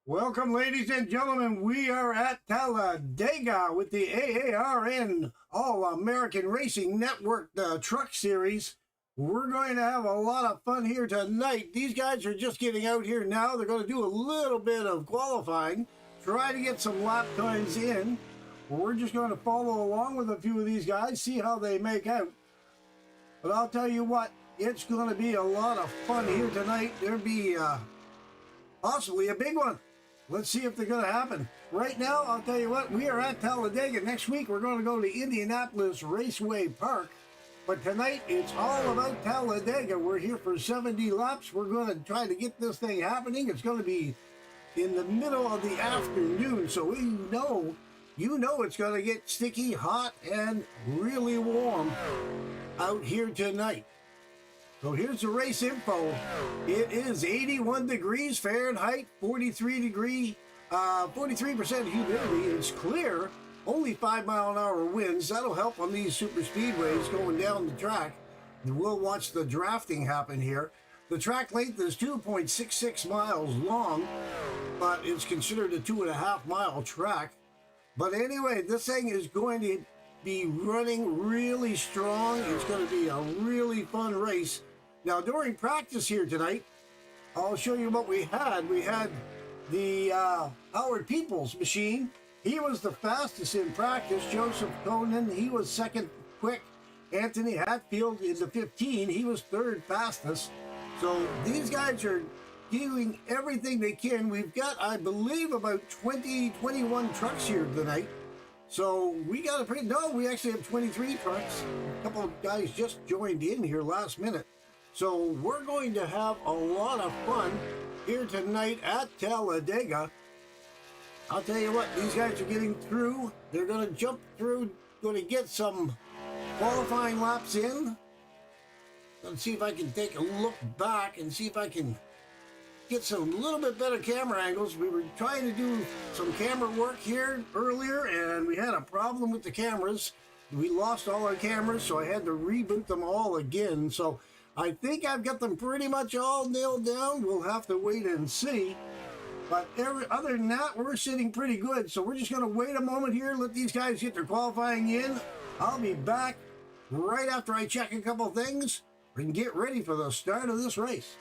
Welcome, ladies and gentlemen. We are at Talladega with the AARN All-American Racing Network Truck Series. We're going to have a lot of fun here tonight. These guys are just getting out here now. They're going to do a little bit of qualifying, try to get some lap times in. We're just going to follow along with a few of these guys, see how they make out. But I'll tell you what, it's going to be a lot of fun here tonight. There'll be possibly a big one. Let's see if they're going to happen. Right now, I'll tell you what, we are at Talladega. Next week, we're going to go to Indianapolis Raceway Park. But tonight, it's all about Talladega. We're here for 70 laps. We're going to try to get this thing happening. It's going to be in the middle of the afternoon, so we know, it's going to get sticky, hot, and really warm out here tonight. So here's the race info. It is 81 degrees Fahrenheit, 43% humidity. It's clear, only 5-mile-an-hour winds. That'll help on these super speedways going down the track. And we'll watch the drafting happen here. The track length is 2.66 miles long, but it's considered a 2.5-mile track. But anyway, this thing is going to be running really strong. It's going to be a really fun race. Now, during practice here tonight, I'll show you what we had. We had the Howard Peoples machine. He was the fastest in practice. Joseph Conan, he was second quick. Anthony Hatfield in the 15. He was third fastest. So these guys are doing everything they can. We've got, I believe, about 21 trucks here tonight. So we got a pretty, no, we actually have 23 trucks. A couple of guys just joined in here last minute. So we're going to have a lot of fun here tonight at Talladega. I'll tell you what, these guys are getting through. They're going to jump through, going to get some qualifying laps in. Let's see if I can take a look back and see if I can get some little bit better camera angles. We were trying to do some camera work here earlier, and we had a problem with the cameras. We lost all our cameras, so I had to reboot them all again. So I think I've got them pretty much all nailed down. We'll have to wait and see. But other than that, we're sitting pretty good. So we're just going to wait a moment here, let these guys get their qualifying in. I'll be back right after I check a couple things and get ready for the start of this race.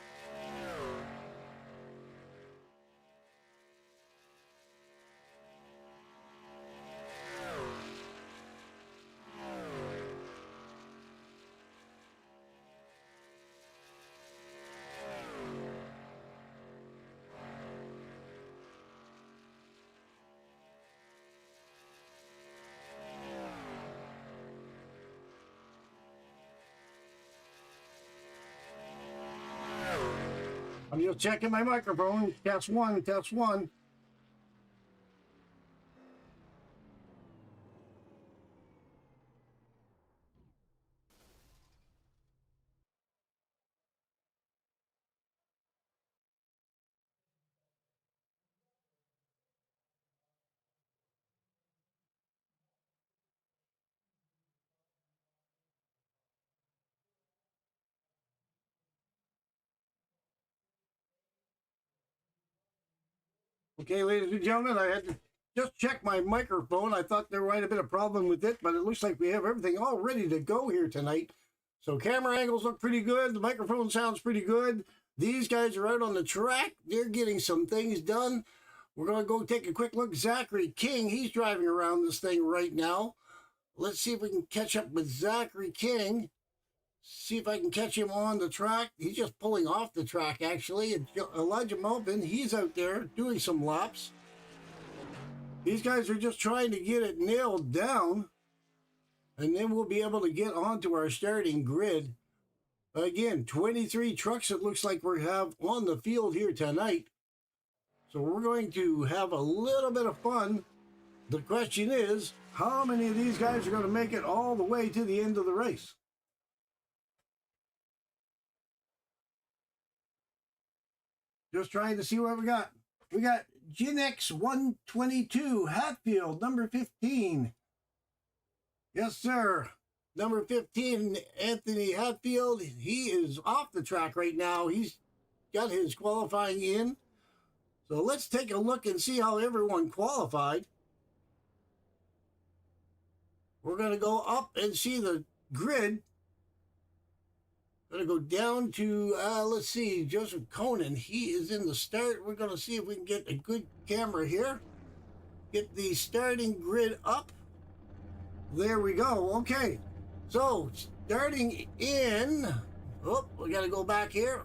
I'm just checking my microphone. Test one, test one. Okay, ladies and gentlemen, I had to just check my microphone. I thought there might have been a problem with it, but it looks like we have everything all ready to go here tonight. So camera angles look pretty good. The microphone sounds pretty good. These guys are out on the track. They're getting some things done. We're going to go take a quick look. Zachary King, he's driving around this thing right now. Let's see if we can catch up with Zachary King. See if I can catch him on the track. He's just pulling off the track, actually. And Elijah Melvin, he's out there doing some laps. These guys are just trying to get it nailed down, and then we'll be able to get onto our starting grid. Again, 23 trucks it looks like we have on the field here tonight. So we're going to have a little bit of fun. The question is, how many of these guys are going to make it all the way to the end of the race? Just trying to see what we got. We got Ginex 122, Hatfield, number 15. Yes, sir. Number 15, Anthony Hatfield. He is off the track right now. He's got his qualifying in. So let's take a look and see how everyone qualified. We're going to go up and see the grid. Going to go down to, let's see, Joseph Conan. He is in the start. We're going to see if we can get a good camera here. Get the starting grid up. There we go. Okay. So, starting in... Oh, we got to go back here.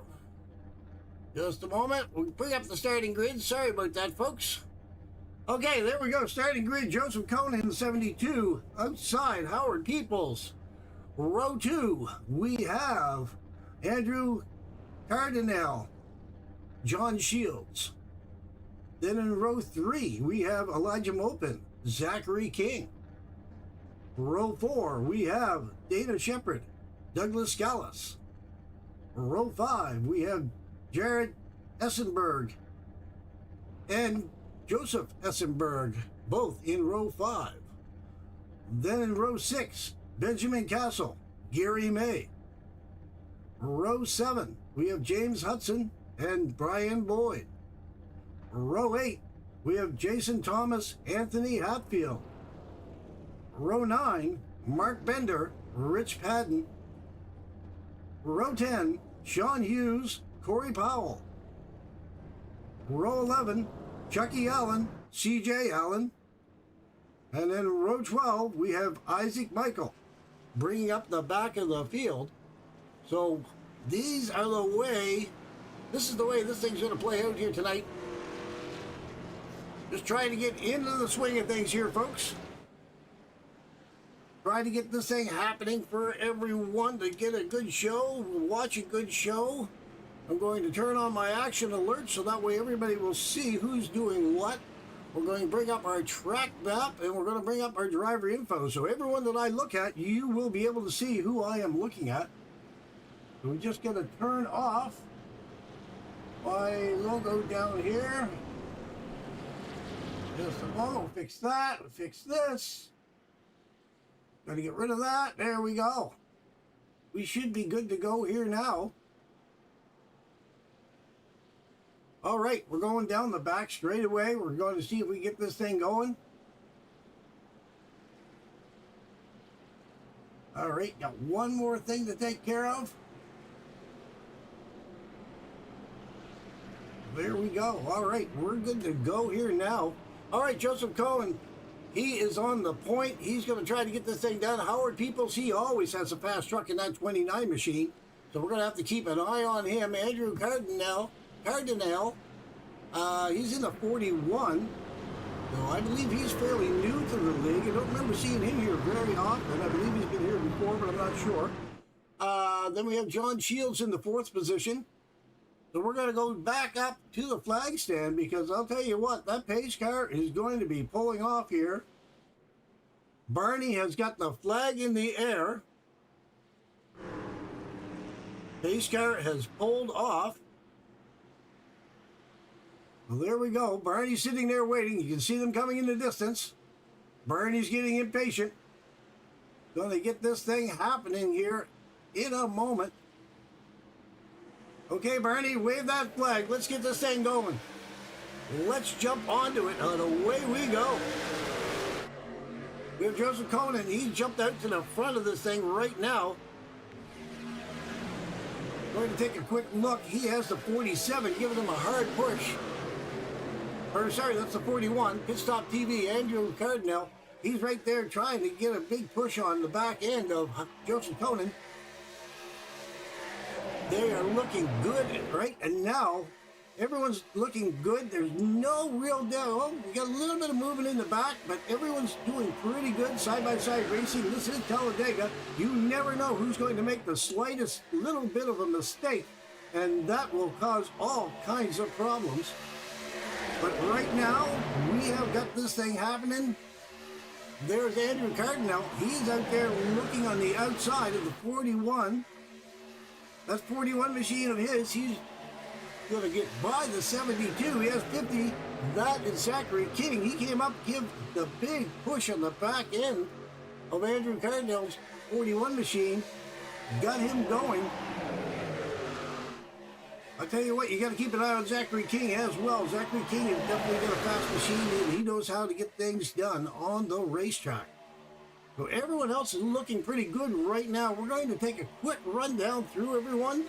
Just a moment. We'll bring up the starting grid. Sorry about that, folks. Okay, there we go. Starting grid, Joseph Conan, 72. Outside, Howard Peoples. Row 2, we have Andrew Cardinal, John Shields. Then in row 3, we have Elijah Mopin, Zachary King. Row 4, we have Dana Shepard, Douglas Scallas. Row 5, we have Jared Essenberg and Joseph Essenberg, both in row 5. Then in row 6, Benjamin Castle, Gary May. Row 7, we have James Hudson and Brian Boyd. Row 8, we have Jason Thomas, Anthony Hatfield. Row 9, Mark Bender, Rich Padden. Row 10, Sean Hughes, Corey Powell. Row 11, Chucky Allen, CJ Allen. And then row 12, we have Isaac Michael, bringing up the back of the field. So these are the way, this is the way this thing's going to play out here tonight. Just trying to get into the swing of things here, folks. Trying to get this thing happening for everyone to get a good show, watch a good show. I'm going to turn on my action alert so that way everybody will see who's doing what. We're going to bring up our track map and we're going to bring up our driver info. So everyone that I look at, you will be able to see who I am looking at. So we're just going to turn off my logo down here. Just a moment, we'll fix that, we'll fix this. Got to get rid of that. There we go. We should be good to go here now. All right, we're going down the back straight away. We're going to see if we get this thing going. All right, got one more thing to take care of. There we go. All right, we're good to go here now. All right, Joseph Cohen, he is on the point. He's going to try to get this thing done. Howard Peoples, he always has a fast truck in that 29 machine. So we're going to have to keep an eye on him. Andrew Cardinal, he's in the 41. So I believe he's fairly new to the league. I don't remember seeing him here very often. I believe he's been here before, but I'm not sure. Then we have John Shields in the 4th position. So we're going to go back up to the flag stand because I'll tell you what, that pace car is going to be pulling off here. Barney has got the flag in the air. Pace car has pulled off. Well, there we go. Barney's sitting there waiting. You can see them coming in the distance. Barney's getting impatient. Going to get this thing happening here in a moment. Okay, Barney, wave that flag. Let's get this thing going. Let's jump onto it, and away we go. We have Joseph Conan. He jumped out to the front of this thing right now. Going to take a quick look. He has the 47, giving him a hard push. Or, sorry, that's the 41. Pit Stop TV, Andrew Cardinal. He's right there trying to get a big push on the back end of Joseph Conan. They are looking good, right? And now, everyone's looking good. There's no real doubt. Oh, we got a little bit of movement in the back, but everyone's doing pretty good side-by-side racing. This is Talladega. You never know who's going to make the slightest little bit of a mistake, and that will cause all kinds of problems. But right now, we have got this thing happening. There's Andrew Cardinal. He's out there looking on the outside of the 41. That's 41 machine of his. He's going to get by the 72. He has 50. That is Zachary King. He came up, give the big push on the back end of Andrew Cardinal's 41 machine. Got him going. I tell you what, you got to keep an eye on Zachary King as well. Zachary King has definitely got a fast machine, and he knows how to get things done on the racetrack. So everyone else is looking pretty good right now. We're going to take a quick rundown through everyone.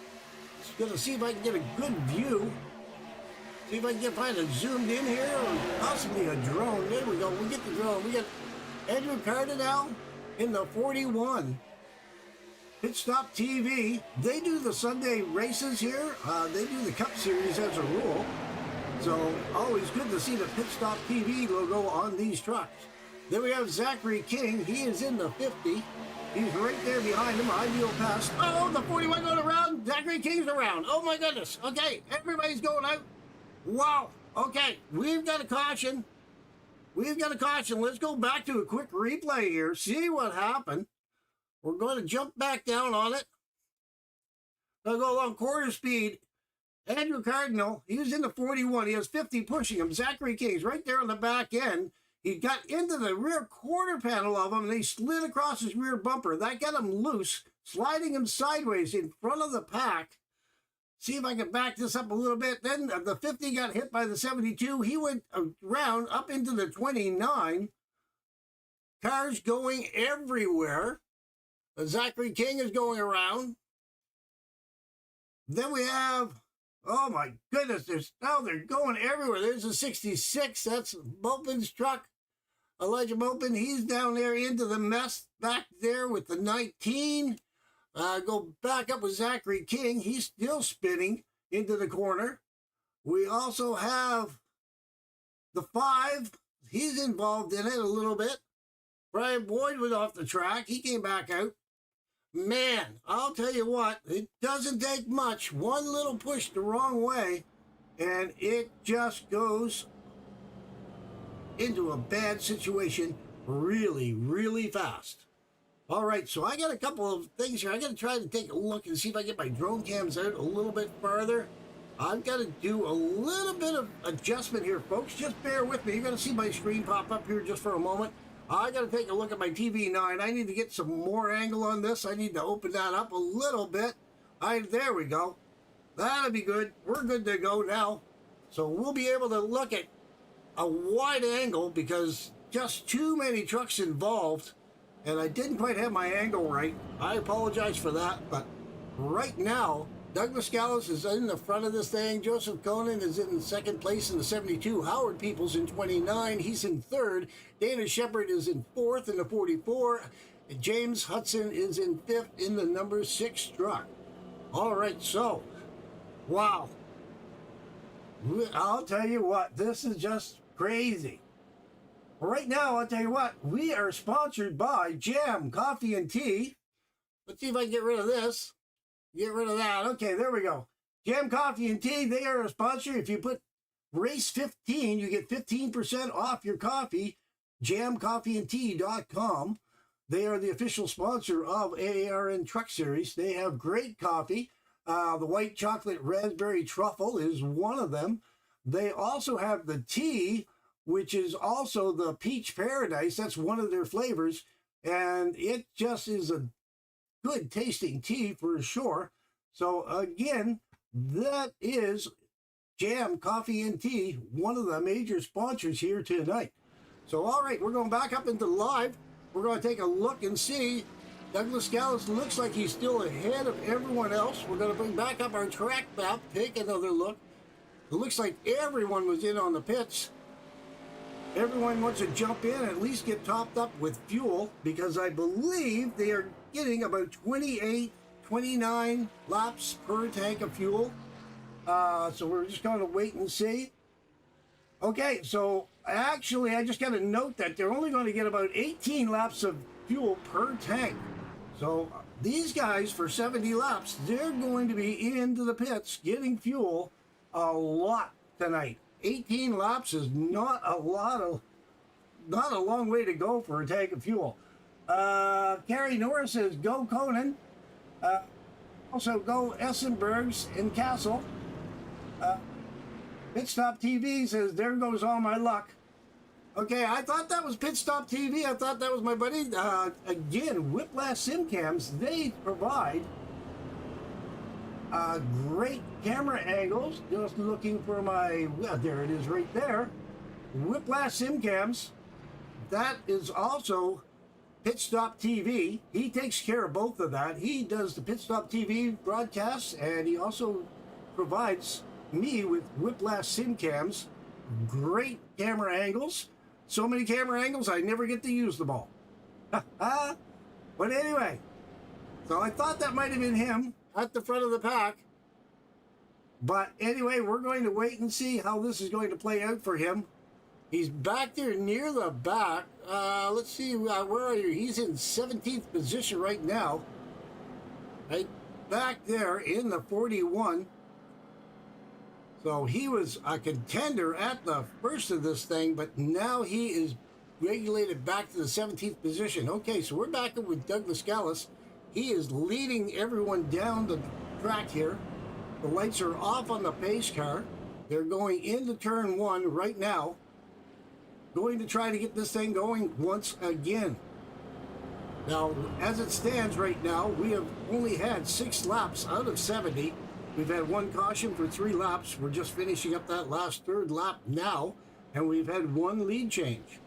Just going to see if I can get a good view. See if I can find it zoomed in here, or possibly a drone. There we go. We get the drone. We got Andrew Cardinal in the 41. Pit Stop TV. They do the Sunday races here. They do the Cup Series as a rule. So always good to see the Pit Stop TV logo on these trucks. Then we have Zachary King. He is in the 50. He's right there behind him. Ideal pass. Oh, the 41 going around. Zachary King's around. Oh my goodness. Okay, everybody's going out. Wow. Okay, we've got a caution. We've got a caution. Let's go back to a quick replay here. See what happened. We're going to jump back down on it. Gonna go along quarter speed. Andrew Cardinal, he was in the 41. He has 50 pushing him. Zachary King's right there on the back end. He got into the rear quarter panel of him, and he slid across his rear bumper. That got him loose, sliding him sideways in front of the pack. See if I can back this up a little bit. Then the 50 got hit by the 72. He went around up into the 29. Cars going everywhere. Zachary King is going around. Then we have, oh my goodness, they're going everywhere. There's a 66. That's Mopin's truck. Elijah Mopin, he's down there into the mess back there with the 19. Go back up with Zachary King. He's still spinning into the corner. We also have the 5. He's involved in it a little bit. Brian Boyd was off the track. He came back out. Man, I'll tell you what, it doesn't take much. One little push the wrong way, and it just goes into a bad situation really, really fast. All right, so I got a couple of things here. I got to try to take a look and see if I get my drone cams out a little bit farther. I've got to do a little bit of adjustment here, folks. Just bear with me. You're going to see my screen pop up here just for a moment. I got to take a look at my TV9. I need to get some more angle on this. I need to open that up a little bit. There we go. That'll be good. We're good to go now. So we'll be able to look at a wide angle because just too many trucks involved. And I didn't quite have my angle right. I apologize for that. But right now, Douglas Gallows is in the front of this thing. Joseph Conan is in second place in the 72. Howard Peoples in 29. He's in third. Dana Shepard is in fourth in the 44. James Hudson is in fifth in the number 6 truck. All right, so, wow. I'll tell you what, this is just crazy. Right now, I'll tell you what, we are sponsored by Jam Coffee and Tea. Let's see if I can get rid of this. Get rid of that. Okay, there we go. Jam Coffee and Tea, they are a sponsor. If you put race 15, you get 15% off your coffee. JamCoffeeandTea.com. They are the official sponsor of AARN Truck Series. They have great coffee. The white chocolate raspberry truffle is one of them. They also have the tea, which is also the peach paradise. That's one of their flavors. And it just is a good tasting tea for sure. So again, that is Jam Coffee and Tea, one of the major sponsors here tonight. So all right, we're going back up into live. We're going to take a look and see. Douglas Gallows looks like he's still ahead of everyone else. We're going to bring back up our track map, take another look. It looks like everyone was in on the pits. Everyone wants to jump in, at least get topped up with fuel, because I believe they are getting about 28, 29 laps per tank of fuel. So we're just going to wait and see. Okay, so actually I just got to note that they're only going to get about 18 laps of fuel per tank. So these guys, for 70 laps, they're going to be into the pits getting fuel a lot tonight. 18 laps is not a long way to go for a tank of fuel. Carrie Norris says, go Conan. Also go Essenbergs and Castle. Pit Stop TV says, there goes all my luck. Okay, I thought that was Pit Stop TV. I thought that was my buddy. Again, Whiplash Sim Cams, they provide Great camera angles. Just looking for my, well, there it is right there. Whiplash Sim Cams. That is also Pit Stop TV. He takes care of both of that. He does the Pit Stop TV broadcasts, and he also provides me with Whiplash Sim Cams. Great camera angles. So many camera angles, I never get to use them all. But anyway, so I thought that might have been him at the front of the pack. But anyway, we're going to wait and see how this is going to play out for him. He's back there near the back. Let's see, where are you? He's in 17th position right now. Right back there in the 41. So he was a contender at the first of this thing, but now he is regulated back to the 17th position. Okay, so we're back up with Douglas Gallis. He is leading everyone down the track here. The lights are off on the pace car. They're going into turn 1 right now. Going to try to get this thing going once again. Now, as it stands right now, we have only had 6 laps out of 70. We've had 1 caution for 3 laps. We're just finishing up that last 3rd lap now, and we've had 1 lead change.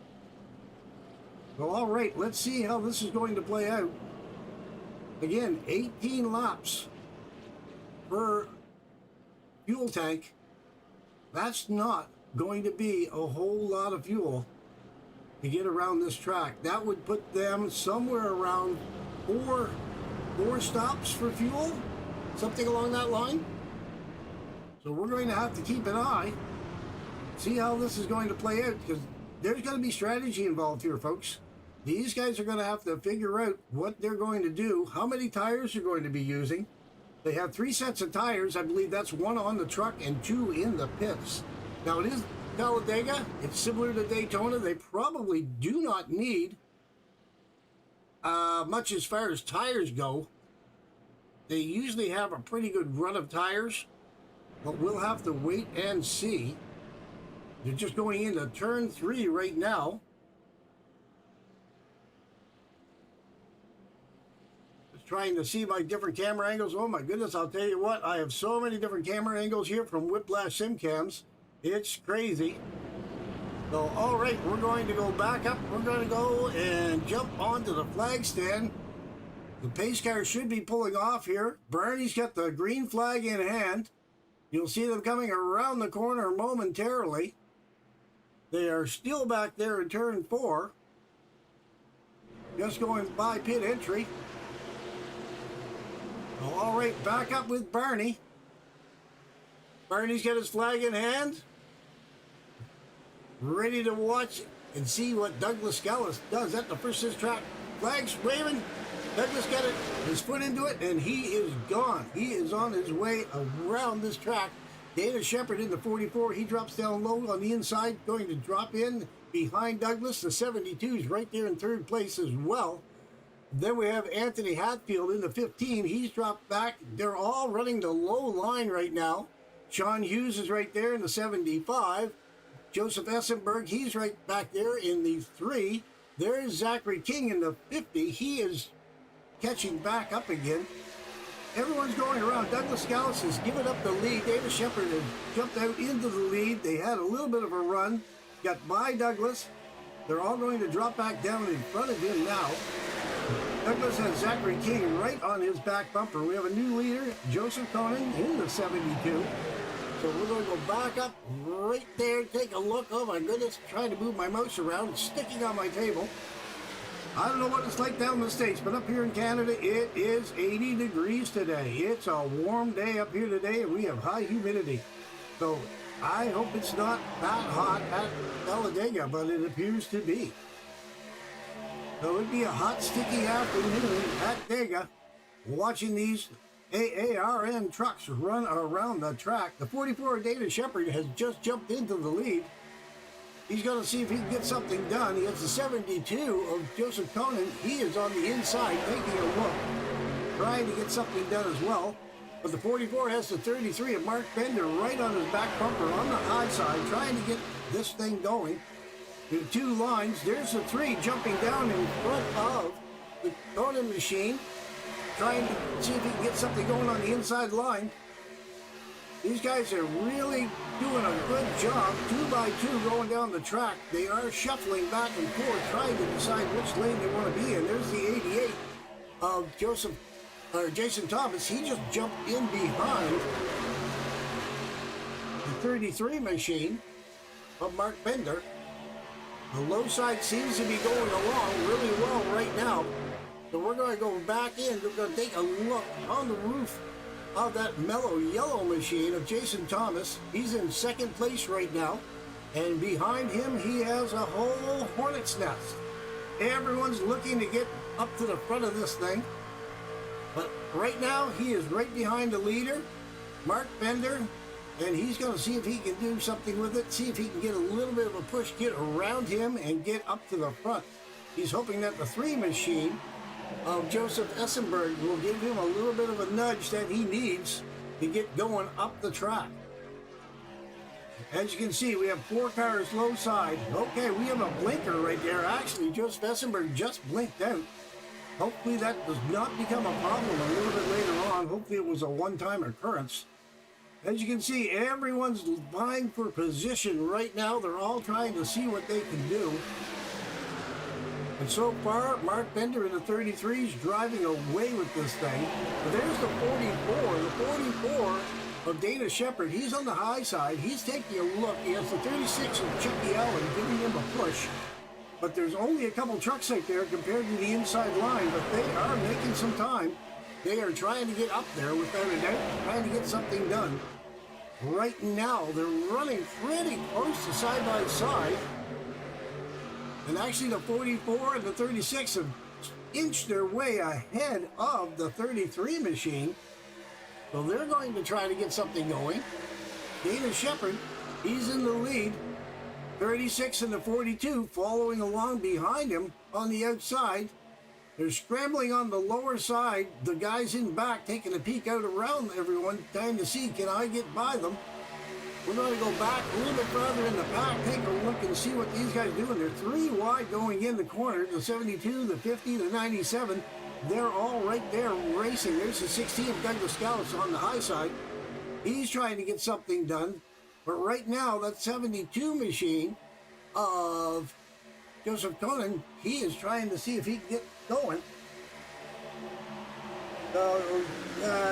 So, all right, let's see how this is going to play out. Again, 18 laps per fuel tank. That's not going to be a whole lot of fuel to get around this track. That would put them somewhere around four stops for fuel, something along that line. So we're going to have to keep an eye, see how this is going to play out, because there's going to be strategy involved here, folks. These guys are going to have to figure out what they're going to do, how many tires they're going to be using. They have 3 sets of tires. I believe that's 1 on the truck and 2 in the pits. Now, it is Talladega. It's similar to Daytona. They probably do not need much as far as tires go. They usually have a pretty good run of tires, but we'll have to wait and see. They're just going into turn 3 right now. Just trying to see my different camera angles. Oh my goodness, I'll tell you what, I have so many different camera angles here from Whiplash Sim Cams. It's crazy. So, all right, we're going to go back up. We're going to go and jump onto the flag stand. The pace car should be pulling off here. Bernie's got the green flag in hand. You'll see them coming around the corner momentarily. They are still back there in turn 4. Just going by pit entry. So, all right, back up with Bernie. Bernie's got his flag in hand. Ready to watch and see what Douglas Gallis does at the first of this track. Flags waving. Douglas got his foot into it, and he is gone. He is on his way around this track. Dana Shepard in the 44. He drops down low on the inside, going to drop in behind Douglas. The 72 is right there in 3rd place as well. Then we have Anthony Hatfield in the 15. He's dropped back. They're all running the low line right now. Sean Hughes is right there in the 75. Joseph Essenberg, he's right back there in the 3. There's Zachary King in the 50. He is catching back up again. Everyone's going around. Douglas Gallis has given up the lead. Dana Shepard has jumped out into the lead. They had a little bit of a run. Got by Douglas. They're all going to drop back down in front of him now. Douglas has Zachary King right on his back bumper. We have a new leader, Joseph Conan, in the 72. So we're going to go back up right there, take a look. Oh my goodness, trying to move my mouse around. It's sticking on my table. I don't know what it's like down in the States, but up here in Canada, it is 80 degrees today. It's a warm day up here today, and we have high humidity. So I hope it's not that hot at Talladega, but it appears to be. So it'd be a hot, sticky afternoon at Dega, watching these AARN trucks run around the track. The 44 Dana Shepard has just jumped into the lead. He's going to see if he can get something done. He has the 72 of Joseph Conan. He is on the inside taking a look, trying to get something done as well. But the 44 has the 33 of Mark Bender right on his back bumper on the high side, trying to get this thing going. There are 2 lines. There's the 3 jumping down in front of the Conan machine. trying to see if he can get something going on the inside line. These guys are really doing a good job, 2 by 2 going down the track. They are shuffling back and forth, trying to decide which lane they want to be in. There's the 88 of Jason Thomas. He just jumped in behind the 33 machine of Mark Bender. The low side seems to be going along really well right now. So we're going to go back in. We're going to take a look on the roof of that mellow yellow machine of Jason Thomas. He's in second place right now. And behind him, he has a whole hornet's nest. Everyone's looking to get up to the front of this thing. But right now, he is right behind the leader, Mark Bender. And he's going to see if he can do something with it, see if he can get a little bit of a push, get around him, and get up to the front. He's hoping that the 3 machine of Joseph Essenberg will give him a little bit of a nudge that he needs to get going up the track. As you can see, we have 4 cars low side. Okay, we have a blinker right there. Actually, Joseph Essenberg just blinked out. Hopefully that does not become a problem a little bit later on. Hopefully it was a one-time occurrence. As you can see, everyone's vying for position right now. They're all trying to see what they can do. And so far, Mark Bender in the 33 is driving away with this thing. But there's the 44. The 44 of Dana Shepard. He's on the high side. He's taking a look. He has the 36 of Chucky Allen giving him a push. But there's only a couple trucks out there compared to the inside line. But they are making some time. They are trying to get up there without a doubt, trying to get something done. Right now, they're running pretty close to side by side. And actually, the 44 and the 36 have inched their way ahead of the 33 machine. So they're going to try to get something going. Dana Shepard, he's in the lead. 36 and the 42 following along behind him on the outside. They're scrambling on the lower side. The guys in back taking a peek out around everyone, trying to see, can I get by them? We're going to go back a little bit further in the pack, take a look and see what these guys are doing. They're 3 wide going in the corner. The 72, the 50, the 97. They're all right there racing. There's the 16 of Douglas Gallus on the high side. He's trying to get something done. But right now, that 72 machine of Joseph Conan, he is trying to see if he can get going. So,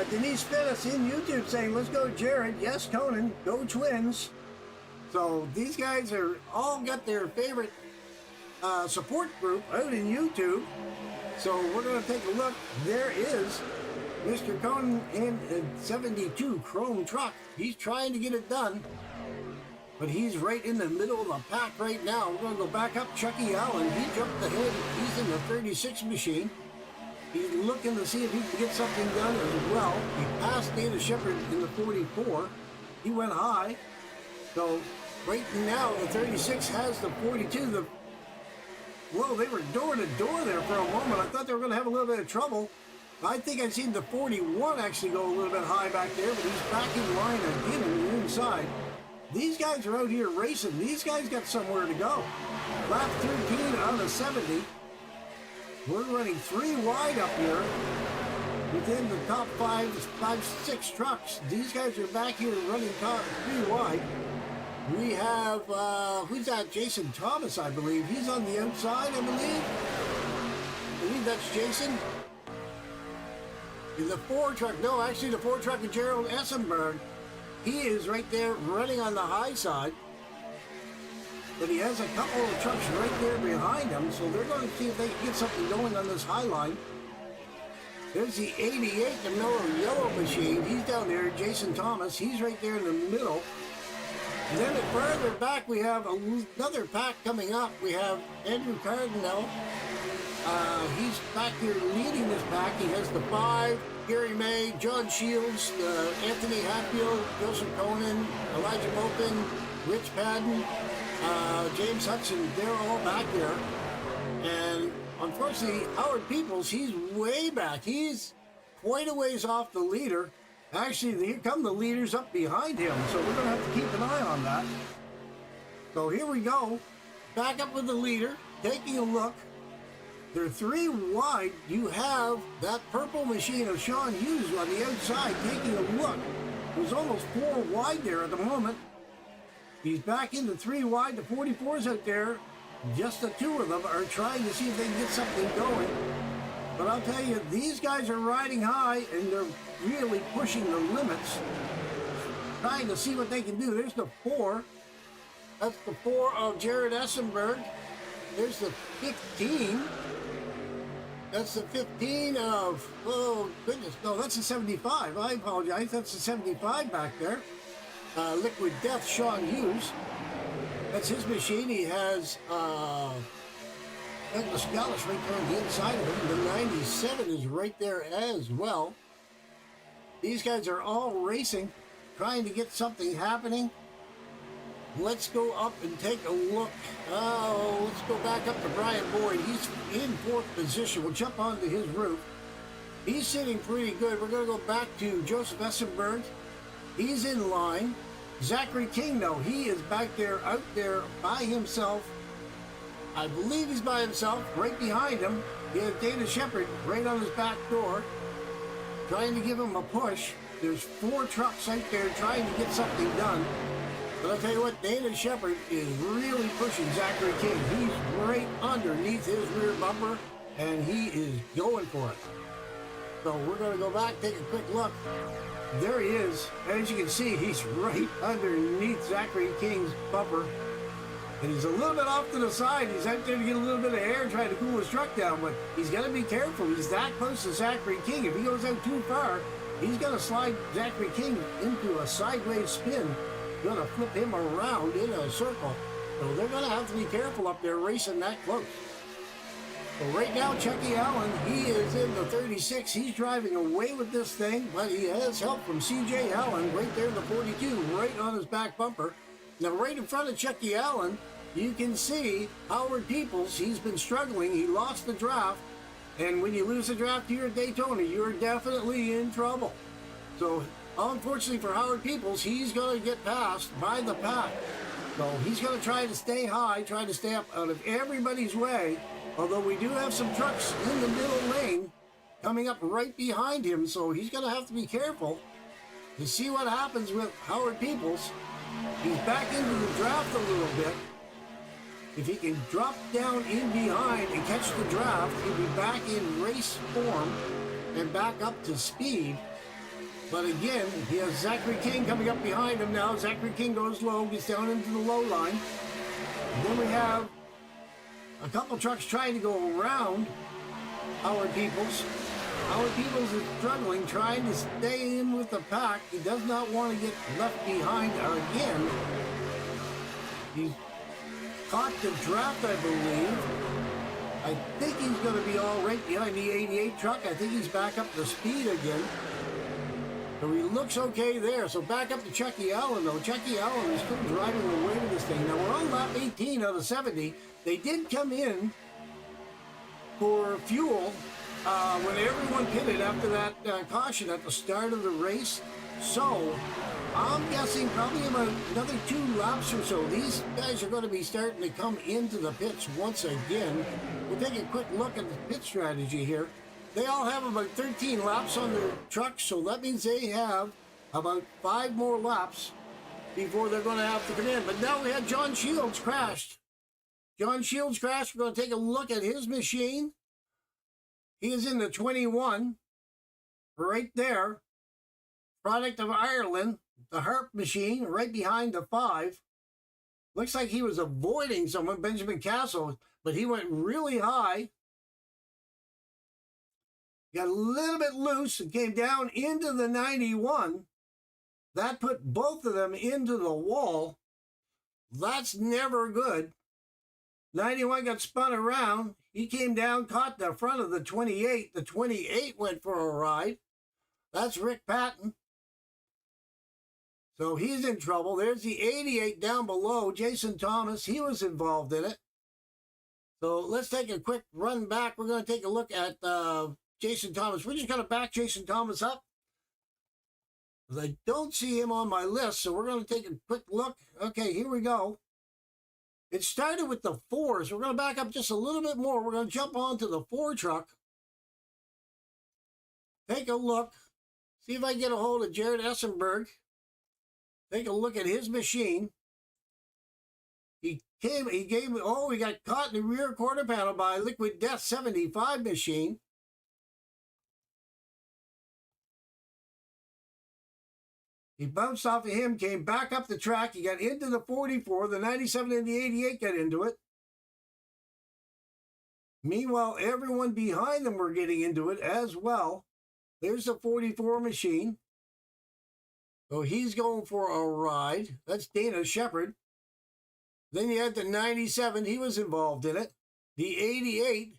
Denise Pettis in YouTube saying, let's go Jared, yes Conan, go Twins. So these guys are all got their favorite support group out in YouTube. So we're going to take a look. There is Mr. Conan in a 72 chrome truck. He's trying to get it done. But he's right in the middle of the pack right now. We're going to go back up. Chucky Allen, he jumped ahead. He's in the 36 machine. He's looking to see if he can get something done as well. He passed Dana Shepard in the 44. He went high. So right now, the 36 has the 42. Whoa, they were door to door there for a moment. I thought they were going to have a little bit of trouble. I think I've seen the 41 actually go a little bit high back there, but he's back in line again on the inside. These guys are out here racing. These guys got somewhere to go. Lap 13 out of 70. We're running 3 wide up here within the top 6 trucks. These guys are back here running 3 wide. We have, who's that? Jason Thomas, I believe. He's on the outside, I believe. I believe that's Jason. The 4 truck, no, actually the 4 truck of Gerald Essenberg. He is right there running on the high side. But he has a couple of trucks right there behind him, so they're going to see if they can get something going on this high line. There's the 88, the Miller yellow machine. He's down there, Jason Thomas. He's right there in the middle. And then further back, we have another pack coming up. We have Andrew Cardinal. He's back here leading this pack. He has the 5, Gary May, John Shields, Anthony Hatfield, Joseph Conan, Elijah Mopin, Rich Padden, James Hudson. They're all back there. And unfortunately, Howard Peoples, he's way back. He's quite a ways off the leader. Actually, here come the leaders up behind him, so we're going to have to keep an eye on that. So here we go. Back up with the leader, taking a look. They're 3 wide. You have that purple machine of Sean Hughes on the outside taking a look. There's almost 4 wide there at the moment. He's back into 3 wide. The 44's out there. Just the 2 of them are trying to see if they can get something going. But I'll tell you, these guys are riding high, and they're really pushing the limits, trying to see what they can do. There's the 4. That's the 4 of Jared Essenberg. There's the 15. That's the 15 of, oh goodness, no, that's the 75. I apologize. That's the 75 back there. Liquid Death, Sean Hughes. That's his machine. He has Douglas Gallus right there on the inside of him. The 97 is right there as well. These guys are all racing, trying to get something happening. Let's go up and take a look. Oh, let's go back up to Brian Boyd. He's in 4th position. We'll jump onto his roof. He's sitting pretty good. We're going to go back to Joseph Essenberg. He's in line. Zachary King, though, he is back there, out there by himself. I believe he's by himself. Right behind him, he has Dana Shepard right on his back door, trying to give him a push. There's 4 trucks out there trying to get something done. But I'll tell you what, Dana Shepard is really pushing Zachary King. He's right underneath his rear bumper, and he is going for it. So we're going to go back, take a quick look. There he is. As you can see, he's right underneath Zachary King's bumper. And he's a little bit off to the side. He's out there to get a little bit of air, trying to cool his truck down. But he's got to be careful. He's that close to Zachary King. If he goes out too far, he's going to slide Zachary King into a sideways spin. Going to flip him around in a circle. So they're going to have to be careful up there racing that close. So right now, Chucky Allen, he is in the 36. He's driving away with this thing, but he has help from C.J. Allen right there in the 42, right on his back bumper. Now, right in front of Chucky Allen, you can see Howard Peoples. He's been struggling. He lost the draft. And when you lose a draft here at Daytona, you're definitely in trouble. So, unfortunately for Howard Peoples, he's going to get passed by the pack. So he's going to try to stay high, try to stay up out of everybody's way. Although we do have some trucks in the middle lane coming up right behind him. So he's going to have to be careful to see what happens with Howard Peoples. He's back into the draft a little bit. If he can drop down in behind and catch the draft, he'll be back in race form and back up to speed. But again, he has Zachary King coming up behind him now. Zachary King goes low, gets down into the low line. And then we have a couple trucks trying to go around Howard Peoples. Howard Peoples is struggling, trying to stay in with the pack. He does not want to get left behind again. He's caught the draft, I believe. I think he's going to be all right behind the 88 truck. I think he's back up to speed again. So he looks okay there. So back up to Chucky Allen, though. Chucky Allen is still driving away with this thing. Now, we're on lap 18 out of 70. They did come in for fuel when everyone pitted after that caution at the start of the race. So I'm guessing probably about another 2 laps or so. These guys are going to be starting to come into the pits once again. We'll take a quick look at the pit strategy here. They all have about 13 laps on their trucks, so that means they have about 5 more laps before they're going to have to come in. But now we had John Shields crashed. John Shields crashed. We're going to take a look at his machine. He is in the 21, right there. Product of Ireland, the Harp machine, right behind the 5. Looks like he was avoiding someone, Benjamin Castle, but he went really high. Got a little bit loose and came down into the 91. That put both of them into the wall. That's never good. 91 got spun around. He came down, caught the front of the 28. The 28 went for a ride. That's Rick Patton. So he's in trouble. There's the 88 down below. Jason Thomas, he was involved in it. So let's take a quick run back. We're going to take a look at Jason Thomas. We're just going to back Jason Thomas up. I don't see him on my list, so we're going to take a quick look. Okay, here we go. It started with the 4s. We're going to back up just a little bit more. We're going to jump onto the 4 truck. Take a look. See if I can get a hold of Jared Essenberg. Take a look at his machine. He gave me, we got caught in the rear quarter panel by Liquid Death 75 machine. He bounced off of him, came back up the track. He got into the 44. The 97 and the 88 got into it. Meanwhile, everyone behind them were getting into it as well. There's the 44 machine. So he's going for a ride. That's Dana Shepard. Then you had the 97. He was involved in it. The 88,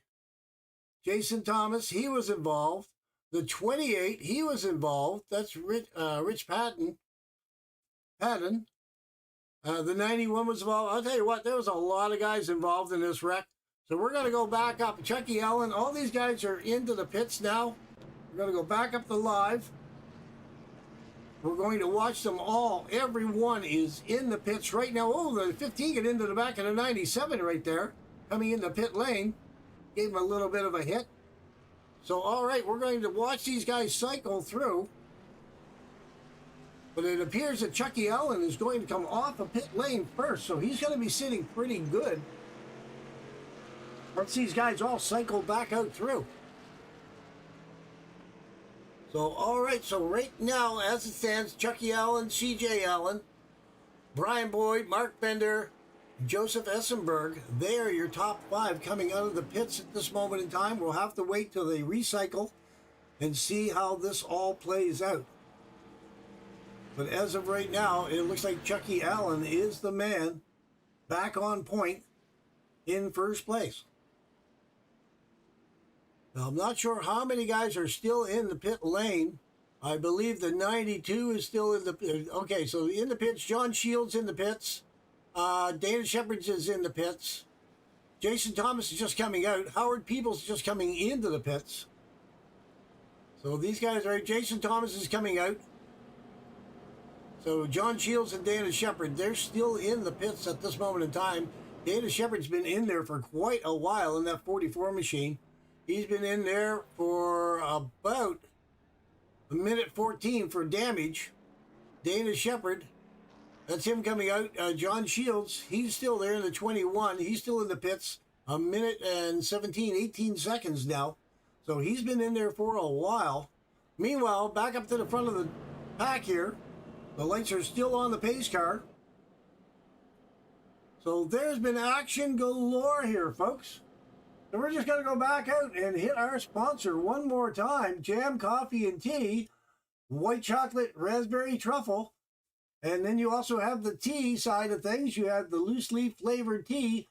Jason Thomas, he was involved. The 28, he was involved. That's Rich Patton. The 91 was involved. I'll tell you what, there was a lot of guys involved in this wreck. So we're going to go back up. Chucky Allen, all these guys are into the pits now. We're going to go back up the live. We're going to watch them all. Everyone is in the pits right now. Oh, the 15 get into the back of the 97 right there. Coming in the pit lane. Gave him a little bit of a hit. So, all right, we're going to watch these guys cycle through. But it appears that Chucky Allen is going to come off a pit lane first. So he's going to be sitting pretty good. Once these guys all cycle back out through. So, all right, so right now, as it stands, Chucky Allen, CJ Allen, Brian Boyd, Mark Bender, Joseph Essenberg, they are your top 5 coming out of the pits at this moment in time. We'll have to wait till they recycle and see how this all plays out. But as of right now, it looks like Chucky Allen is the man back on point in first place. Now, I'm not sure how many guys are still in the pit lane. I believe the 92 is still in the... Okay, so in the pits, John Shields in the pits. Dana Shepard is in the pits. Jason Thomas is just coming out. Howard Peebles is just coming into the pits. So these guys are... Jason Thomas is coming out. So John Shields and Dana Shepard, they're still in the pits at this moment in time. Dana Shepard's been in there for quite a while in that 44 machine. He's been in there for about a minute 14 for damage. Dana Shepard, that's him coming out. John Shields, he's still there in the 21. He's still in the pits. A minute and 18 seconds now. So he's been in there for a while. Meanwhile, back up to the front of the pack here. The lights are still on the pace car. So there's been action galore here, folks. So we're just going to go back out and hit our sponsor one more time. Jam Coffee and Tea, white chocolate, raspberry truffle. And then you also have the tea side of things. You have the loose leaf flavored tea,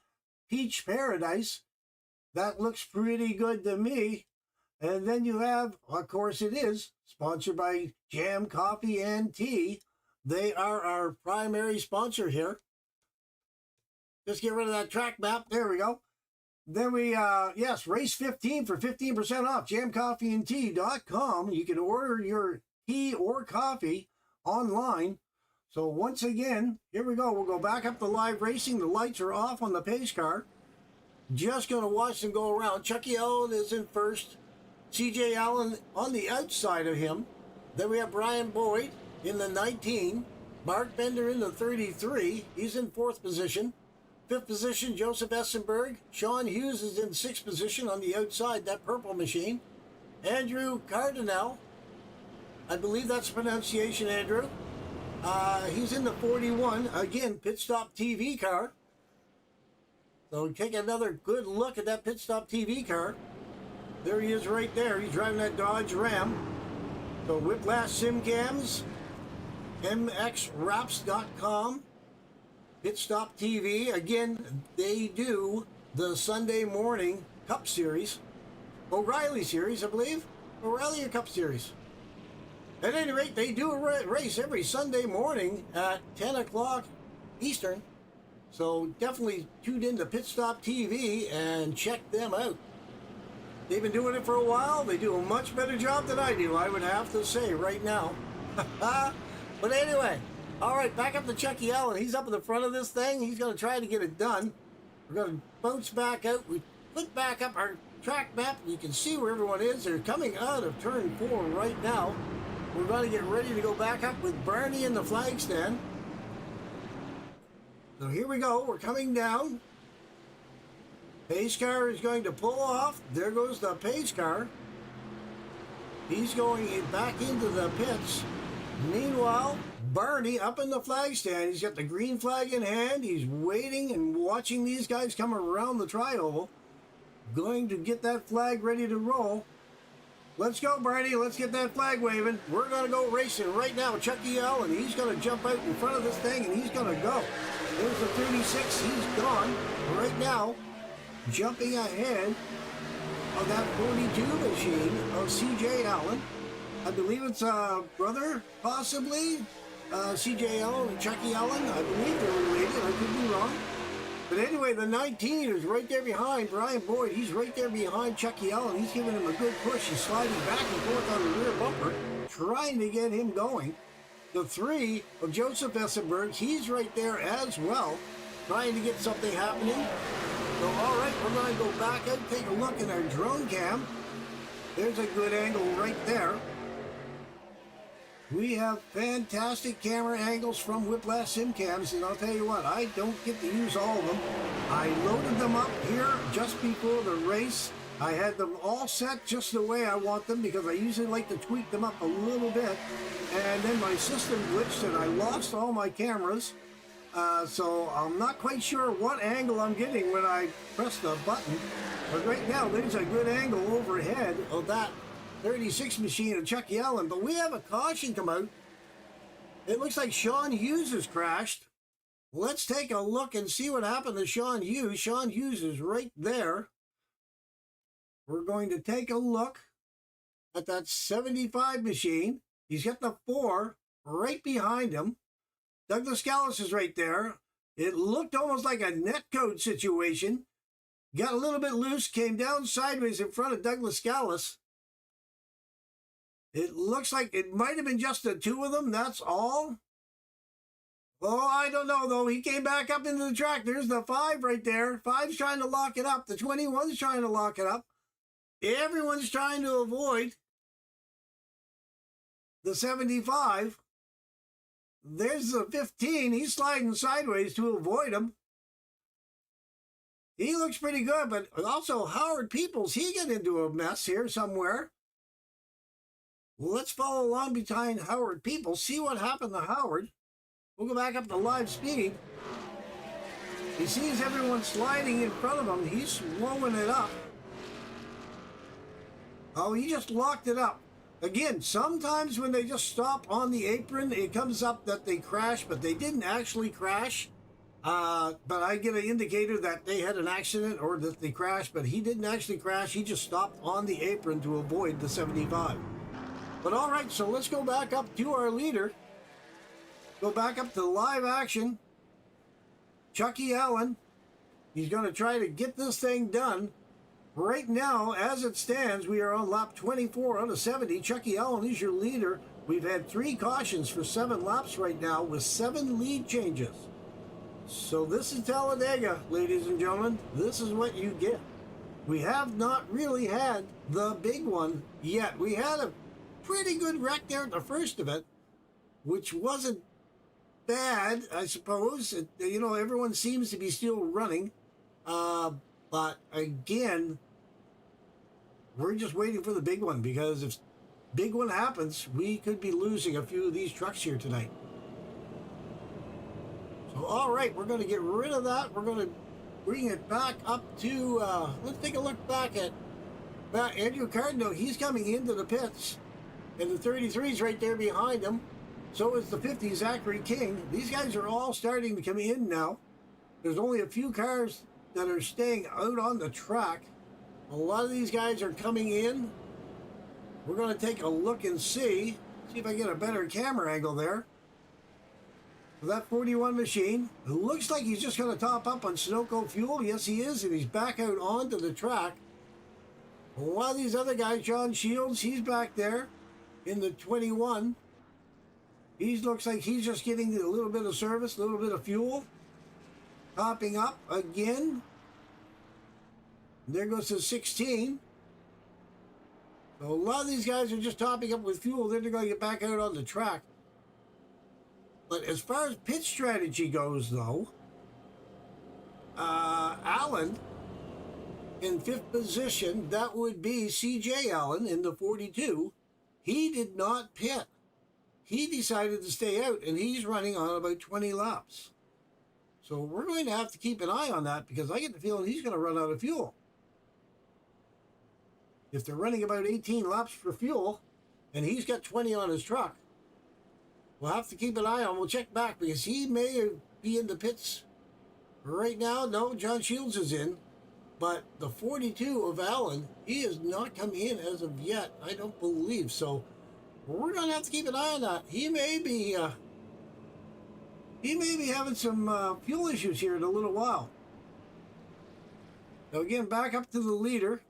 Peach Paradise. That looks pretty good to me. And then you have, of course it is, sponsored by Jam Coffee and Tea. They are our primary sponsor here. Just get rid of that track map. There we go. Then we, yes, race 15 for 15% off, jamcoffeeandtea.com. You can order your tea or coffee online. So once again, here we go. We'll go back up to live racing. The lights are off on the pace car. Just going to watch them go around. Chucky Allen is in first. CJ Allen on the outside of him. Then we have Brian Boyd in the 19. Mark Bender in the 33. He's in 4th position. 5th position, Joseph Essenberg. Sean Hughes is in 6th position on the outside, that purple machine. Andrew Cardinal, I believe that's the pronunciation, Andrew. He's in the 41. Again, pit stop TV car. So take another good look at that pit stop TV car. There he is right there. He's driving that Dodge Ram. So Whiplash Sim Cams, mxwraps.com. Pit Stop TV, again, they do the Sunday morning Cup Series. O'Reilly Series, I believe. O'Reilly or Cup Series. At any rate, they do a race every Sunday morning at 10 o'clock Eastern. So definitely tune in to Pit Stop TV and check them out. They've been doing it for a while. They do a much better job than I do, I would have to say right now. But anyway, All right, back up to Chucky Allen. He's up in the front of this thing. He's going to try to get it done. We're going to bounce back out. We put back up our track map. You can see where everyone is. They're coming out of turn 4 right now. We're going to get ready to go back up with Barney in the flag stand. So here we go. We're coming down. Pace car is going to pull off. There goes the pace car. He's going back into the pits. Meanwhile, Barney up in the flag stand. He's got the green flag in hand. He's waiting and watching these guys come around the tri-oval. Going to get that flag ready to roll. Let's go, Barney. Let's get that flag waving. We're going to go racing right now. Chucky Allen, he's going to jump out in front of this thing, and he's going to go. There's the 36. He's gone right now, jumping ahead of that 42 machine of C.J. Allen. I believe it's a brother, possibly. C.J. Allen and Chucky Allen. I believe they're related. I could be wrong. But anyway, the 19 is right there behind Brian Boyd. He's right there behind Chucky Allen. He's giving him a good push. He's sliding back and forth on the rear bumper, trying to get him going. The 3 of Joseph Essenberg, he's right there as well, trying to get something happening. So, all right, we're going to go back out and take a look at our drone cam. There's a good angle right there. We have fantastic camera angles from Whiplash SimCams, and I'll tell you what, I don't get to use all of them. I loaded them up here just before the race. I had them all set just the way I want them because I usually like to tweak them up a little bit. And then my system glitched and I lost all my cameras. So I'm not quite sure what angle I'm getting when I press the button. But right now, there's a good angle overhead of that 36 machine of Chucky Allen. But we have a caution come out. It looks like Sean Hughes has crashed. Let's take a look and see what happened to Sean Hughes. Sean Hughes is right there. We're going to take a look at that 75 machine. He's got the 4 right behind him. Douglas Callis is right there. It looked almost like a netcode situation. Got a little bit loose, came down sideways in front of Douglas Callis. It looks like it might have been just the 2 of them, that's all. Oh, I don't know, though. He came back up into the track. There's the 5 right there. 5's trying to lock it up. The 21's trying to lock it up. Everyone's trying to avoid the 75. There's the 15. He's sliding sideways to avoid him. He looks pretty good, but also Howard Peoples, he got into a mess here somewhere. Well, let's follow along behind Howard Peoples, see what happened to Howard. We'll go back up to live speed. He sees everyone sliding in front of him. He's slowing it up. Oh, he just locked it up. Again, sometimes when they just stop on the apron, it comes up that they crashed, but they didn't actually crash. But I get an indicator that they had an accident or that they crashed, but he didn't actually crash. He just stopped on the apron to avoid the 75. But all right, so let's go back up to our leader. Go back up to live action. Chucky Allen. He's going to try to get this thing done. Right now, as it stands, we are on lap 24 out of 70. Chucky Allen is your leader. We've had 3 cautions for 7 laps right now with 7 lead changes. So this is Talladega, ladies and gentlemen. This is what you get. We have not really had the big one yet. We had a pretty good wreck there at the first event, which wasn't bad, I suppose. Everyone seems to be still running. But again, we're just waiting for the big one, because if big one happens, we could be losing a few of these trucks here tonight. So, all right, we're going to get rid of that. We're going to bring it back up to, let's take a look back at Andrew Cardno. He's coming into the pits, and the 33's right there behind him. So is the 50, Zachary King. These guys are all starting to come in now. There's only a few cars that are staying out on the track. A lot of these guys are coming in. We're going to take a look and see if I get a better camera angle there. That 41 machine, it looks like he's just going to top up on Sunoco fuel. Yes, he is, and he's back out onto the track. A lot of these other guys, John Shields, he's back there in the 21. He looks like he's just getting a little bit of service, a little bit of fuel. Topping up again. There goes to 16. So a lot of these guys are just topping up with fuel. Then they're going to get back out on the track. But as far as pit strategy goes, though, Allen in 5th position, that would be C.J. Allen in the 42. He did not pit. He decided to stay out, and he's running on about 20 laps. So we're going to have to keep an eye on that because I get the feeling he's going to run out of fuel. If they're running about 18 laps for fuel, and he's got 20 on his truck, we'll have to keep an eye on. We'll check back because he may be in the pits right now. No, John Shields is in. But the 42 of Allen, he has not come in as of yet. I don't believe so. We're going to have to keep an eye on that. He may be having some fuel issues here in a little while. Now again, back up to the leader.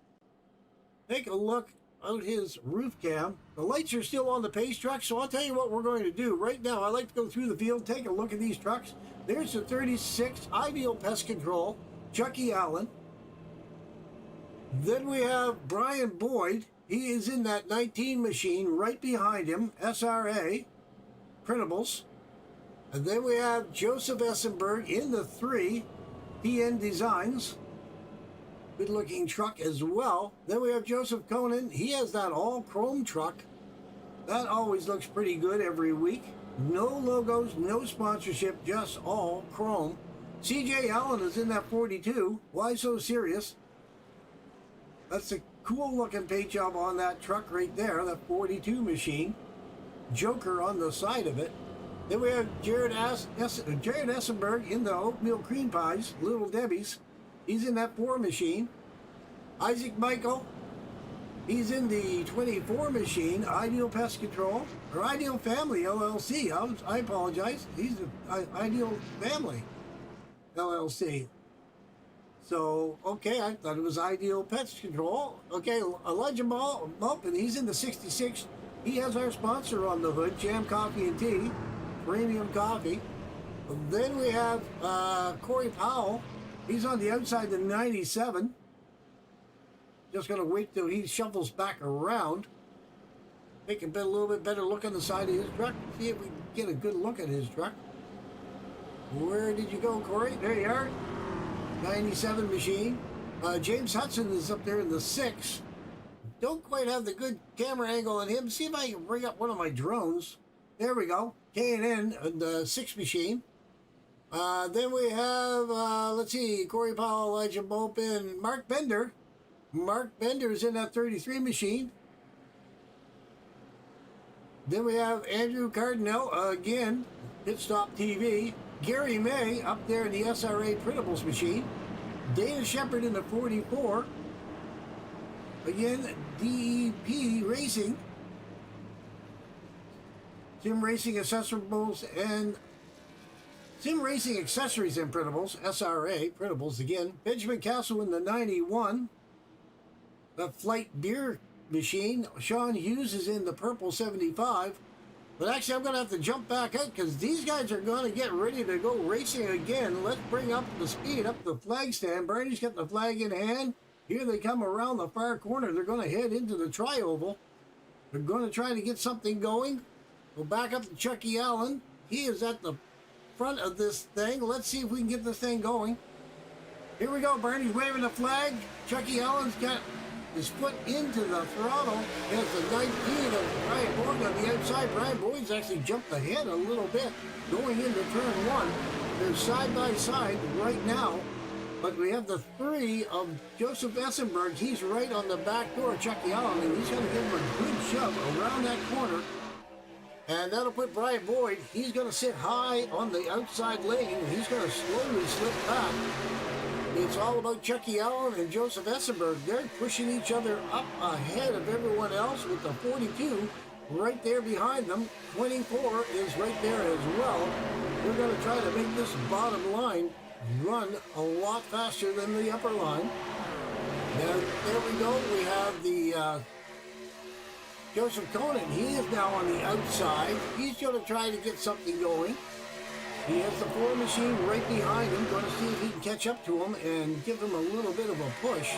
Take a look out his roof cam. The lights are still on the pace truck, so I'll tell you what we're going to do. Right now, I like to go through the field, take a look at these trucks. There's the 36 Ideal Pest Control, Chucky Allen. Then we have Brian Boyd. He is in that 19 machine right behind him, SRA, Printables. And then we have Joseph Essenberg in the 3, TN Designs. Good looking truck as well. Then we have Joseph Conan. He has that all chrome truck. That always looks pretty good every week. No logos, no sponsorship, just all chrome. CJ Allen is in that 42. Why so serious? That's a cool looking paint job on that truck right there, that 42 machine. Joker on the side of it. Then we have Jared Essenberg in the oatmeal cream pies, Little Debbie's. He's in that 4 machine. Isaac Michael, he's in the 24 machine, Ideal Pest Control, or Ideal Family LLC. I apologize. He's the Ideal Family LLC. So, okay, I thought it was Ideal Pest Control. Okay, Elijah Malpin, he's in the 66. He has our sponsor on the hood, Jam Coffee and Tea, Premium Coffee. And then we have Corey Powell. He's on the outside, the 97. Just going to wait till he shuffles back around. Take a little bit better look on the side of his truck. See if we can get a good look at his truck. Where did you go, Corey? There you are. 97 machine. James Hudson is up there in the 6. Don't quite have the good camera angle on him. See if I can bring up one of my drones. There we go. K&N, the 6 machine. Then we have, let's see, Corey Powell, Elijah Mopin, Mark Bender. Mark Bender's in that 33 machine. Then we have Andrew Cardinal, again, Pit Stop TV. Gary May up there in the SRA Printables machine. Dana Shepard in the 44. Again, DEP Racing. Sim Racing Accessories and Sim Racing Accessories and Printables, SRA Printables again. Benjamin Castle in the 91. The Flight Beer machine. Sean Hughes is in the purple 75. But actually, I'm going to have to jump back out because these guys are going to get ready to go racing again. Let's bring up the speed, up the flag stand. Bernie's got the flag in hand. Here they come around the far corner. They're going to head into the tri-oval. They're going to try to get something going. We'll back up to Chucky Allen. He is at the front of this thing. Let's see if we can get this thing going. Here we go. Bernie's waving the flag. Chucky Allen's got his foot into the throttle. Has the 19 of Brian Boyd on the outside. Brian Boyd's actually jumped ahead a little bit going into turn 1. They're side by side right now. But we have the 3 of Joseph Essenberg. He's right on the back door of Chucky Allen, and he's going to give him a good shove around that corner. And that'll put Brian Boyd, he's going to sit high on the outside lane, and he's going to slowly slip back. It's all about Chucky Allen and Joseph Essenberg. They're pushing each other up ahead of everyone else with the 42 right there behind them. 24 is right there as well. We're going to try to make this bottom line run a lot faster than the upper line. Now, there we go. We have the Joseph Conan, he is now on the outside. He's going to try to get something going. He has the 4 machine right behind him, going to see if he can catch up to him and give him a little bit of a push.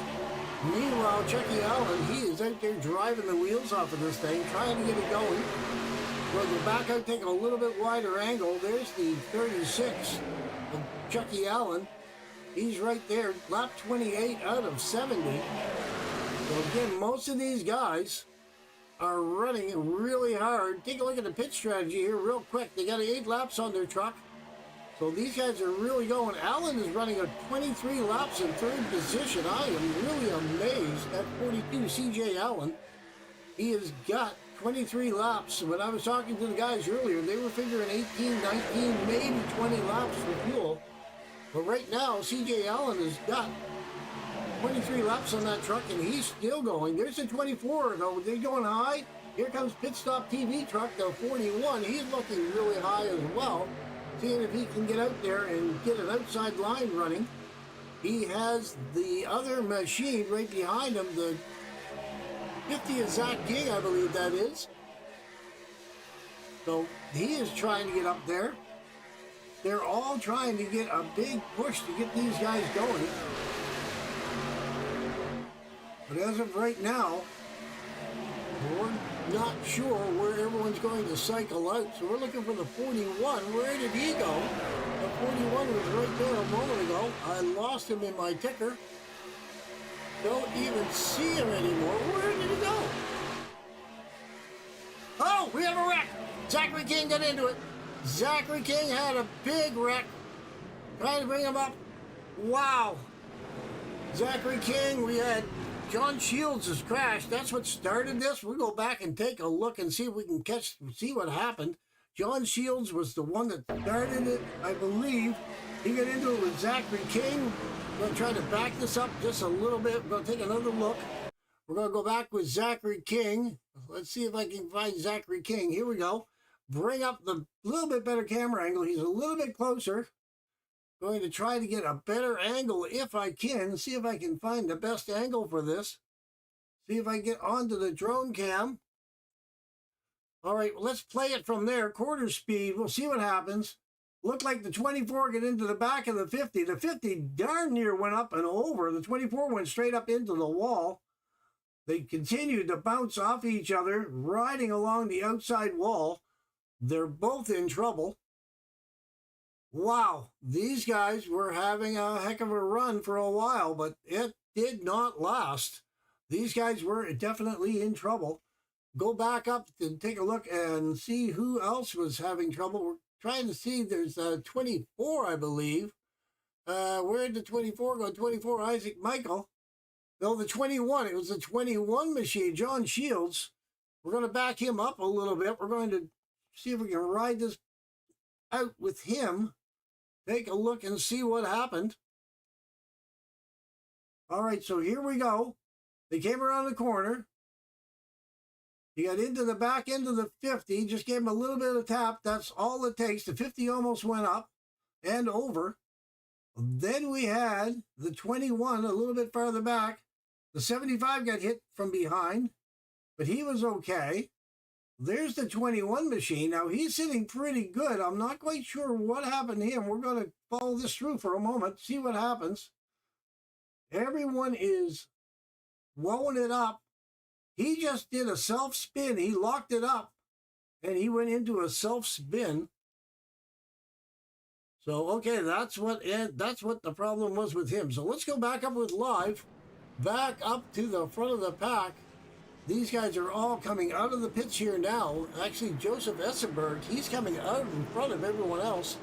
Meanwhile, Chucky Allen, he is out there driving the wheels off of this thing, trying to get it going. We'll go back out, take a little bit wider angle. There's the 36 of Chucky Allen. He's right there, lap 28 out of 70. So again, most of these guys are running really hard. Take a look at the pit strategy here real quick. They got 8 laps on their truck. So these guys are really going. Allen is running a 23 laps in 3rd position. I am really amazed at 42 CJ Allen. He has got 23 laps. When I was talking to the guys earlier, they were figuring 18, 19, maybe 20 laps for fuel. But right now, CJ Allen has got 23 laps on that truck, and he's still going. There's a 24, though. They're going high. Here comes Pit Stop TV truck, the 41. He's looking really high as well, seeing if he can get out there and get an outside line running. He has the other machine right behind him, the 50 of Zach King, I believe that is. So he is trying to get up there. They're all trying to get a big push to get these guys going. But as of right now, we're not sure where everyone's going to cycle out. So we're looking for the 41. Where did he go? The 41 was right there a moment ago. I lost him in my ticker. Don't even see him anymore. Where did he go? Oh, we have a wreck. Zachary King got into it. Zachary King had a big wreck. Trying to bring him up. Wow. Zachary King, we had John Shields has crashed. That's what started this. We'll go back and take a look and see if we can see what happened. John Shields was the one that started it, I believe. He got into it with Zachary King. We're going to try to back this up just a little bit. We're going to take another look. We're going to go back with Zachary King. Let's see if I can find Zachary King. Here we go. Bring up the little bit better camera angle. He's a little bit closer. Going to try to get a better angle if I can. See if I can find the best angle for this. See if I get onto the drone cam. All right, well, let's play it from there. Quarter speed. We'll see what happens. Looked like the 24 got into the back of the 50. The 50 darn near went up and over. The 24 went straight up into the wall. They continued to bounce off each other, riding along the outside wall. They're both in trouble. Wow, these guys were having a heck of a run for a while, but it did not last. These guys were definitely in trouble. Go back up and take a look and see who else was having trouble. We're trying to see, there's 24, I believe. Where did the 24 go? 24, Isaac Michael. No, the 21, it was the 21 machine, John Shields. We're going to back him up a little bit. We're going to see if we can ride this out with him. Take a look and see what happened. All right, so here we go. They came around the corner. He got into the back end of the 50, just gave him a little bit of tap. That's all it takes. The 50 almost went up and over. Then we had the 21 a little bit farther back. The 75 got hit from behind, but he was okay. There's the 21 machine. Now, he's sitting pretty good. I'm not quite sure what happened to him. We're going to follow this through for a moment, see what happens. Everyone is blowing it up. He just did a self-spin. He locked it up, and he went into a self-spin. So, okay, that's what the problem was with him. So let's go back up with live, back up to the front of the pack. These guys are all coming out of the pits here now. Actually, Joseph Essenberg, he's coming out in front of everyone else.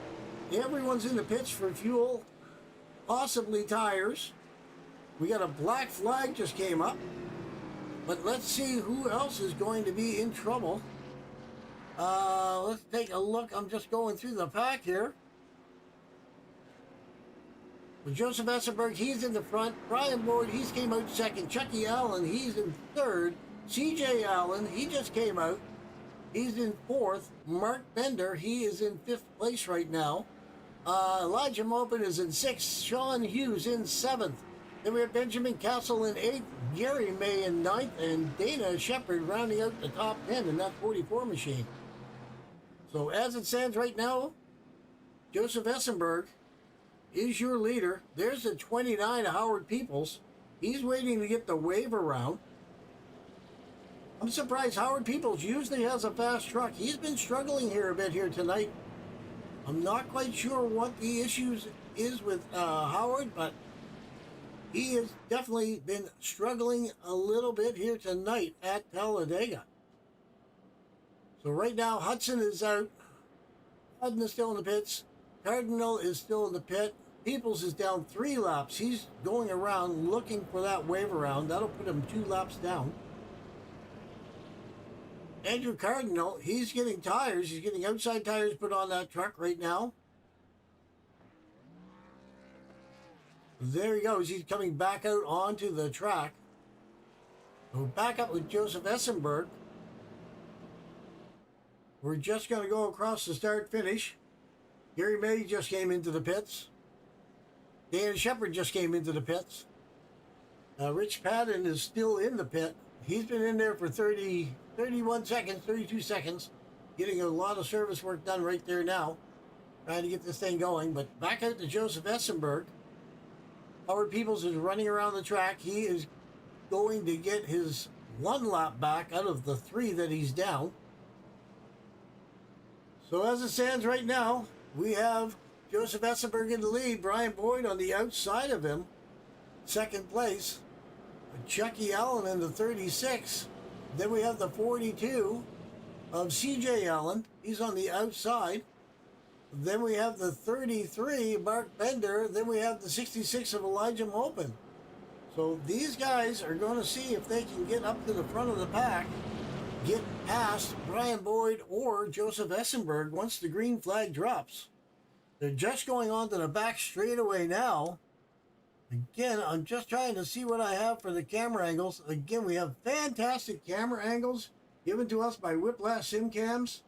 Everyone's in the pits for fuel, possibly tires. We got a black flag just came up. But let's see who else is going to be in trouble. Let's take a look. I'm just going through the pack here. With Joseph Essenberg, he's in the front. Brian Boyd, he's came out second. Chucky Allen, he's in third. CJ Allen, he just came out. He's in fourth. Mark Bender, he is in fifth place right now. Elijah Mopin is in sixth. Sean Hughes in seventh. Then we have Benjamin Castle in eighth. Gary May in ninth, and Dana Shepard rounding out the top 10 in that 44 machine. So as it stands right now, Joseph Essenberg is your leader. There's the 29 Howard Peoples. He's waiting to get the wave around. I'm surprised Howard Peoples usually has a fast truck. He's been struggling here a bit here tonight. I'm not quite sure what the issues is with Howard, but he has definitely been struggling a little bit here tonight at Talladega. So right now, Hudson is out. Hudson is still in the pits. Cardinal is still in the pit. Peoples is down 3 laps. He's going around looking for that wave around. That'll put him 2 laps down. Andrew Cardinal, he's getting tires. He's getting outside tires put on that truck right now. There he goes. He's coming back out onto the track. We're back up with Joseph Essenberg. We're just going to go across the start-finish. Gary May just came into the pits. Dan Shepard just came into the pits. Rich Padden is still in the pit. He's been in there for 31 seconds, 32 seconds, getting a lot of service work done right there now, trying to get this thing going. But back out to Joseph Essenberg. Howard Peoples is running around the track. He is going to get his 1 lap back out of the 3 that he's down. So as it stands right now, we have Joseph Essenberg in the lead, Brian Boyd on the outside of him, second place. Chucky Allen in the 36. Then we have the 42 of CJ Allen. He's on the outside. Then we have the 33, Mark Bender. Then we have the 66 of Elijah Mopin. So these guys are going to see if they can get up to the front of the pack, get past Brian Boyd or Joseph Essenberg once the green flag drops. They're just going on to the back straightaway now. Again, I'm just trying to see what I have for the camera angles. Again, we have fantastic camera angles given to us by Whiplash Sim Cams.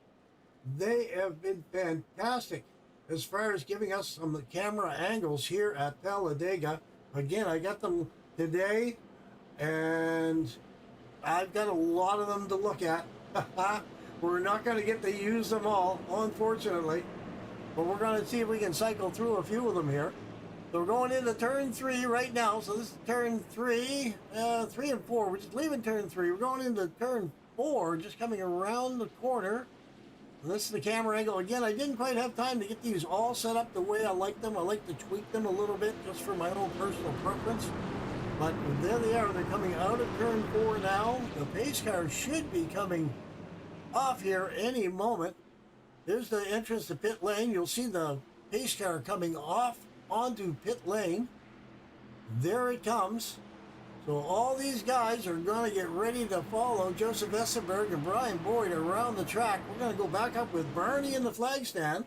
They have been fantastic as far as giving us some camera angles here at Talladega. Again, I got them today, and I've got a lot of them to look at. We're not going to get to use them all, unfortunately, but we're going to see if we can cycle through a few of them here. So we're going into turn 3 right now. So this is turn 3, 3 and 4. We're just leaving turn 3. We're going into turn 4, just coming around the corner. And this is the camera angle. Again, I didn't quite have time to get these all set up the way I like them. I like to tweak them a little bit just for my own personal preference. But there they are. They're coming out of turn 4 now. The pace car should be coming off here any moment. There's the entrance to pit lane. You'll see the pace car coming off onto pit lane. There it comes. So all these guys are going to get ready to follow Joseph Essenberg and Brian Boyd around the track. We're going to go back up with Barney in the flag stand.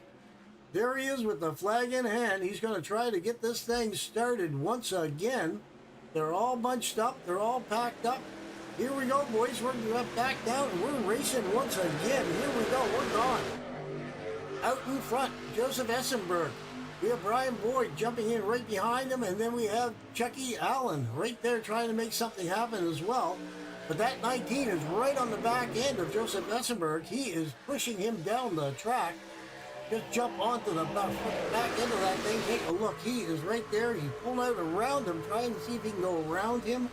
There he is with the flag in hand. He's going to try to get this thing started once again. They're all bunched up. They're all packed up. Here we go, boys. We're back down and we're racing once again. Here we go. We're gone. Out in front, Joseph Essenberg. We have Brian Boyd jumping in right behind him, and then we have Chucky Allen right there trying to make something happen as well. But that 19 is right on the back end of Joseph Essenberg. He is pushing him down the track. Just jump onto the back end of that thing. Take a look. He is right there. He pulled out around him, trying to see if he can go around him.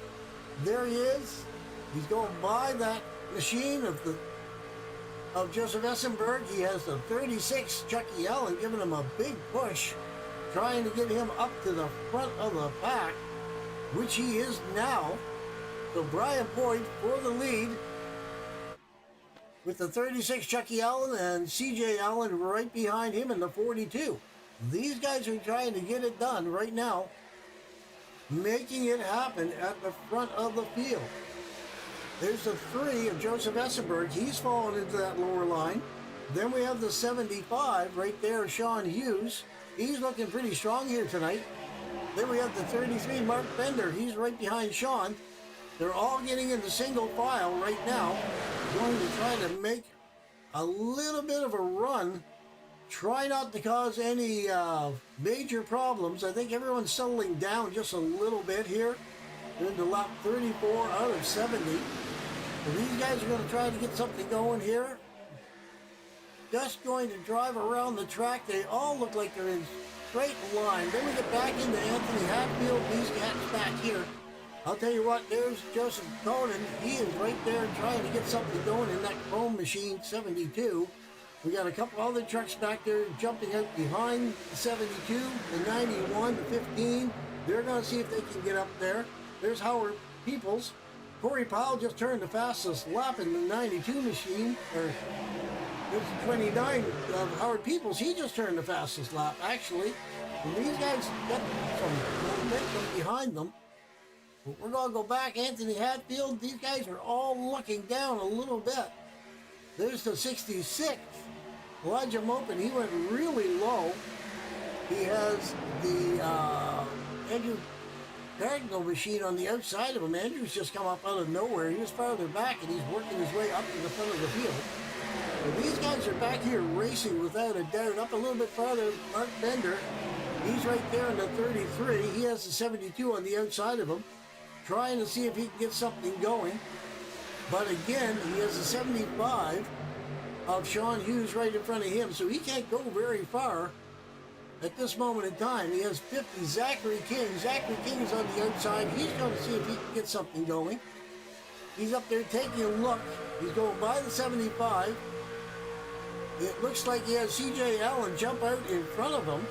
There he is. He's going by that machine of Joseph Essenberg. He has the 36, Chucky Allen, giving him a big push, trying to get him up to the front of the pack, which he is now. So Brian Boyd for the lead with the 36, Chucky Allen, and CJ Allen right behind him in the 42. These guys are trying to get it done right now, making it happen at the front of the field. There's the 3 of Joseph Essenberg. He's fallen into that lower line. Then we have the 75 right there, Sean Hughes. He's looking pretty strong here tonight. Then we have the 33, Mark Bender. He's right behind Sean. They're all getting into single file right now. Going to try to make a little bit of a run. Try not to cause any major problems. I think everyone's settling down just a little bit here. They're into lap 34 out of 70. So these guys are going to try to get something going here. Just going to drive around the track. They all look like they're in straight line. Then we get back into Anthony Hatfield. These cats back here. I'll tell you what, there's Joseph Conan. He is right there trying to get something going in that Chrome Machine 72. We got a couple other trucks back there jumping out behind the 72, the 91, the 15. They're going to see if they can get up there. There's Howard Peoples. Corey Powell just turned the fastest lap in the 92 machine, or there's 29 of Howard Peoples. He just turned the fastest lap, actually. And these guys got some momentum behind them. But we're going to go back. Anthony Hatfield, these guys are all looking down a little bit. There's the 66. Elijah Mopin, he went really low. He has the Andrew Cardinal machine on the outside of him. Andrew's just come up out of nowhere. He was farther back, and he's working his way up to the front of the field. So these guys are back here racing without a doubt. Up a little bit farther, Mark Bender. He's right there in the 33. He has the 72 on the outside of him, trying to see if he can get something going. But again, he has a 75 of Sean Hughes right in front of him, so he can't go very far at this moment in time. He has 50, Zachary King. Zachary King is on the outside. He's going to see if he can get something going. He's up there taking a look. He's going by the 75. It looks like he has C.J. Allen jump out in front of him.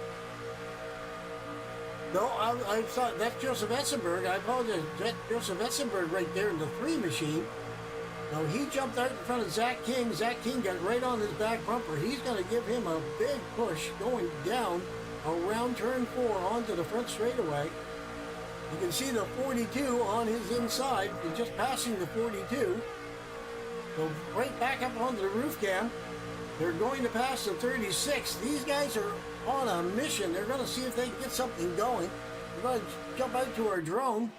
No, I thought that's Joseph Essenberg. I apologize. That's Joseph Essenberg right there in the 3 machine. Now, he jumped out in front of Zach King. Zach King got right on his back bumper. He's going to give him a big push going down around turn 4 onto the front straightaway. You can see the 42 on his inside. He's just passing the 42. So right back up onto the roof cam. They're going to pass the 36. These guys are on a mission. They're going to see if they can get something going. We're going to jump out to our drone.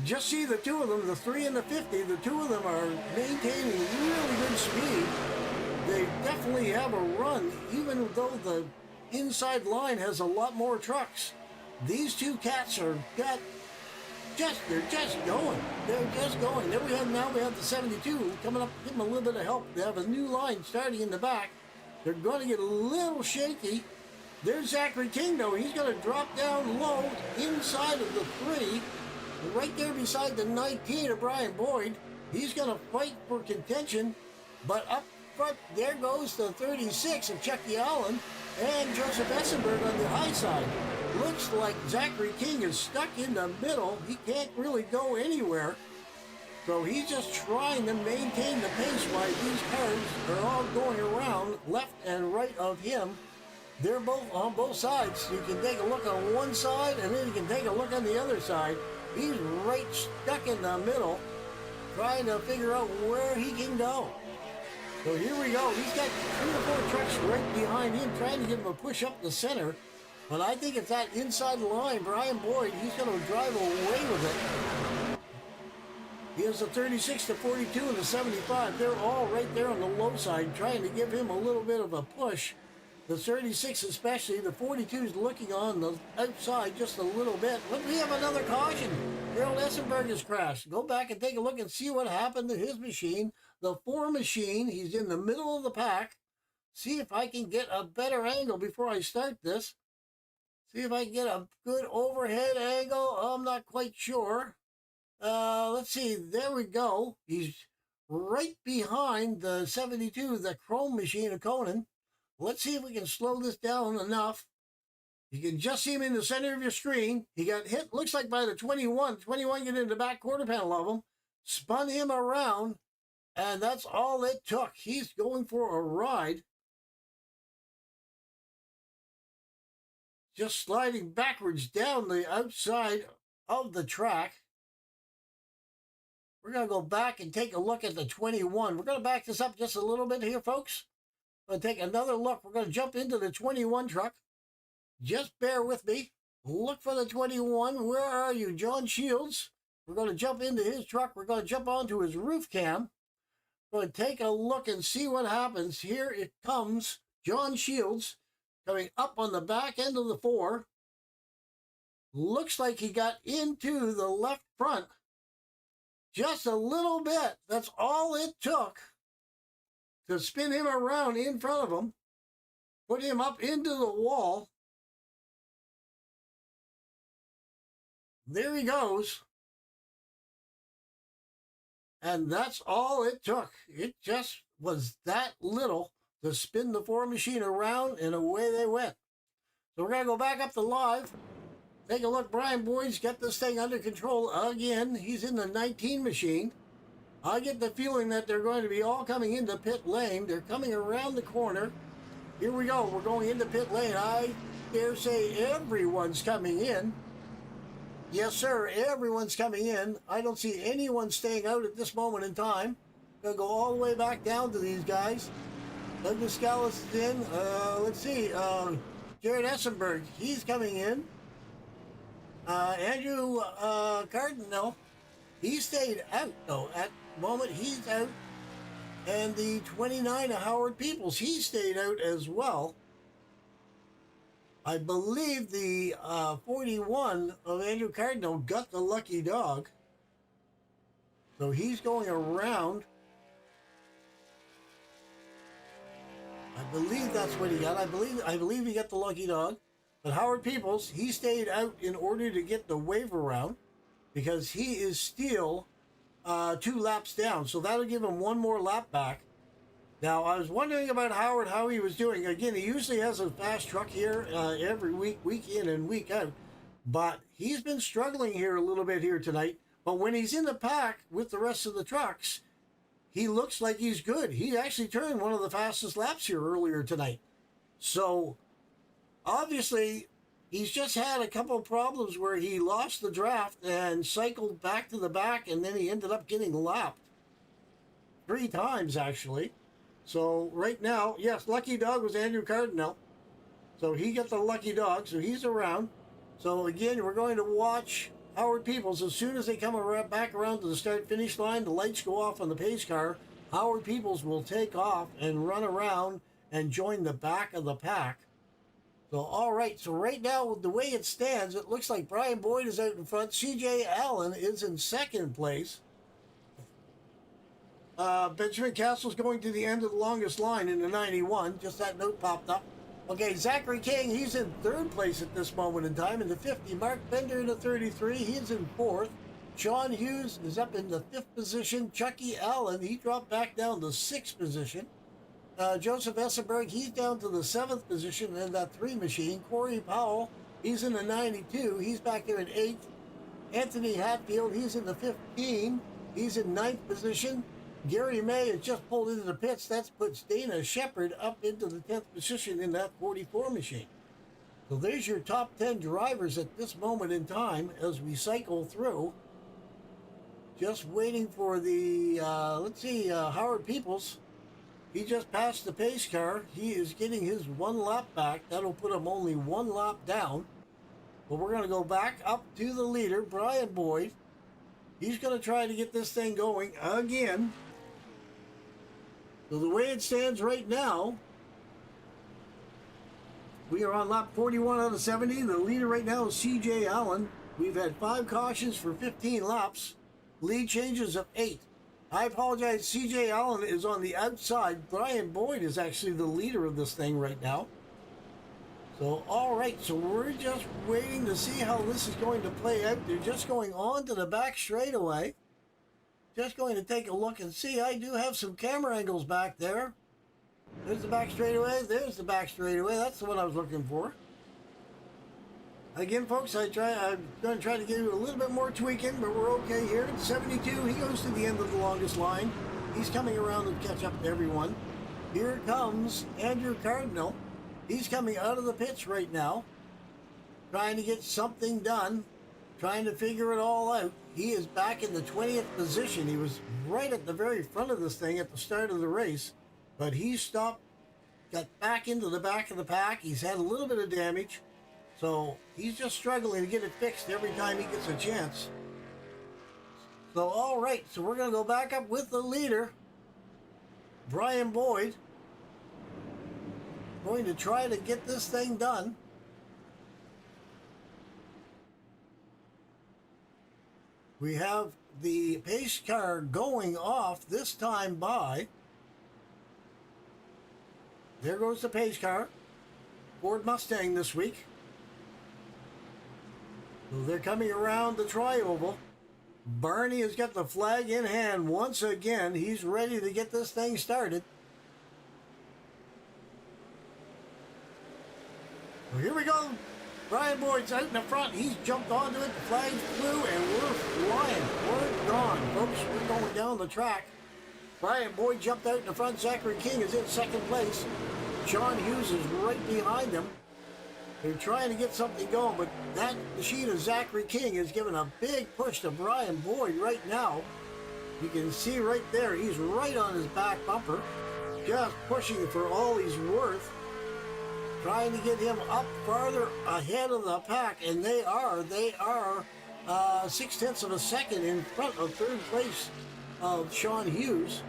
Just see the two of them, the 3 and the 50, the two of them are maintaining really good speed. They definitely have a run, even though the inside line has a lot more trucks. These two cats are they're just going. They're just going. There now we have the 72 coming up, give them a little bit of help. They have a new line starting in the back. They're going to get a little shaky. There's Zachary King, though. He's going to drop down low inside of the 3. Right there beside the 19 of Brian Boyd. He's going to fight for contention. But up front, there goes the 36 of Chucky Allen and Joseph Essenberg on the high side. Looks like Zachary King is stuck in the middle. He can't really go anywhere. So he's just trying to maintain the pace while these cars are all going around left and right of him. They're both on both sides. You can take a look on one side, and then you can take a look on the other side. He's right stuck in the middle, trying to figure out where he can go. So here we go. He's got 3 or 4 trucks right behind him, trying to give him a push up the center. But I think it's that inside line, Brian Boyd, he's going to drive away with it. He has the 36, the 42, and the 75. They're all right there on the low side, trying to give him a little bit of a push. The 36 especially, the 42 is looking on the outside just a little bit. But we have another caution. Gerald Essenberg has crashed. Go back and take a look and see what happened to his machine. The 4 machine, he's in the middle of the pack. See if I can get a better angle before I start this. See if I can get a good overhead angle. I'm not quite sure. Let's see. There we go. He's right behind the 72, the Chrome machine of Conan. Let's see if we can slow this down enough. You can just see him in the center of your screen. He got hit, looks like by the 21. 21 get in the back quarter panel of him, spun him around, and that's all it took. He's going for a ride. Just sliding backwards down the outside of the track. We're going to go back and take a look at the 21. We're going to back this up just a little bit here, folks. We're going to take another look. We're going to jump into the 21 truck. Just bear with me. Look for the 21. Where are you, John Shields? We're going to jump into his truck. We're going to jump onto his roof cam. We're going to take a look and see what happens. Here it comes, John Shields, coming up on the back end of the 4. Looks like he got into the left front just a little bit. That's all it took to spin him around in front of him, put him up into the wall. There he goes. And that's all it took. It just was that little to spin the Ford machine around, and away they went. So we're going to go back up to live. Take a look. Brian Boyd's got this thing under control again. He's in the 19 machine. I get the feeling that they're going to be all coming into pit lane. They're coming around the corner. Here we go. We're going into pit lane. I dare say everyone's coming in. Yes, sir. Everyone's coming in. I don't see anyone staying out at this moment in time. Gonna go all the way back down to these guys. Douglas Scallis is in. Let's see. Jared Essenberg, he's coming in. Andrew Cardinal, he stayed out though. At the moment, he's out. And the 29 of Howard Peoples, he stayed out as well. I believe the 41 of Andrew Cardinal got the lucky dog. So he's going around. I believe that's what he got. I believe he got the lucky dog. But Howard Peoples, he stayed out in order to get the wave around because he is still 2 laps down. So that'll give him 1 more lap back. Now, I was wondering about Howard, how he was doing. Again, he usually has a fast truck here every week, week in and week out. But he's been struggling here a little bit here tonight. But when he's in the pack with the rest of the trucks, he looks like he's good. He actually turned one of the fastest laps here earlier tonight. So, obviously, he's just had a couple of problems where he lost the draft and cycled back to the back, and then he ended up getting lapped 3 times, actually. So right now, yes, lucky dog was Andrew Cardinal. So he got the lucky dog, so he's around. So again, we're going to watch Howard Peoples. As soon as they come back around to the start-finish line, the lights go off on the pace car. Howard Peoples will take off and run around and join the back of the pack. So, all right. So right now, the way it stands, it looks like Brian Boyd is out in front. C.J. Allen is in second place. Benjamin Castle's going to the end of the longest line in the 91. Just that note popped up. Okay, Zachary King, he's in 3rd place at this moment in time in the 50. Mark Bender in the 33, he's in 4th. Sean Hughes is up in the 5th position. Chucky Allen, he dropped back down to 6th position. Joseph Essenberg, he's down to the 7th position in that 3 machine. Corey Powell, he's in the 92. He's back there in 8th. Anthony Hatfield, he's in the 15. He's in 9th position. Gary May has just pulled into the pits. That puts Dana Shepard up into the 10th position in that 44 machine. So there's your top 10 drivers at this moment in time as we cycle through. Just waiting for the, Howard Peoples. He just passed the pace car. He is getting his 1 lap back. That'll put him only 1 lap down. But we're going to go back up to the leader, Brian Boyd. He's going to try to get this thing going again. So the way it stands right now, we are on lap 41 out of 70. The leader right now is C.J. Allen. We've had 5 cautions for 15 laps. Lead changes of 8. I apologize, C.J. Allen is on the outside. Brian Boyd is actually the leader of this thing right now. So, all right, so we're just waiting to see how this is going to play out. They're just going on to the back straightaway. Just going to take a look and see. I do have some camera angles back there. There's the back straightaway. There's the back straightaway. That's the one I was looking for. Again, folks, I'm going to try to give you a little bit more tweaking, but we're okay here. 72, he goes to the end of the longest line. He's coming around to catch up to everyone. Here comes Andrew Cardinal. He's coming out of the pits right now, trying to get something done, trying to figure it all out. He is back in the 20th position. He was right at the very front of this thing at the start of the race, but he stopped, got back into the back of the pack. He's had a little bit of damage, so he's just struggling to get it fixed every time he gets a chance. So, all right, so we're going to go back up with the leader, Brian Boyd. Going to try to get this thing done. We have the pace car going off this time by. There goes the pace car. Ford Mustang this week. So they're coming around the tri-oval. Barney has got the flag in hand once again. He's ready to get this thing started. Well, here we go. Brian Boyd's out in the front. He's jumped onto it. The flags flew, and we're flying. We're gone, folks. We're going down the track. Brian Boyd jumped out in the front. Zachary King is in second place. Sean Hughes is right behind him. They're trying to get something going, but that machine of Zachary King is giving a big push to Brian Boyd right now. You can see right there, he's right on his back bumper, just pushing for all he's worth, trying to get him up farther ahead of the pack, and they are 0.6 of a second in front of third place of Sean Hughes.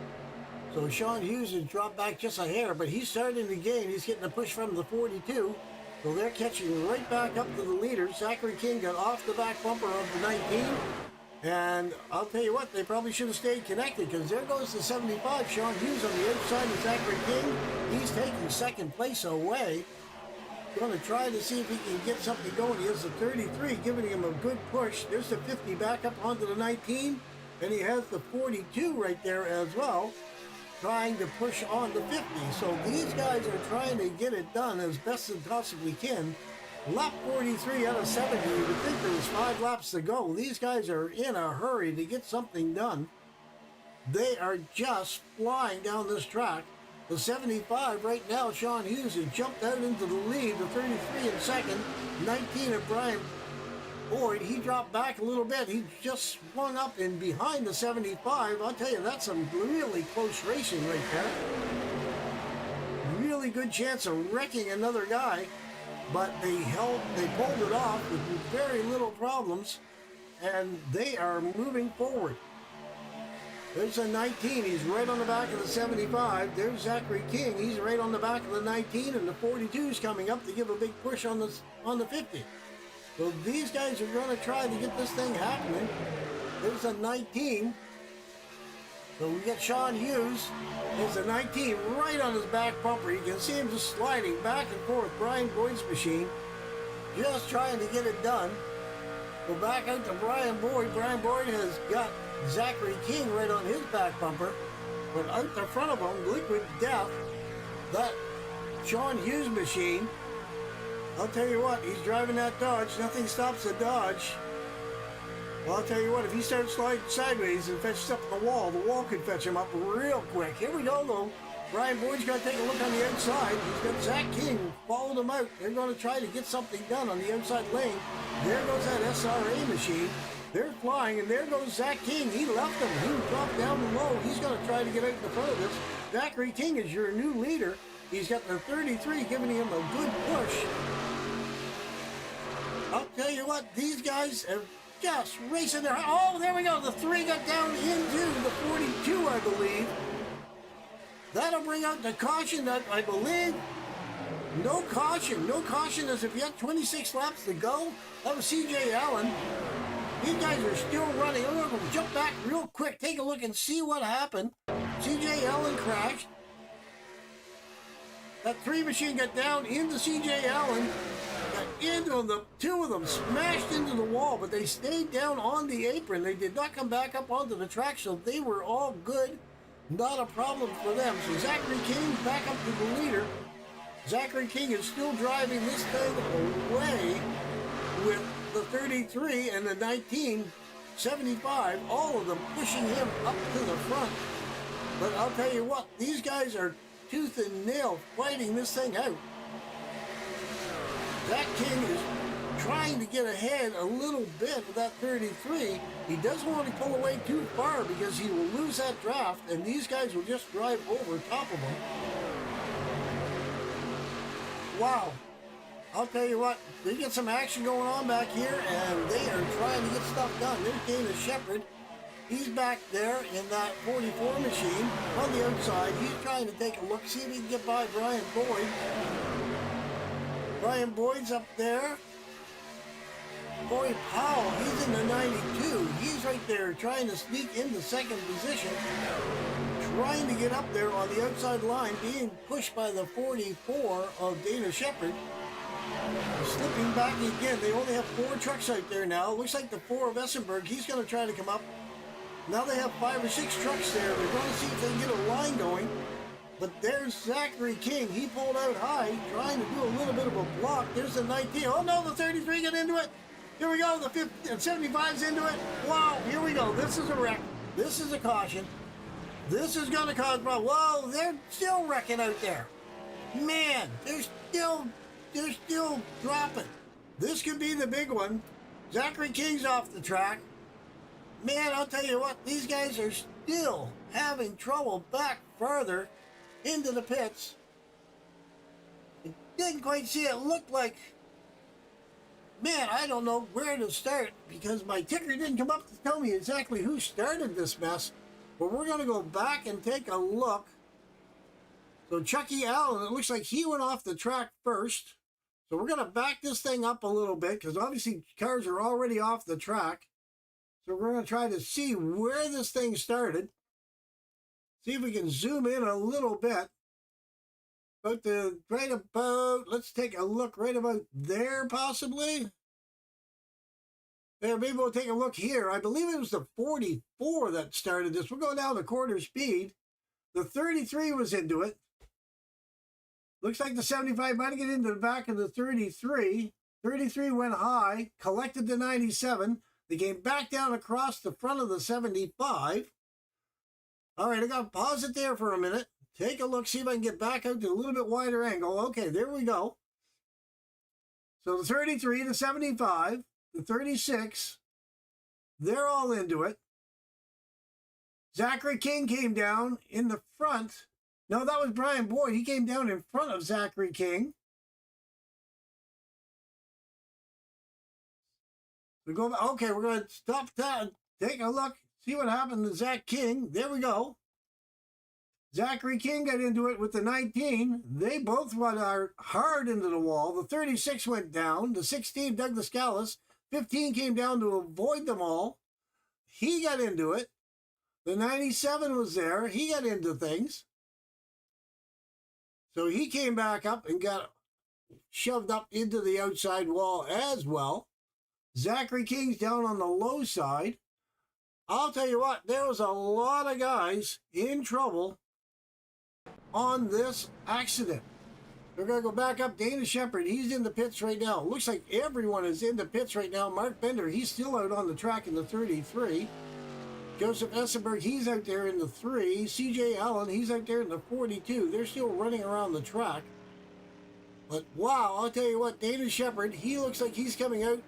So Sean Hughes has dropped back just a hair, but he's starting to gain. He's getting a push from the 42. So they're catching right back up to the leader. Zachary King got off the back bumper of the 19. And I'll tell you what, they probably should have stayed connected, because there goes the 75. Sean Hughes on the outside of Zachary King. He's taking second place away. Going to try to see if he can get something going. He has the 33 giving him a good push. There's the 50 back up onto the 19. And he has the 42 right there as well, trying to push on the 50. So these guys are trying to get it done as best as possibly can. Lap 43 out of 70. You would think there was 5 laps to go. These guys are in a hurry to get something done. They are just flying down this track. The 75 right now, Sean Hughes has jumped out into the lead. The 33 in second. 19 of Brian Boyd. He dropped back a little bit. He just swung up in behind the 75. I'll tell you, that's some really close racing right there. Really good chance of wrecking another guy. But they pulled it off with very little problems, and they are moving forward. There's a 19, he's right on the back of the 75. There's Zachary King, he's right on the back of the 19, and the 42 is coming up to give a big push on the 50. So these guys are going to try to get this thing happening. There's a 19. So we get Sean Hughes. There's a 19 right on his back bumper. You can see him just sliding back and forth. Brian Boyd's machine, just trying to get it done. Go back out to Brian Boyd. Brian Boyd has got Zachary King right on his back bumper. But out the front of him, Liquid Death, that Sean Hughes machine, I'll tell you what, he's driving that Dodge. Nothing stops the Dodge. Well, I'll tell you what, if he starts sliding sideways and fetches up the wall could fetch him up real quick. Here we go, though. Brian Boyd's got to take a look on the outside. He's got Zach King following him out. They're going to try to get something done on the outside lane. There goes that SRA machine. They're flying, and there goes Zach King. He left him. He dropped down low. He's going to try to get out in the front of this. Zachary King is your new leader. He's got the 33 giving him a good push. I'll tell you what, these guys are just racing their... Oh, there we go. The 3 got down into the 42, I believe. That'll bring out the caution, that I believe. No caution. No caution as if you had 26 laps to go. That was C.J. Allen. These guys are still running. I'm going to jump back real quick, take a look and see what happened. C.J. Allen crashed. That 3 machine got down into C.J. Allen. Got into him. The 2 of them smashed into the wall, but they stayed down on the apron. They did not come back up onto the track, so they were all good. Not a problem for them. So Zachary King back up to the leader. Zachary King is still driving this thing away with the 33 and the 1975, all of them pushing him up to the front. But I'll tell you what, these guys are tooth and nail fighting this thing out. Zach King is trying to get ahead a little bit with that 33. He doesn't want to pull away too far because he will lose that draft, and these guys will just drive over top of him. Wow. I'll tell you what, they get some action going on back here, and they are trying to get stuff done. There's Dana Shepard. He's back there in that 44 machine on the outside. He's trying to take a look, see if he can get by Brian Boyd. Brian Boyd's up there. Corey Powell, he's in the 92. He's right there trying to sneak into second position, trying to get up there on the outside line, being pushed by the 44 of Dana Shepherd. Slipping back again. They only have 4 trucks out there now. Looks like the 4 of Essenberg, he's going to try to come up. Now they have 5 or 6 trucks there. They're going to see if they can get a line going. But there's Zachary King. He pulled out high, trying to do a little bit of a block. There's the 19. Oh no, the 33 got into it. Here we go. The 75's into it. Wow, here we go. This is a wreck. This is a caution. This is going to cause problems. Whoa, they're still wrecking out there. Man, they're still dropping. This could be the big one. Zachary King's off the track. Man, I'll tell you what, these guys are still having trouble back farther into the pits. Didn't quite see it. Looked like, man, I don't know where to start because my ticker didn't come up to tell me exactly who started this mess. But we're going to go back and take a look. So Chucky Allen, it looks like he went off the track first. So we're going to back this thing up a little bit because obviously cars are already off the track. So we're going to try to see where this thing started. See if we can zoom in a little bit. Right about, let's take a look right about there possibly. There, maybe we'll take a look here. I believe it was the 44 that started this. We're going down to quarter speed. The 33 was into it. Looks like the 75 might get into the back of the 33. 33 went high, collected the 97. They came back down across the front of the 75. All right, I got to pause it there for a minute. Take a look, see if I can get back out to a little bit wider angle. Okay, there we go. So the 33, the 75, the 36, they're all into it. Zachary King came down in the front. No, that was Brian Boyd. He came down in front of Zachary King. We go. Okay, we're going to stop that. Take a look. See what happened to Zach King. There we go. Zachary King got into it with the 19. They both went hard into the wall. The 36 went down. The 16, Douglas Callis. 15 came down to avoid them all. He got into it. The 97 was there. He got into things. So he came back up and got shoved up into the outside wall as well. Zachary King's down on the low side. I'll tell you what, there was a lot of guys in trouble on this accident. We're going to go back up. Dana Shepherd, he's in the pits right now. Looks like everyone is in the pits right now. Mark Bender, he's still out on the track in the 33. Joseph Essenberg, he's out there in the 3. CJ Allen, he's out there in the 42. They're still running around the track. But wow, I'll tell you what, Dana Shepherd, he looks like he's coming out.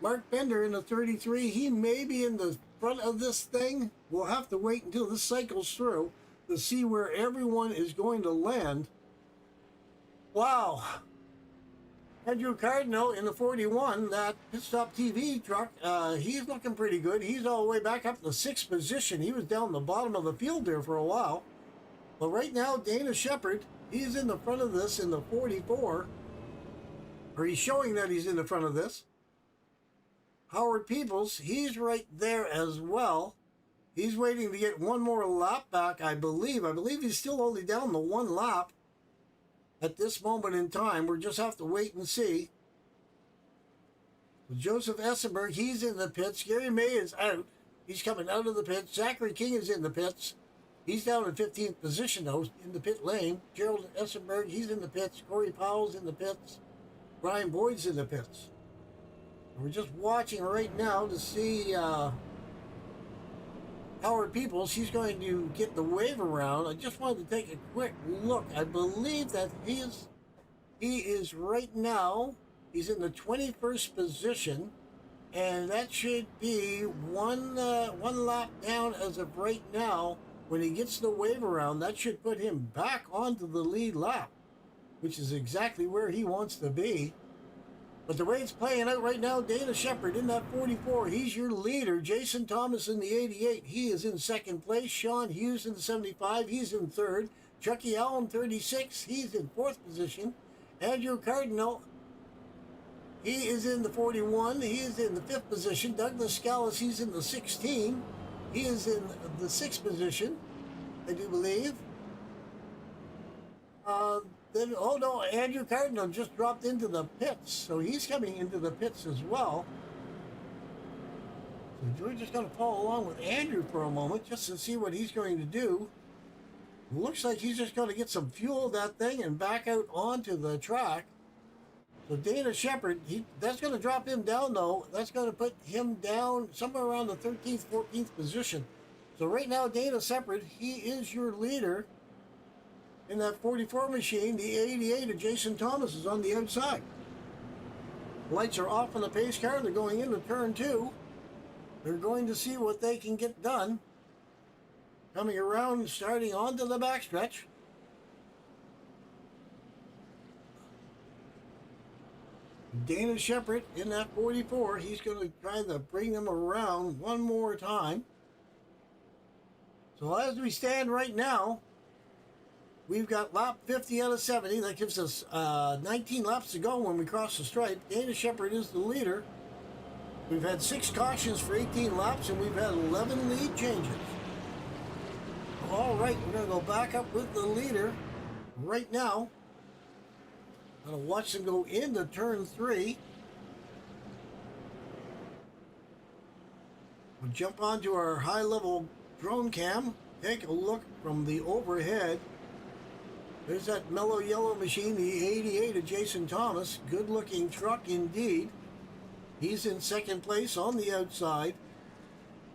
Mark Bender in the 33, he may be in the front of this thing. We'll have to wait until this cycles through to see where everyone is going to land. Wow. Andrew Cardinal in the 41, that Pit Stop TV truck, he's looking pretty good. He's all the way back up to the 6th position. He was down the bottom of the field there for a while. But right now, Dana Shepherd, he's in the front of this in the 44. Or he's showing that he's in the front of this. Howard Peoples, he's right there as well. He's waiting to get one more lap back, I believe. I believe he's still only down the 1 lap. At this moment in time, we'll just have to wait and see. Joseph Essenberg, he's in the pits. Gary May is out. He's coming out of the pits. Zachary King is in the pits. He's down in 15th position, though, in the pit lane. Gerald Essenberg, he's in the pits. Corey Powell's in the pits. Brian Boyd's in the pits. We're just watching right now to see Howard Peoples. He's going to get the wave around. I just wanted to take a quick look. I believe that he is right now, he's in the 21st position, and that should be one lap down as of right now. When he gets the wave around, that should put him back onto the lead lap, which is exactly where he wants to be. But the way it's playing out right now, Dana Shepherd in that 44, he's your leader. Jason Thomas in the 88, he is in 2nd place. Sean Hughes in the 75, he's in 3rd. Chucky Allen, 36, he's in 4th position. Andrew Cardinal, he is in the 41. He is in the 5th position. Douglas Scalise, he's in the 16. He is in the 6th position, I do believe. Then, oh no, Andrew Cardinal just dropped into the pits, so he's coming into the pits as well. So we're just going to follow along with Andrew for a moment just to see what he's going to do. Looks like he's just going to get some fuel of that thing and back out onto the track. So Dana Shepard, that's going to drop him down though. That's going to put him down somewhere around the 13th, 14th position. So right now, Dana Shepard, he is your leader. In that 44 machine, the 88 of Jason Thomas is on the outside. Lights are off on the pace car. They're going into turn 2. They're going to see what they can get done. Coming around, starting onto the backstretch. Dana Shepard in that 44. He's going to try to bring them around one more time. So as we stand right now, we've got lap 50 out of 70. That gives us 19 laps to go when we cross the stripe. Dana Shepard is the leader. We've had 6 cautions for 18 laps, and we've had 11 lead changes. All right, we're going to go back up with the leader right now. Going to watch them go into turn 3. We'll jump onto our high-level drone cam. Take a look from the overhead. There's that mellow yellow machine, the 88 of Jason Thomas. Good-looking truck indeed. He's in 2nd place on the outside.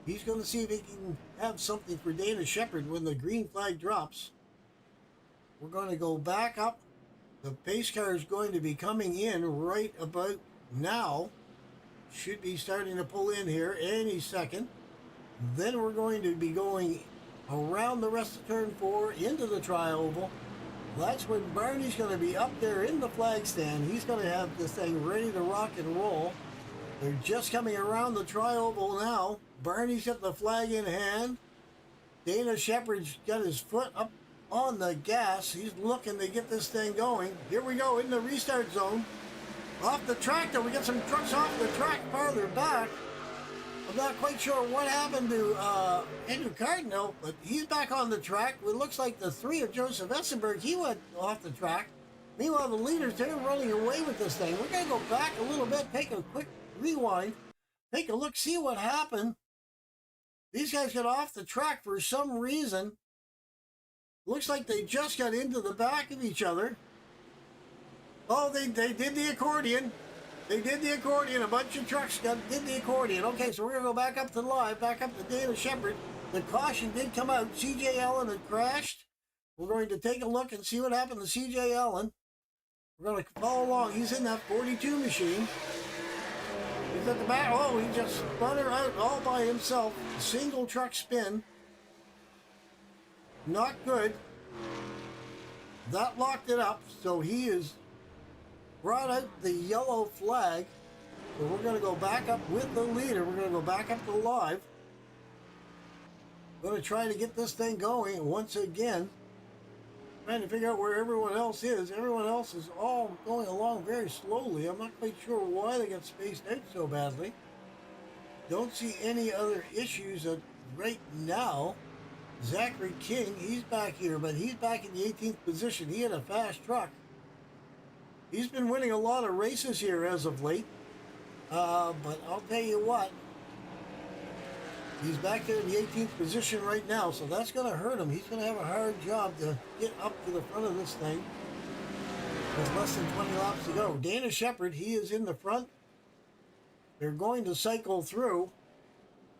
He's going to see if he can have something for Dana Shepard when the green flag drops. We're going to go back up. The pace car is going to be coming in right about now. Should be starting to pull in here any second. Then we're going to be going around the rest of turn 4 into the tri-oval. That's when Barney's going to be up there in the flag stand. He's going to have this thing ready to rock and roll. They're just coming around the tri-oval now. Barney's got the flag in hand. Dana Shepard's got his foot up on the gas. He's looking to get this thing going. Here we go in the restart zone. Off the track though, we got some trucks off the track farther back. I'm not quite sure what happened to Andrew Cardinal, but he's back on the track. It looks like the 3 of Joseph Essenberg, he went off the track. Meanwhile, the leaders, they're running away with this thing. We're going to go back a little bit, take a quick rewind, take a look, see what happened. These guys got off the track for some reason. Looks like they just got into the back of each other. Oh, they did the accordion. They did the accordion. A bunch of trucks did the accordion. Okay, so we're going to go back up to live, back up to Dana Shepard. The caution did come out. C.J. Allen had crashed. We're going to take a look and see what happened to C.J. Allen. We're going to follow along. He's in that 42 machine. He's at the back. Oh, he just spun her out all by himself. Single truck spin. Not good. That locked it up, so he is brought out the yellow flag. So we're going to go back up with the leader. We're going to go back up to live. Going to try to get this thing going once again. Trying to figure out where everyone else is. Everyone else is all going along very slowly. I'm not quite sure why they got spaced out so badly. Don't see any other issues right now. Zachary King, he's back here, but he's back in the 18th position. He had a fast truck. He's been winning a lot of races here as of late. But I'll tell you what, he's back there in the 18th position right now, so that's going to hurt him. He's going to have a hard job to get up to the front of this thing with less than 20 laps to go. Dana Shepard, he is in the front. They're going to cycle through.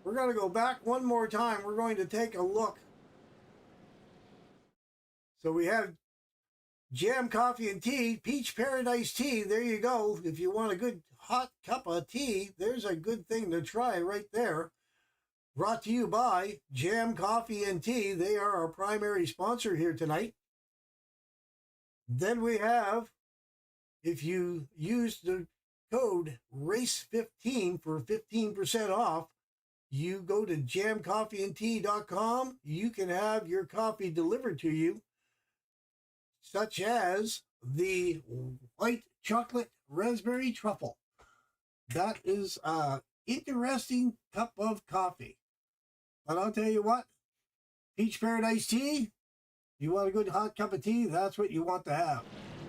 We're going to go back one more time. We're going to take a look. So we have Jam Coffee and Tea, Peach Paradise Tea. There you go. If you want a good hot cup of tea, there's a good thing to try right there. Brought to you by Jam Coffee and Tea. They are our primary sponsor here tonight. Then we have, if you use the code RACE15 for 15% off, you go to jamcoffeeandtea.com. You can have your coffee delivered to you, such as the white chocolate raspberry truffle. that is a interesting cup of coffee. But I'll tell you what, Peach Paradise tea, you want a good hot cup of tea, that's what you want to have.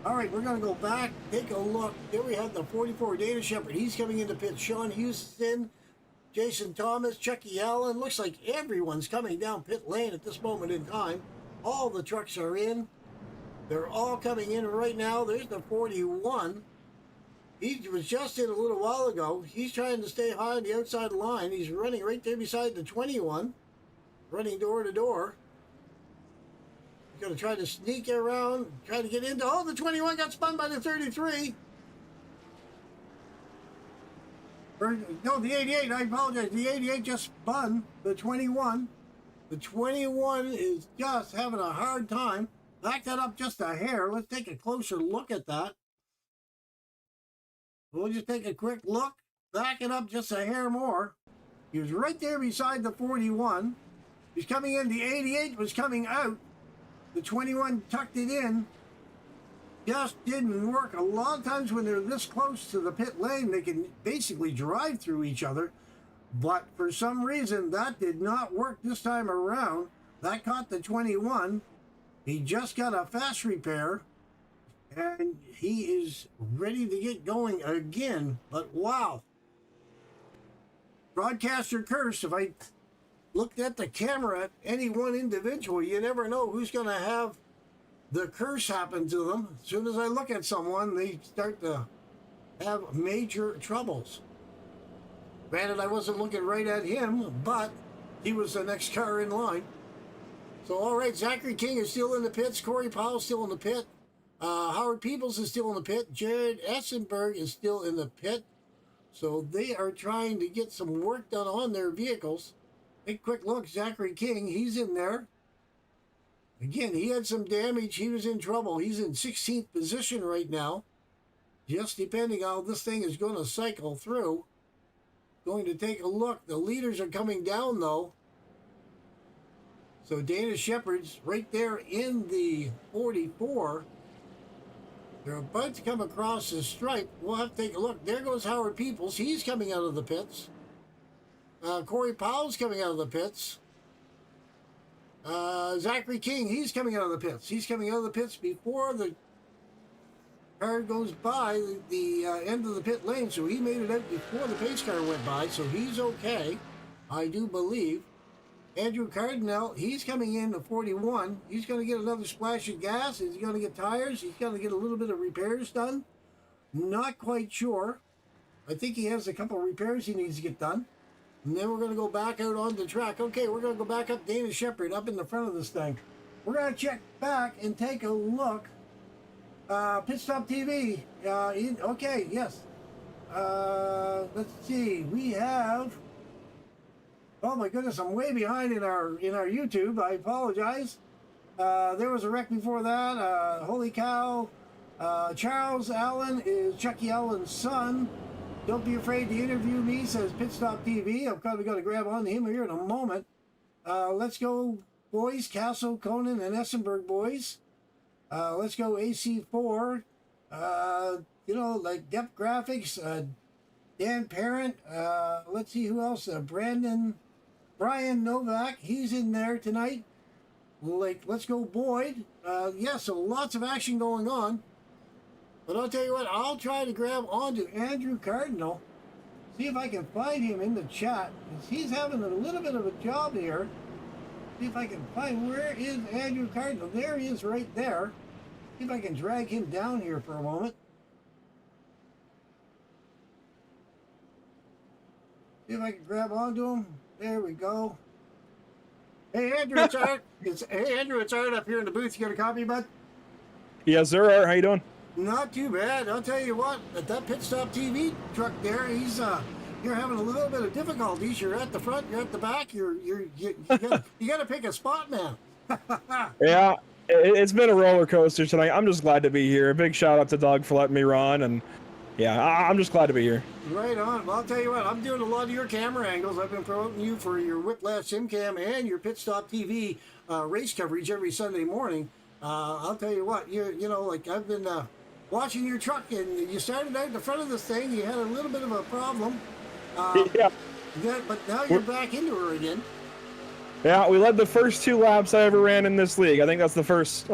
All right, we're going to go back, take a look. There we have the 44 Dana Shepherd. He's coming into pit. Sean Houston, Jason Thomas, Chucky Allen. Looks like everyone's coming down pit lane at this moment in time. All the trucks are in. They're all coming in right now. There's the 41. He was just in a little while ago. He's trying to stay high on the outside line. He's running right there beside the 21, running door to door. He's going to try to sneak around, try to get into... Oh, the 21 got spun by the 33. No, the 88, I apologize. The 88 just spun the 21. The 21 is just having a hard time. Back that up just a hair. Let's take a closer look at that. We'll just take a quick look. Back it up just a hair more. He was right there beside the 41. He's coming in. The 88 was coming out. The 21 tucked it in. Just didn't work. A lot of times when they're this close to the pit lane, they can basically drive through each other. But for some reason, that did not work this time around. That caught the 21. He just got a fast repair. And he is ready to get going again. But wow. Broadcaster curse. If I looked at the camera at any one individual, you never know who's going to have the curse happen to them. As soon as I look at someone, they start to have major troubles. Granted, I wasn't looking right at him, but he was the next car in line. So, all right, Zachary King is still in the pits. Corey Powell's still in the pit. Howard Peoples is still in the pit. Jared Essenberg is still in the pit. So they are trying to get some work done on their vehicles. Take a quick look. Zachary King, he's in there. Again, he had some damage. He was in trouble. He's in 16th position right now. Just depending how this thing is going to cycle through. Going to take a look. The leaders are coming down, though. So Dana Shepherd's right there in the 44. They're about to come across the stripe. We'll have to take a look. There goes Howard Peoples. He's coming out of the pits. Corey Powell's coming out of the pits. Zachary King, he's coming out of the pits. He's coming out of the pits before the car goes by the end of the pit lane. So he made it out before the pace car went by. So he's okay, I do believe. Andrew Cardinal, he's coming in to 41. He's going to get another splash of gas. Is he going to get tires? He's going to get a little bit of repairs done. Not quite sure. I think he has a couple of repairs he needs to get done. And then we're going to go back out on the track. Okay, we're going to go back up Dana Shepherd up in the front of this thing. We're going to check back and take a look. Pit Stop TV. Okay, yes. Let's see. We have... Oh my goodness, I'm way behind in our YouTube. I apologize. There was a wreck before that. Holy cow. Charles Allen is Chucky Allen's son. Don't be afraid to interview me, says Pit Stop TV. I'm probably going to grab on to him here in a moment. Let's go, boys. Castle, Conan, and Essenberg boys. Let's go AC4. Like Depth Graphics. Dan Parent. Let's see who else. Brian Novak, he's in there tonight. Like, let's go Boyd. Yeah, so lots of action going on. But I'll tell you what, I'll try to grab onto Andrew Cardinal. See if I can find him in the chat. He's having a little bit of a job here. See if I can find, where is Andrew Cardinal? There he is right there. See if I can drag him down here for a moment. See if I can grab onto him. There we go. Hey Andrew, it's Art. It's Art up here in the booth. You got a copy, bud? Yes, sir. Art, how you doing? Not too bad. I'll tell you what. At that Pit Stop TV truck there, you're having a little bit of difficulties. You're at the front. You're at the back. You gotta pick a spot, man. Yeah, it's been a roller coaster tonight. I'm just glad to be here. A big shout out to Doug for letting me run, and yeah, I'm just glad to be here. Right on. Well, I'll tell you what, I'm doing a lot of your camera angles. I've been promoting you for your Whiplash SimCam and your Pit Stop TV race coverage every Sunday morning. I'll tell you what, I've been watching your truck, and you started out in the front of this thing. You had a little bit of a problem, Yeah. but now you're back into her again. Yeah, we led the first 2 laps I ever ran in this league. I think that's the first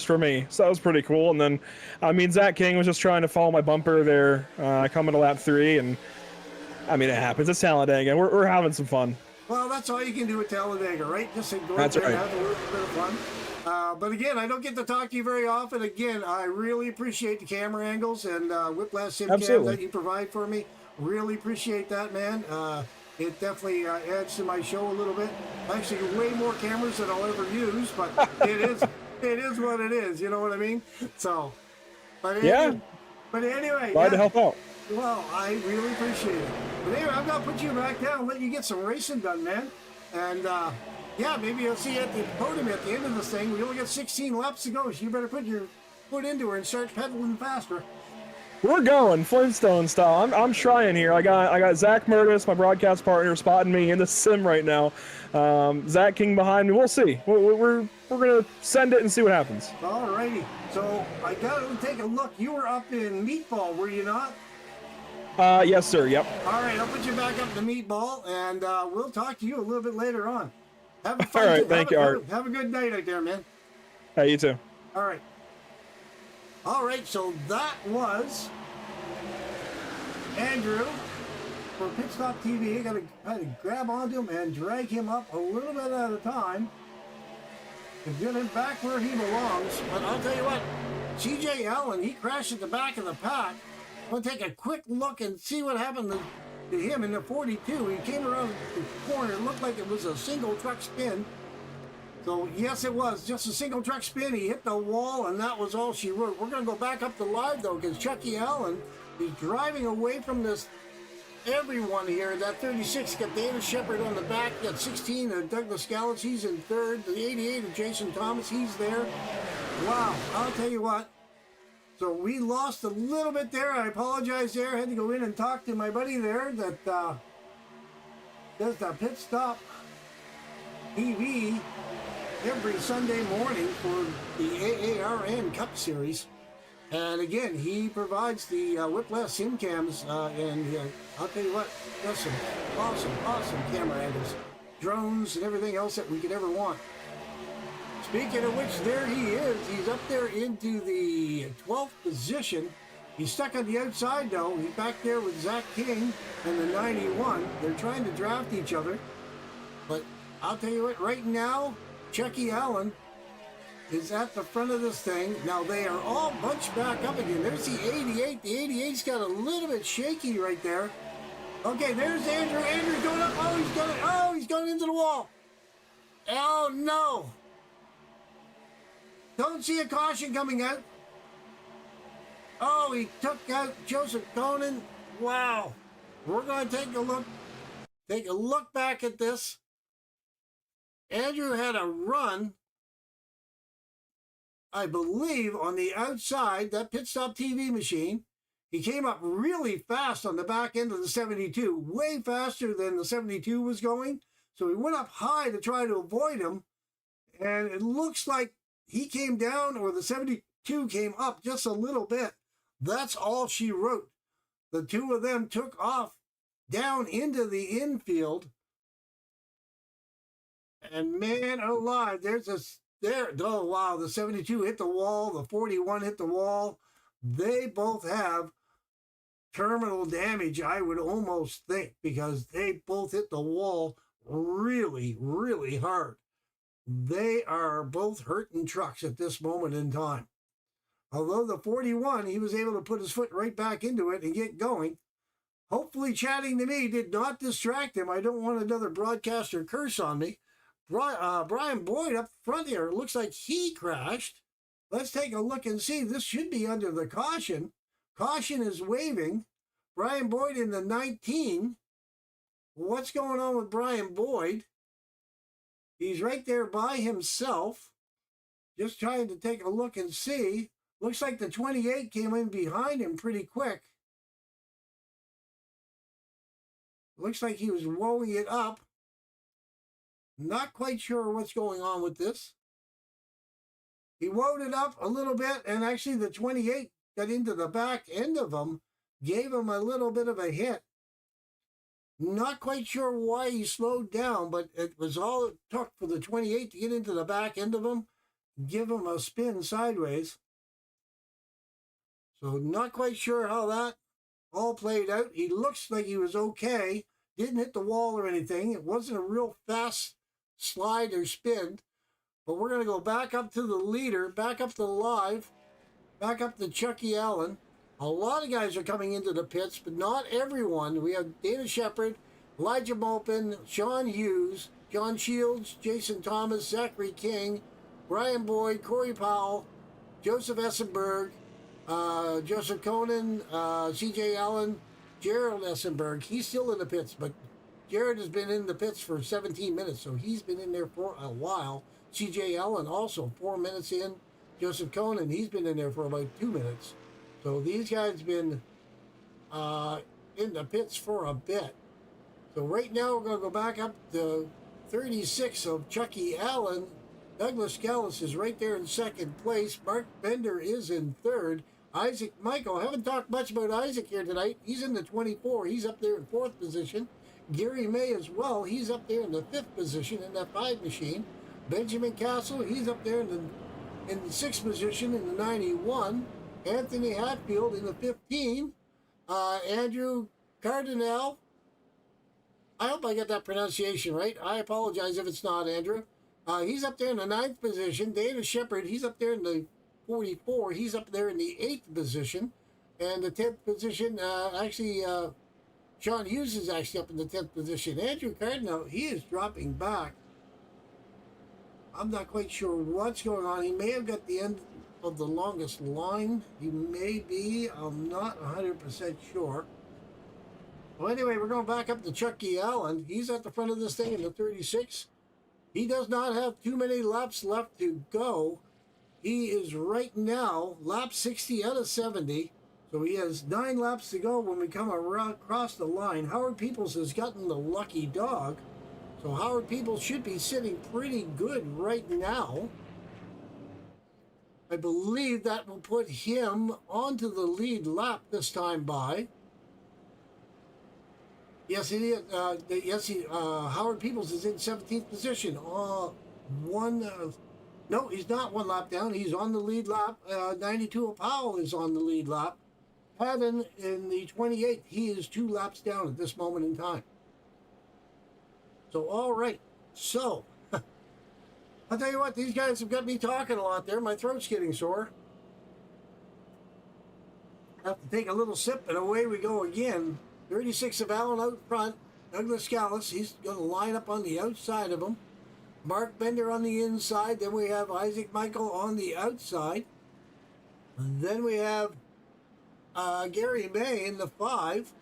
for me. So that was pretty cool. And then, I mean, Zach King was just trying to follow my bumper there, coming to lap 3, and I mean, it happens. It's Talladega. We're having some fun. Well, that's all you can do at Talladega, right? Just ignore That's it and right. have a little bit of fun. But again, I don't get to talk to you very often. Again, I really appreciate the camera angles and Whiplash Sim Cams that you provide for me. Really appreciate that, man. It definitely adds to my show a little bit. Actually, way more cameras than I'll ever use, but it is what it is. You know what I mean? So, but Yeah. But anyway, Glad to help out. Well, I really appreciate it. But anyway, I'm gonna put you back down, let you get some racing done, man. And yeah, maybe I'll see you at the podium at the end of this thing. We only got 16 laps to go, so you better put your foot into her and start pedaling faster. We're going Flintstone style. I'm trying here. I got Zach Murtis, my broadcast partner, spotting me in the sim right now. Zach King behind me. We'll see. We're gonna send it and see what happens. Alrighty. So I got to take a look. You were up in Meatball, were you not? Yes, sir. Yep. All right, I'll put you back up to Meatball, and we'll talk to you a little bit later on. Have a fun. All right. Thank you, Art. Have a good night out there, man. Hey, you too. All right. All right, so that was Andrew for Pit Stop TV. I got to kind of grab onto him and drag him up a little bit at a time to get him back where he belongs. But I'll tell you what, CJ Allen, he crashed at the back of the pack. I'm going to take a quick look and see what happened to him in the 42. He came around the corner. It looked like it was a single truck spin. So, yes, it was just a single truck spin. He hit the wall, and that was all she wrote. We're going to go back up to live, though, because Chucky Allen is driving away from this everyone here. That 36 got Dana Shepard on the back. Got 16 Douglas Gallus. He's in third. The 88 of Jason Thomas. He's there. Wow. I'll tell you what. So we lost a little bit there. I apologize there. I had to go in and talk to my buddy there that does the Pit Stop TV every Sunday morning for the AARN Truck Series. And again, he provides the Whiplash Sim Cams, and I'll tell you what, that's some awesome camera angles, drones, and everything else that we could ever want. Speaking of which, there he is. He's up there into the 12th position. He's stuck on the outside, though. He's back there with Zach King and the 91. They're trying to draft each other. But I'll tell you what, right now, Chucky Allen is at the front of this thing. Now, they are all bunched back up again. There's the 88. The 88's got a little bit shaky right there. Okay, there's Andrew. Andrew's going up. He's going into the wall. Oh, no. Don't see a caution coming out. Oh, he took out Joseph Conan. Wow. We're going to take a look back at this. Andrew had a run, I believe, on the outside, that Pit Stop TV machine. He came up really fast on the back end of the 72, way faster than the 72 was going. So he went up high to try to avoid him. And it looks like he came down, or the 72 came up just a little bit. That's all she wrote. The two of them took off down into the infield. And man alive, oh wow, the 72 hit the wall, the 41 hit the wall. They both have terminal damage, I would almost think, because they both hit the wall really, really hard. They are both hurting trucks at this moment in time. Although the 41, he was able to put his foot right back into it and get going. Hopefully chatting to me did not distract him. I don't want another broadcaster curse on me. Brian Boyd up front here, looks like he crashed. Let's take a look and see. This should be under the caution. Caution is waving. Brian Boyd in the 19. What's going on with Brian Boyd? He's right there by himself. Just trying to take a look and see. Looks like the 28 came in behind him pretty quick. Looks like he was rolling it up. Not quite sure what's going on with this. He woed it up a little bit, and actually the 28 got into the back end of him, gave him a little bit of a hit. Not quite sure why he slowed down, but it was all it took for the 28 to get into the back end of him, give him a spin sideways. So not quite sure how that all played out. He looks like he was okay. Didn't hit the wall or anything. It wasn't a real fast slide or spin. But we're going to go back up to the leader, back up to live, back up to Chucky Allen. A lot of guys are coming into the pits, but not everyone. We have Dana Shepard, Elijah Maupin, Sean Hughes, John Shields, Jason Thomas, Zachary King, Brian Boyd, Corey Powell, Joseph Essenberg, Joseph Conan, CJ Allen, Gerald Essenberg. He's still in the pits, but Jared has been in the pits for 17 minutes, so he's been in there for a while. CJ Allen also 4 minutes in. Joseph Conan, he's been in there for about 2 minutes. So these guys have been in the pits for a bit. So right now we're going to go back up to 36 of Chucky Allen. Douglas Gallus is right there in second place. Mark Bender is in third. Isaac Michael, haven't talked much about Isaac here tonight. He's in the 24. He's up there in fourth position. Gary May as well. He's up there in the fifth position in that 5 machine. Benjamin Castle, he's up there in the sixth position in the 91. Anthony Hatfield in the 15. Andrew Cardinal. I hope I got that pronunciation right. I apologize if it's not, Andrew. He's up there in the 9th position. Dana Shepard, he's up there in the 44. He's up there in the 8th position. And the 10th position, Sean Hughes is actually up in the 10th position. Andrew Cardinal, he is dropping back. I'm not quite sure what's going on. He may have got the end of the longest line. He may be. I'm not 100% sure. Well, anyway, we're going back up to Chucky Allen. He's at the front of this thing in the 36. He does not have too many laps left to go. He is right now lap 60 out of 70. So he has 9 laps to go when we come around across the line. Howard Peoples has gotten the lucky dog. So Howard Peoples should be sitting pretty good right now. I believe that will put him onto the lead lap this time by. Yes, it is. Howard Peoples is in 17th position. No, he's not 1 lap down. He's on the lead lap. 92 Powell is on the lead lap. Patton in the 28th, he is 2 laps down at this moment in time. So, all right. So, I'll tell you what, these guys have got me talking a lot there. My throat's getting sore. I have to take a little sip, and away we go again. 36 of Allen out front. Douglas Gallus, he's going to line up on the outside of him. Mark Bender on the inside. Then we have Isaac Michael on the outside. And then we have Gary May in the 5.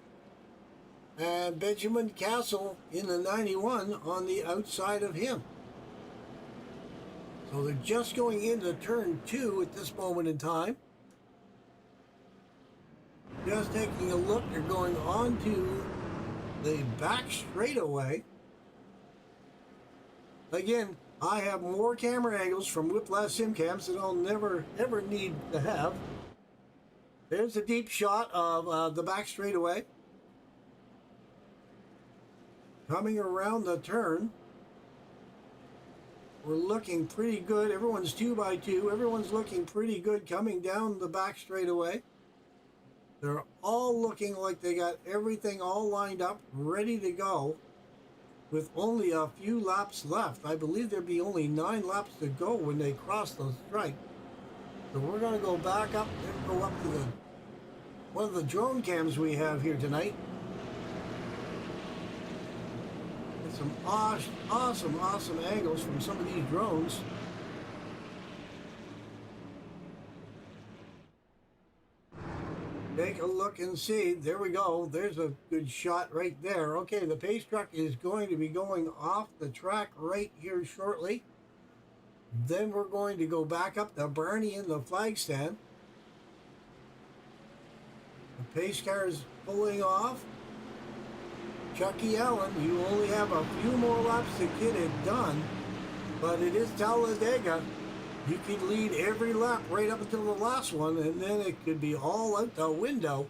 And Benjamin Castle in the 91 on the outside of him. So they're just going into turn 2 at this moment in time. Just taking a look, they're going on to the back straightaway. Again, I have more camera angles from Whiplash Simcams that I'll never, ever need to have. There's a deep shot of the back straightaway. Coming around the turn. We're looking pretty good. Everyone's 2x2. Everyone's looking pretty good coming down the back straightaway. They're all looking like they got everything all lined up, ready to go, with only a few laps left. I believe there'd be only 9 laps to go when they cross the strike. So we're going to go back up and go up to one of the drone cams we have here tonight. Get some awesome angles from some of these drones. Take a look and see. There we go. There's a good shot right there. Okay, the pace truck is going to be going off the track right here shortly. Then we're going to go back up to Barney in the flag stand. The pace car is pulling off. Chucky Allen, you only have a few more laps to get it done, but it is Talladega. You could lead every lap right up until the last one, and then it could be all out the window.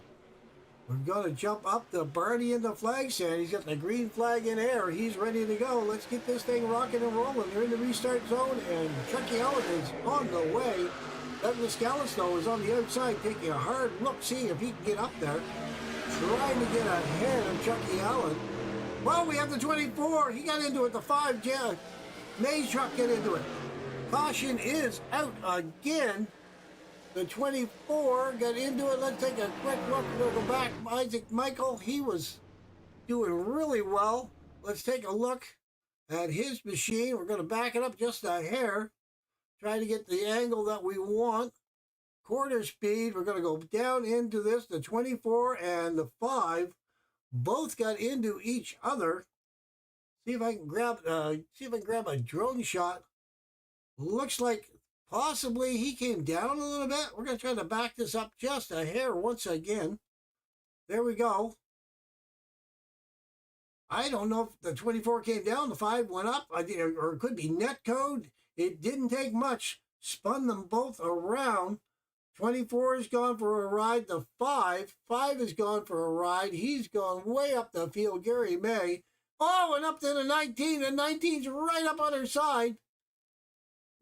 We're going to jump up the Barney in the flag stand. He's got the green flag in air. He's ready to go. Let's get this thing rocking and rolling. They're in the restart zone, and Chucky Allen is on the way. Douglas Gallus, though, is on the outside taking a hard look, seeing if he can get up there. Trying to get ahead of Chucky Allen. Well, we have the 24. He got into it. The 5, Mays truck get into it. Caution is out again. The 24 got into it. Let's take a quick look. We'll go back. Isaac Michael, he was doing really well. Let's take a look at his machine. We're going to back it up just a hair. Try to get the angle that we want. Quarter speed. We're going to go down into this. The 24 and the 5 both got into each other. See if I can grab a drone shot. Looks like possibly he came down a little bit. We're going to try to back this up just a hair once again. There we go. I don't know if the 24 came down, the 5 went up, or it could be net code. It didn't take much. Spun them both around. 24 is gone for a ride. The 5 is gone for a ride. He's gone way up the field. Gary May. Oh, and up to the 19. The 19's right up on her side.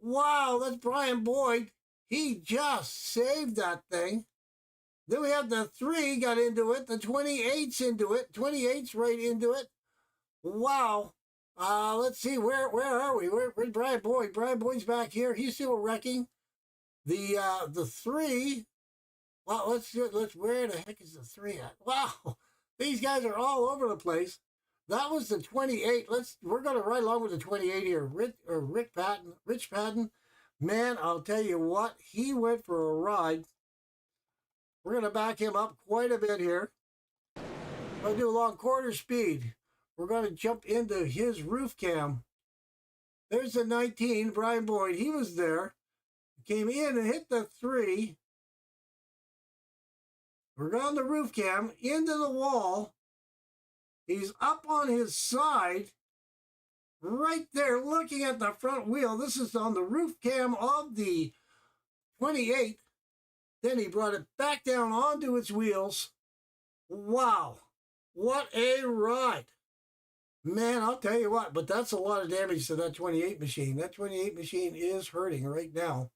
Wow, that's Brian Boyd. He just saved that thing. Then we have the 3 got into it. The 28's into it. 28's right into it. Wow. Let's see, where are we? Where's Brian Boyd? Brian Boyd's back here. He's still wrecking. The 3. Well, let's where the heck is the 3 at? Wow, these guys are all over the place. That was the 28. We're gonna ride along with the 28 here. Rich Patton. Man, I'll tell you what, he went for a ride. We're gonna back him up quite a bit here. We'll do along quarter speed. We're gonna jump into his roof cam. There's the 19, Brian Boyd. He was there. Came in and hit the 3. We're on the roof cam, into the wall. He's up on his side, right there, looking at the front wheel. This is on the roof cam of the 28. Then he brought it back down onto its wheels. Wow, what a ride. Man, I'll tell you what, but that's a lot of damage to that 28 machine. That 28 machine is hurting right now.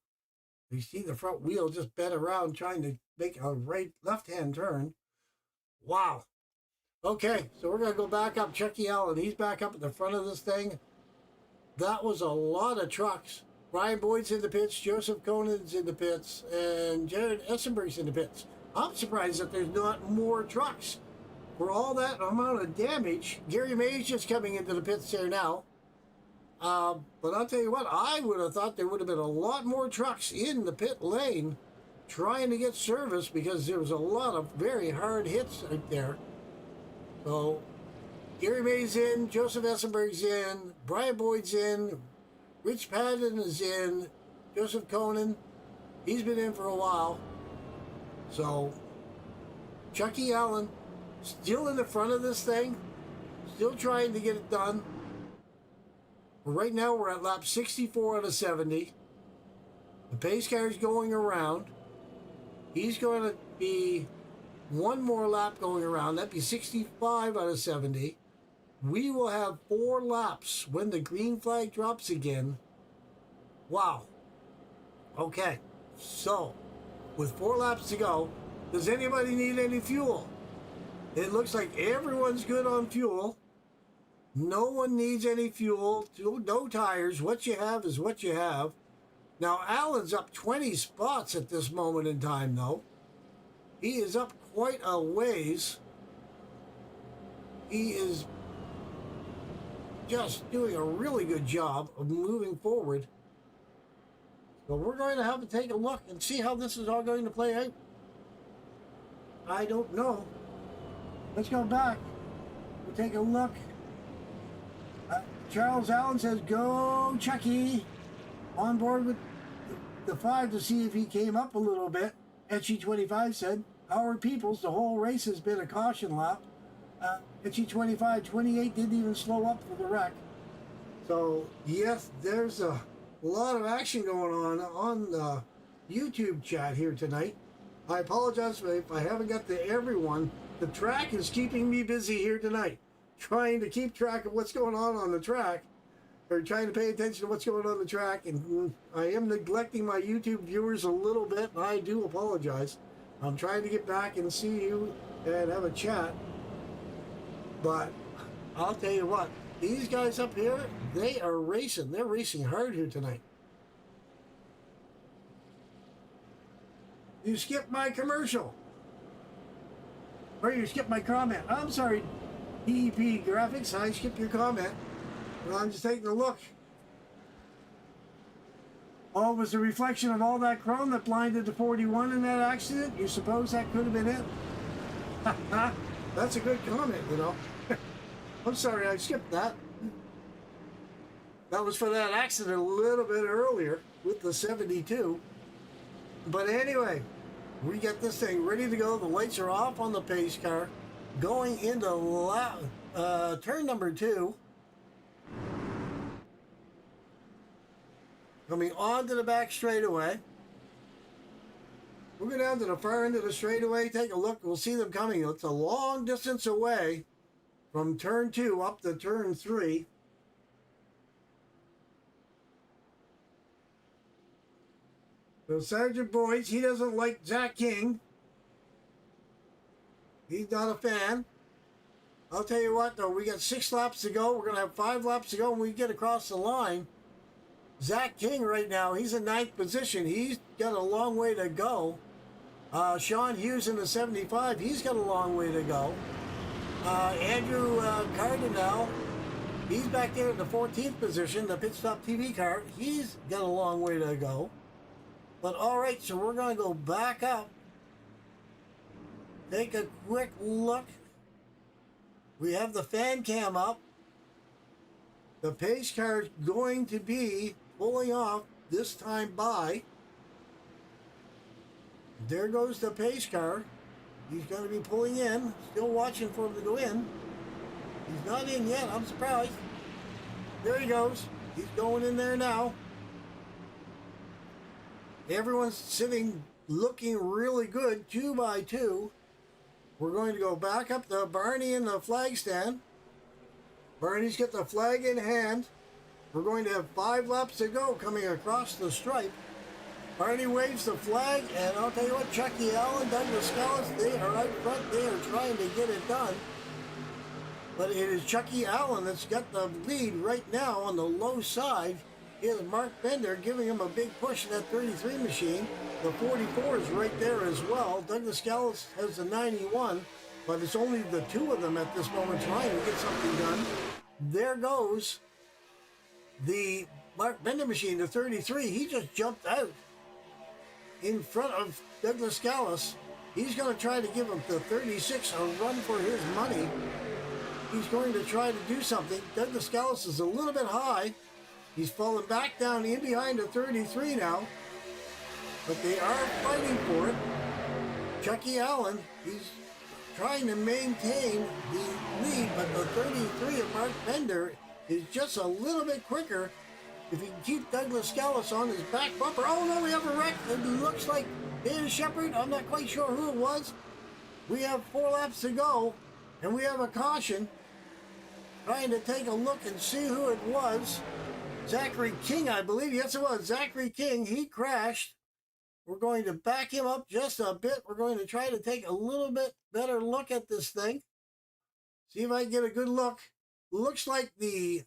You see the front wheel just bent around trying to make a left-hand turn. Wow. Okay, so we're going to go back up. Chucky Allen, he's back up at the front of this thing. That was a lot of trucks. Brian Boyd's in the pits, Joseph Conan's in the pits, and Jared Essenberg's in the pits. I'm surprised that there's not more trucks. For all that amount of damage, Gary May's just coming into the pits there now. But I'll tell you what, I would have thought there would have been a lot more trucks in the pit lane trying to get service because there was a lot of very hard hits right there. So, Gary May's in, Joseph Essenberg's in, Brian Boyd's in, Rich Patton is in, Joseph Conan, he's been in for a while. So, Chucky Allen, still in the front of this thing, still trying to get it done. Right now we're at lap 64 out of 70. The pace car's going around. He's going to be one more lap going around. That'd be 65 out of 70. We will have 4 laps when the green flag drops again. Wow. Okay, so with 4 laps to go, does anybody need any fuel? It looks like everyone's good on fuel. No one needs any fuel, no tires. What you have is what you have. Now, Allen's up 20 spots at this moment in time, though. He is up quite a ways. He is just doing a really good job of moving forward. So we're going to have to take a look and see how this is all going to play out. I don't know. Let's go back. We'll take a look. Charles Allen says, go Chucky. On board with the 5 to see if he came up a little bit. Etchy25 said, Howard Peoples, the whole race has been a caution lap. Etchy25, 28 didn't even slow up for the wreck. So, yes, there's a A lot of action going on the YouTube chat here tonight. I apologize if I haven't got to everyone. The track is keeping me busy here tonight, trying to keep track of what's going on the track, or trying to pay attention to what's going on the track, and I am neglecting my YouTube viewers a little bit, and I do apologize. I'm trying to get back and see you and have a chat, but I'll tell you what, these guys up here, they are racing. They're racing hard here tonight. You skipped my commercial. Or you skipped my comment. I'm sorry, DEP Graphics, I skipped your comment. Well, I'm just taking a look. Oh, it was a reflection of all that chrome that blinded the 41 in that accident? You suppose that could have been it? That's a good comment, you know. I'm sorry, I skipped that. That was for that accident a little bit earlier with the 72. But anyway, we got this thing ready to go. The lights are off on the pace car. Going into turn number 2. Coming onto the back straightaway. We'll go down to the far end of the straightaway, take a look. We'll see them coming. It's a long distance away from turn 2 up to turn 3. So Sergeant Boyce, he doesn't like Zach King. He's not a fan. I'll tell you what, though, we got 6 laps to go. We're going to have 5 laps to go when we get across the line. Zach King right now, he's in 9th position. He's got a long way to go. Sean Hughes in the 75, he's got a long way to go. Andrew Cardinal, he's back there in the 14th position, the pit stop TV car. He's got a long way to go. But all right, so we're going to go back up. Take a quick look. We have the fan cam up. The pace car is going to be pulling off this time by. There goes the pace car. He's going to be pulling in. Still watching for him to go in. He's not in yet. I'm surprised. There he goes. He's going in there now. Everyone's sitting, looking really good, 2 by 2. We're going to go back up to Barney in the flag stand. Barney's got the flag in hand. We're going to have 5 laps to go coming across the stripe. Barney waves the flag, and I'll tell you what, Chucky Allen, Douglas Scallis, they are out front. They are trying to get it done. But it is Chucky Allen that's got the lead right now on the low side. Here's Mark Bender giving him a big push in that 33 machine. The 44 is right there as well. Douglas Scallis has the 91, but it's only the 2 of them at this moment trying to get something done. There goes the Mark Bender machine, the 33. He just jumped out in front of Douglas Scallis. He's going to try to give him the 36 a run for his money. He's going to try to do something. Douglas Scallis is a little bit high. He's fallen back down in behind the 33 now. But they are fighting for it. Chucky Allen, he's trying to maintain the lead, but the 33 of Mark Bender is just a little bit quicker. If he can keep Douglas Scallis on his back bumper. Oh no, we have a wreck. It looks like David Shepard. I'm not quite sure who it was. We have 4 laps to go, and we have a caution. Trying to take a look and see who it was. Zachary King, I believe. Yes, it was. Zachary King, he crashed. We're going to back him up just a bit. We're going to try to take a little bit better look at this thing. See if I can get a good look. Looks like the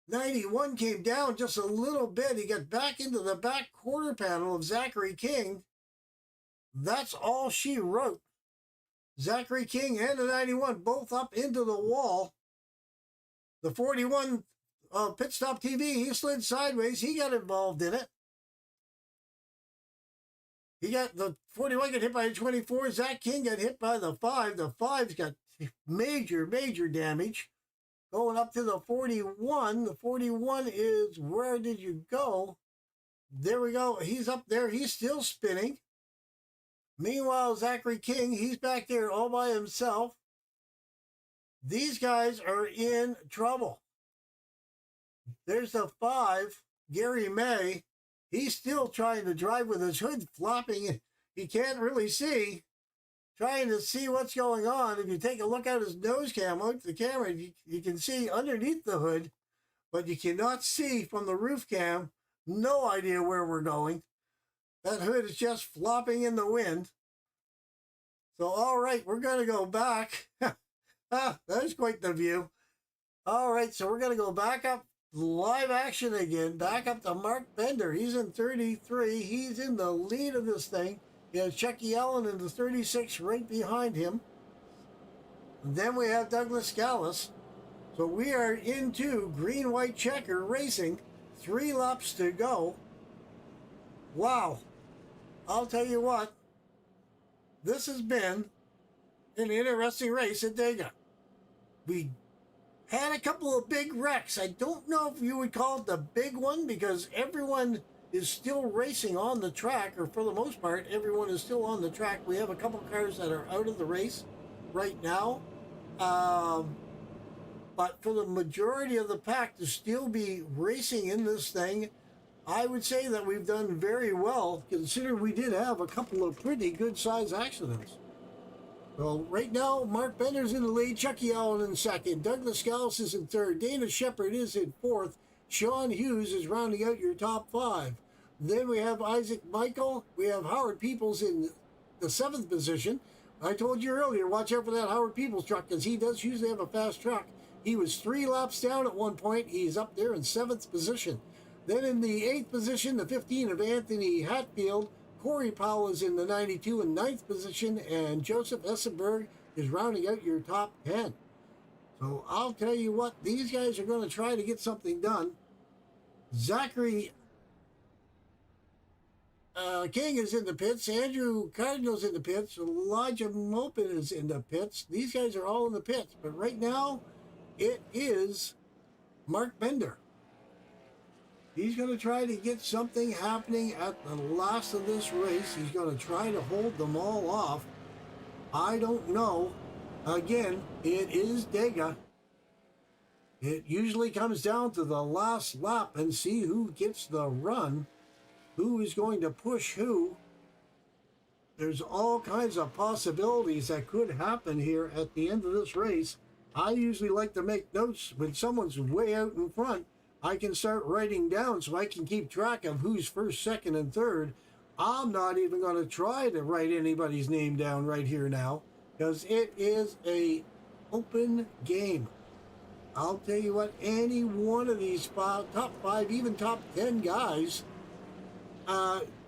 91 came down just a little bit. He got back into the back quarter panel of Zachary King. That's all she wrote. Zachary King and the 91 both up into the wall. The 41 Pit Stop TV, he slid sideways. He got involved in it. He got the 41 got hit by the 24. Zach King got hit by the 5. The 5's got major damage. Going up to the 41. The 41 is, where did you go? There we go. He's up there. He's still spinning. Meanwhile, Zachary King, he's back there all by himself. These guys are in trouble. There's the 5, Gary May. He's still trying to drive with his hood flopping. He can't really see. Trying to see what's going on. If you take a look at his nose cam, look at the camera, you can see underneath the hood, but you cannot see from the roof cam. No idea where we're going. That hood is just flopping in the wind. So, all right, we're going to go back. That's quite the view. All right, so we're going to go back up, live action again, back up to Mark Bender. He's in 33. He's in the lead of this thing. He has Chucky Allen in the 36 right behind him. And then we have Douglas Gallus. So we are into green-white checker racing. 3 laps to go. Wow. I'll tell you what. This has been an interesting race at Dega. We had a couple of big wrecks. I don't know if you would call it the big one because everyone is still racing on the track, or for the most part, everyone is still on the track. We have a couple cars that are out of the race right now. But for the majority of the pack to still be racing in this thing, I would say that we've done very well, considering we did have a couple of pretty good-sized accidents. So right now, Mark Bender's in the lead, Chucky Allen in second, Douglas Gallus is in third, Dana Shepard is in fourth, Sean Hughes is rounding out your top 5. Then we have Isaac Michael, we have Howard Peoples in the 7th position. I told you earlier, watch out for that Howard Peoples truck, because he does usually have a fast truck. He was 3 laps down at one point. He's up there in 7th position. Then in the 8th position, the 15 of Anthony Hatfield. Corey Powell is in the 92 and 9th position, and Joseph Essenberg is rounding out your top 10. So I'll tell you what, these guys are going to try to get something done. Zachary King is in the pits. Andrew Cardinal's in the pits. Elijah Mopin is in the pits. These guys are all in the pits. But right now, it is Mark Bender. He's going to try to get something happening at the last of this race. He's going to try to hold them all off. I don't know. Again, it is Dega. It usually comes down to the last lap and see who gets the run, who is going to push who. There's all kinds of possibilities that could happen here at the end of this race. I usually like to make notes when someone's way out in front. I can start writing down so I can keep track of who's first, second, and third. I'm not even going to try to write anybody's name down right here now because it is a open game. I'll tell you what, any one of these top 5, even top 10 guys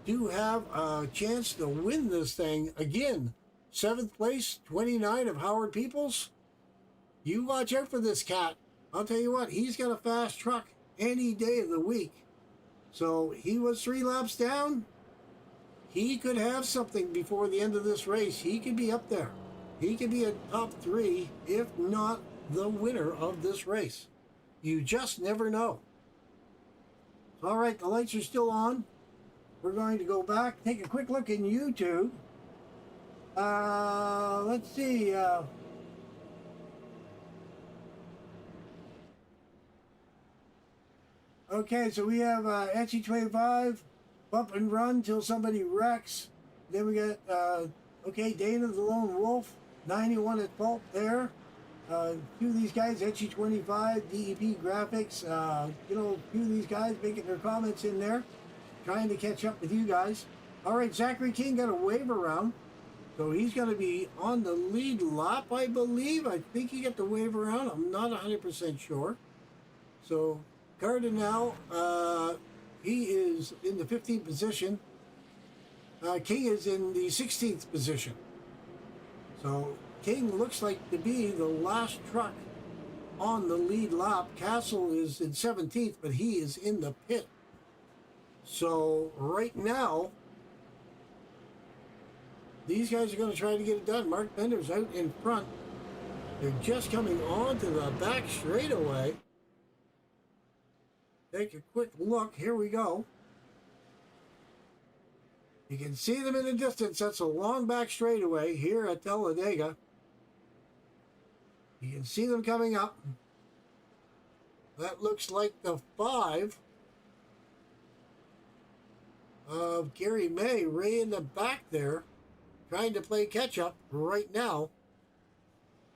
do have a chance to win this thing. Again, 7th place, 29 of Howard Peoples. You watch out for this cat. I'll tell you what, he's got a fast truck any day of the week. So he was 3 laps down. He could have something before the end of this race. He could be up there. He could be a top 3, if not the winner of this race. You just never know. All right, the lights are still on. We're going to go back, take a quick look in YouTube. Let's see. Okay, so we have Etchy 25, bump and run till somebody wrecks. Then we got, okay, Dana the Lone Wolf, 91 at fault there. 2 of these guys, Etchy 25, DEP Graphics, a few of these guys making their comments in there, trying to catch up with you guys. All right, Zachary King got a wave around, so he's going to be on the lead lap, I believe. I think he got the wave around. I'm not 100% sure. So Cardinal, he is in the 15th position. King is in the 16th position. So King looks like to be the last truck on the lead lap. Castle is in 17th, but he is in the pit. So right now, these guys are going to try to get it done. Mark Bender's out in front. They're just coming on to the back straightaway. Take a quick look. Here we go. You can see them in the distance. That's a long back straightaway here at Talladega. You can see them coming up. That looks like the 5 of Gary May, Ray in the back there, trying to play catch up right now.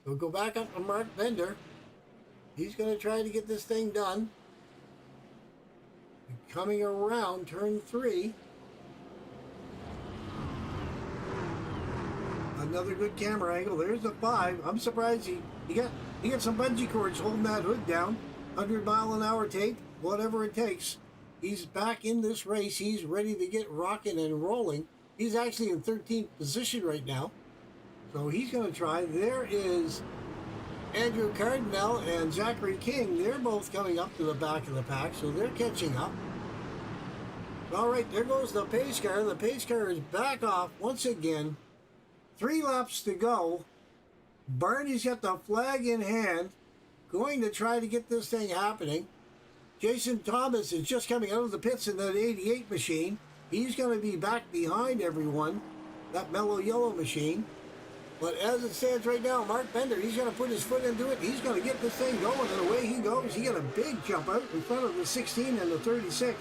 So go back up to Mark Bender. He's going to try to get this thing done. Coming around turn 3. Another good camera angle. There's the 5. I'm surprised he got some bungee cords holding that hood down. 100-mile-an-hour tape, whatever it takes. He's back in this race. He's ready to get rocking and rolling. He's actually in 13th position right now. So he's going to try. There is Andrew Cardinal and Zachary King. They're both coming up to the back of the pack, so they're catching up. All right, there goes the pace car. The pace car is back off once again. 3 laps to go. Barney's got the flag in hand, going to try to get this thing happening. Jason Thomas is just coming out of the pits in that 88 machine. He's going to be back behind everyone, that mellow yellow machine. But as it stands right now, Mark Bender, he's going to put his foot into it. He's going to get this thing going, and away he goes. He got a big jump out in front of the 16 and the 36.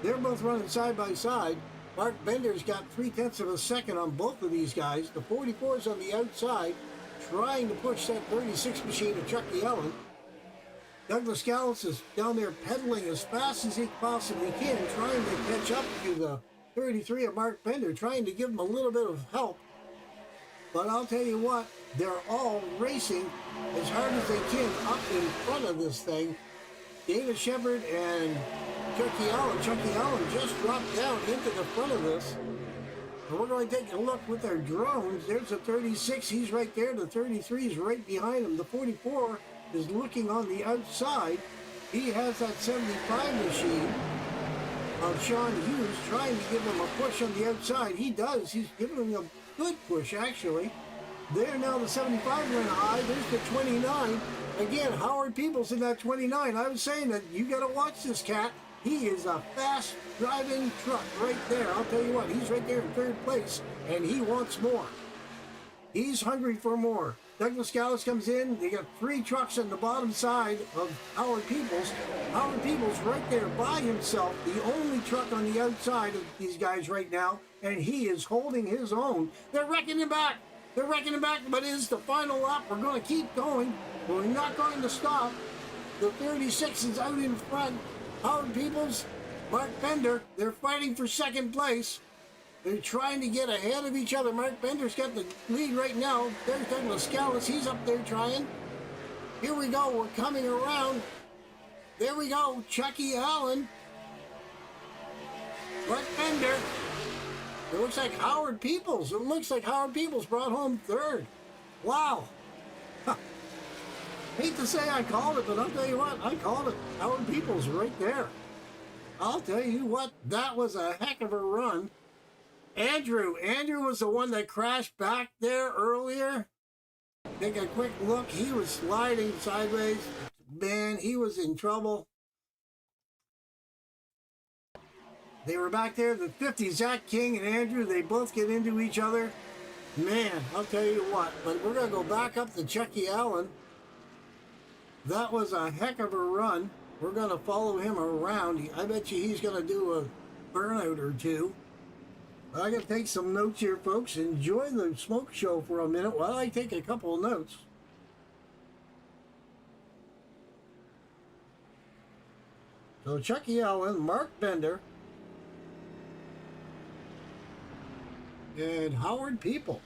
They're both running side by side. Mark Bender's got 0.3 of a second on both of these guys. The 44 is on the outside, trying to push that 36 machine of Chucky Allen. Douglas Gallus is down there pedaling as fast as he possibly can, trying to catch up to the 33 of Mark Bender, trying to give him a little bit of help. But I'll tell you what, they're all racing as hard as they can up in front of this thing. Dana Shepard and Chucky Allen. Chucky Allen just dropped down into the front of this. And we're going to take a look with our drones. There's a 36. He's right there. The 33 is right behind him. The 44 is looking on the outside. He has that 75 machine of Sean Hughes trying to give him a push on the outside. He does. He's giving him a good push, actually. There now, the 75 went high. There's the 29. Again, Howard Peoples in that 29. I was saying that you got to watch this cat. He is a fast driving truck right there. I'll tell you what, he's right there in 3rd place, and he wants more. He's hungry for more. Douglas Gallus comes in. They got 3 trucks on the bottom side of Howard Peoples. Howard Peoples right there by himself, the only truck on the outside of these guys right now, and he is holding his own. They're wrecking him back. They're wrecking him back, but it's the final lap. We're going to keep going. We're not going to stop. The 36 is out in front. Howard Peoples, Mark Bender, they're fighting for 2nd place. They're trying to get ahead of each other. Mark Bender's got the lead right now. There's Douglas Gallus. He's up there trying. Here we go. We're coming around. There we go. Chucky Allen. Mark Bender. It looks like Howard Peoples. It looks like Howard Peoples brought home 3rd. Wow. Hate to say I called it, but I'll tell you what. I called it. Howard Peoples right there. I'll tell you what. That was a heck of a run. Andrew was the one that crashed back there earlier. Take a quick look. He was sliding sideways. Man, he was in trouble. They were back there. The 50, Zach King and Andrew, they both get into each other. Man, I'll tell you what. But we're going to go back up to Chucky Allen. That was a heck of a run. We're going to follow him around. I bet you he's going to do a burnout or two. I got to take some notes here, folks. Enjoy the smoke show for a minute while I take a couple of notes. So Chucky Allen, Mark Bender, and Howard Peoples.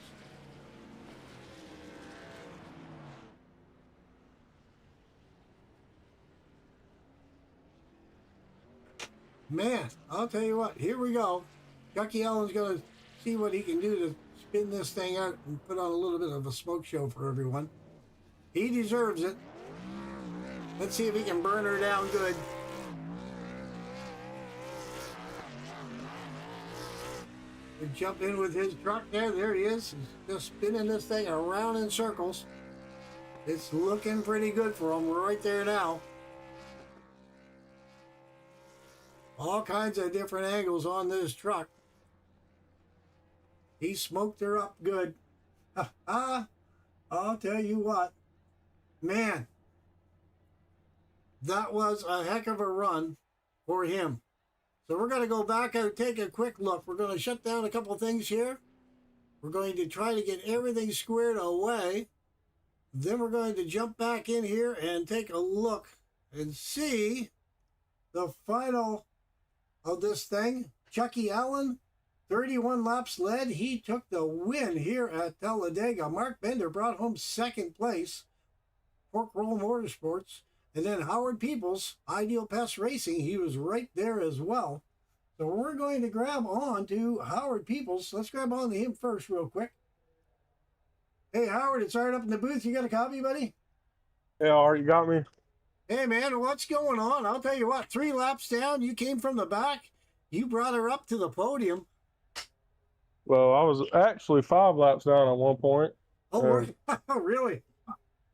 Man, I'll tell you what, here we go. Chucky Allen's going to see what he can do to spin this thing out and put on a little bit of a smoke show for everyone. He deserves it. Let's see if he can burn her down good. We jump in with his truck there. There he is. He's just spinning this thing around in circles. It's looking pretty good for him. We're right there now. All kinds of different angles on this truck. He smoked her up good. I'll tell you what. Man. That was a heck of a run for him. So we're going to go back and take a quick look. We're going to shut down a couple things here. We're going to try to get everything squared away. Then we're going to jump back in here and take a look and see the final of this thing. Chucky Allen, 31 laps led. He took the win here at Talladega. Mark Bender brought home second place. Fork Roll Motorsports. And then Howard Peoples, Ideal Pest Racing, he was right there as well. So we're going to grab on to Howard Peoples. Let's grab on to him first real quick. Hey, Howard, it's Art up in the booth. You got a copy, buddy? Yeah, Art, you got me. Hey, man, what's going on? I'll tell you what, 3 laps down, you came from the back. You brought her up to the podium. Well, I was actually 5 laps down at one point. Oh, really?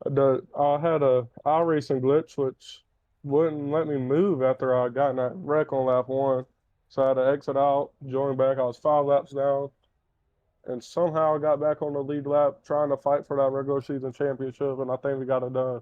I had a iRacing glitch, which wouldn't let me move after I got in that wreck on lap 1. So I had to exit out, join back. I was 5 laps down, and somehow I got back on the lead lap trying to fight for that regular season championship, and I think we got it done.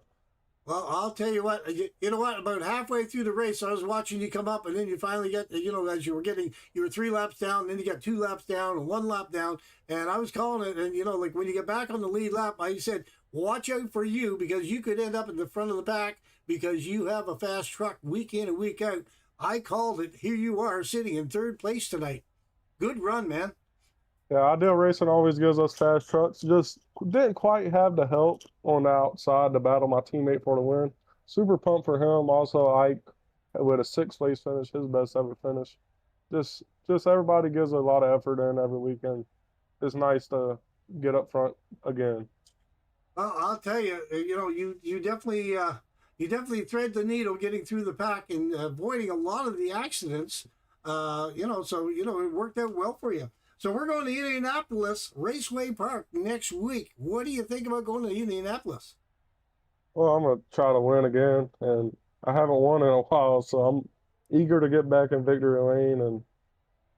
Well, I'll tell you what, you know what, about halfway through the race, I was watching you come up, and then you finally get, as you were 3 laps down, and then you got 2 laps down and 1 lap down, and I was calling it, and, like when you get back on the lead lap, I said, watch out for you, because you could end up in the front of the pack, because you have a fast truck week in and week out. I called it. Here you are, sitting in 3rd place tonight. Good run, man. Yeah, Ideal Racing always gives us fast trucks. Just didn't quite have the help on the outside to battle my teammate for the win. Super pumped for him. Also, Ike with a 6th place finish, his best ever finish. Just everybody gives a lot of effort in every weekend. It's nice to get up front again. Well, I'll tell you, you definitely thread the needle getting through the pack and avoiding a lot of the accidents. So it worked out well for you. So we're going to Indianapolis Raceway Park next week. What do you think about going to Indianapolis? Well, I'm going to try to win again, and I haven't won in a while, so I'm eager to get back in victory lane and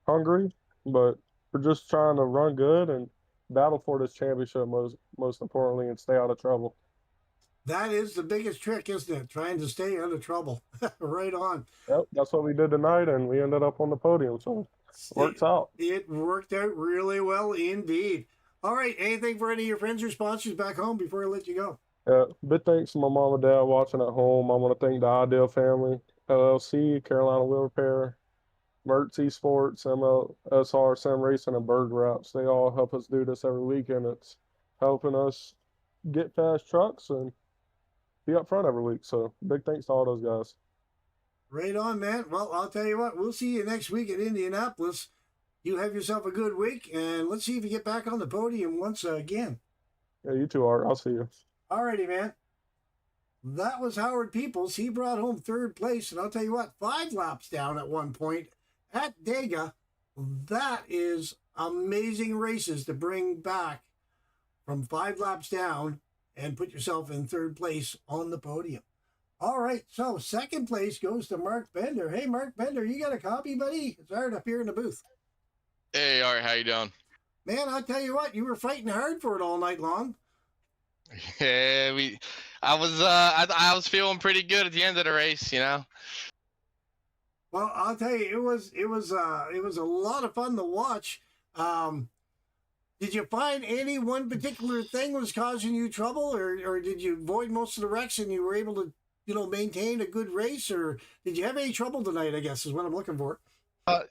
hungry, but we're just trying to run good and battle for this championship most importantly and stay out of trouble. That is the biggest trick, isn't it? Trying to stay out of trouble. Right on. Yep, that's what we did tonight, and we ended up on the podium, so it works out. It worked out really well indeed. All right, anything for any of your friends or sponsors back home before I let you go? Big thanks to my mom and dad watching at home. I want to thank the Ideal family, LLC, Carolina Wheel Repair, Mertz Esports, MLSR, Sim Racing, and Bird Wraps. They all help us do this every weekend. It's helping us get fast trucks and be up front every week. So big thanks to all those guys. Right on, man. Well, I'll tell you what, we'll see you next week at Indianapolis. You have yourself a good week, and let's see if you get back on the podium once again. Yeah, you too, Art. I'll see you. All righty, man. That was Howard Peoples. He brought home 3rd place, and I'll tell you what, 5 laps down at one point at Dega. That is amazing races to bring back from 5 laps down and put yourself in 3rd place on the podium. All right, so 2nd place goes to Mark Bender. Hey, Mark Bender, you got a copy, buddy? It's Art up here in the booth. Hey, Art, how you doing? Man, I'll tell you what, you were fighting hard for it all night long. Yeah, I was feeling pretty good at the end of the race, Well, I'll tell you, it was a lot of fun to watch. Did you find any one particular thing was causing you trouble, or did you avoid most of the wrecks and you were able to, maintain a good race, or did you have any trouble tonight, I guess is what I'm looking for.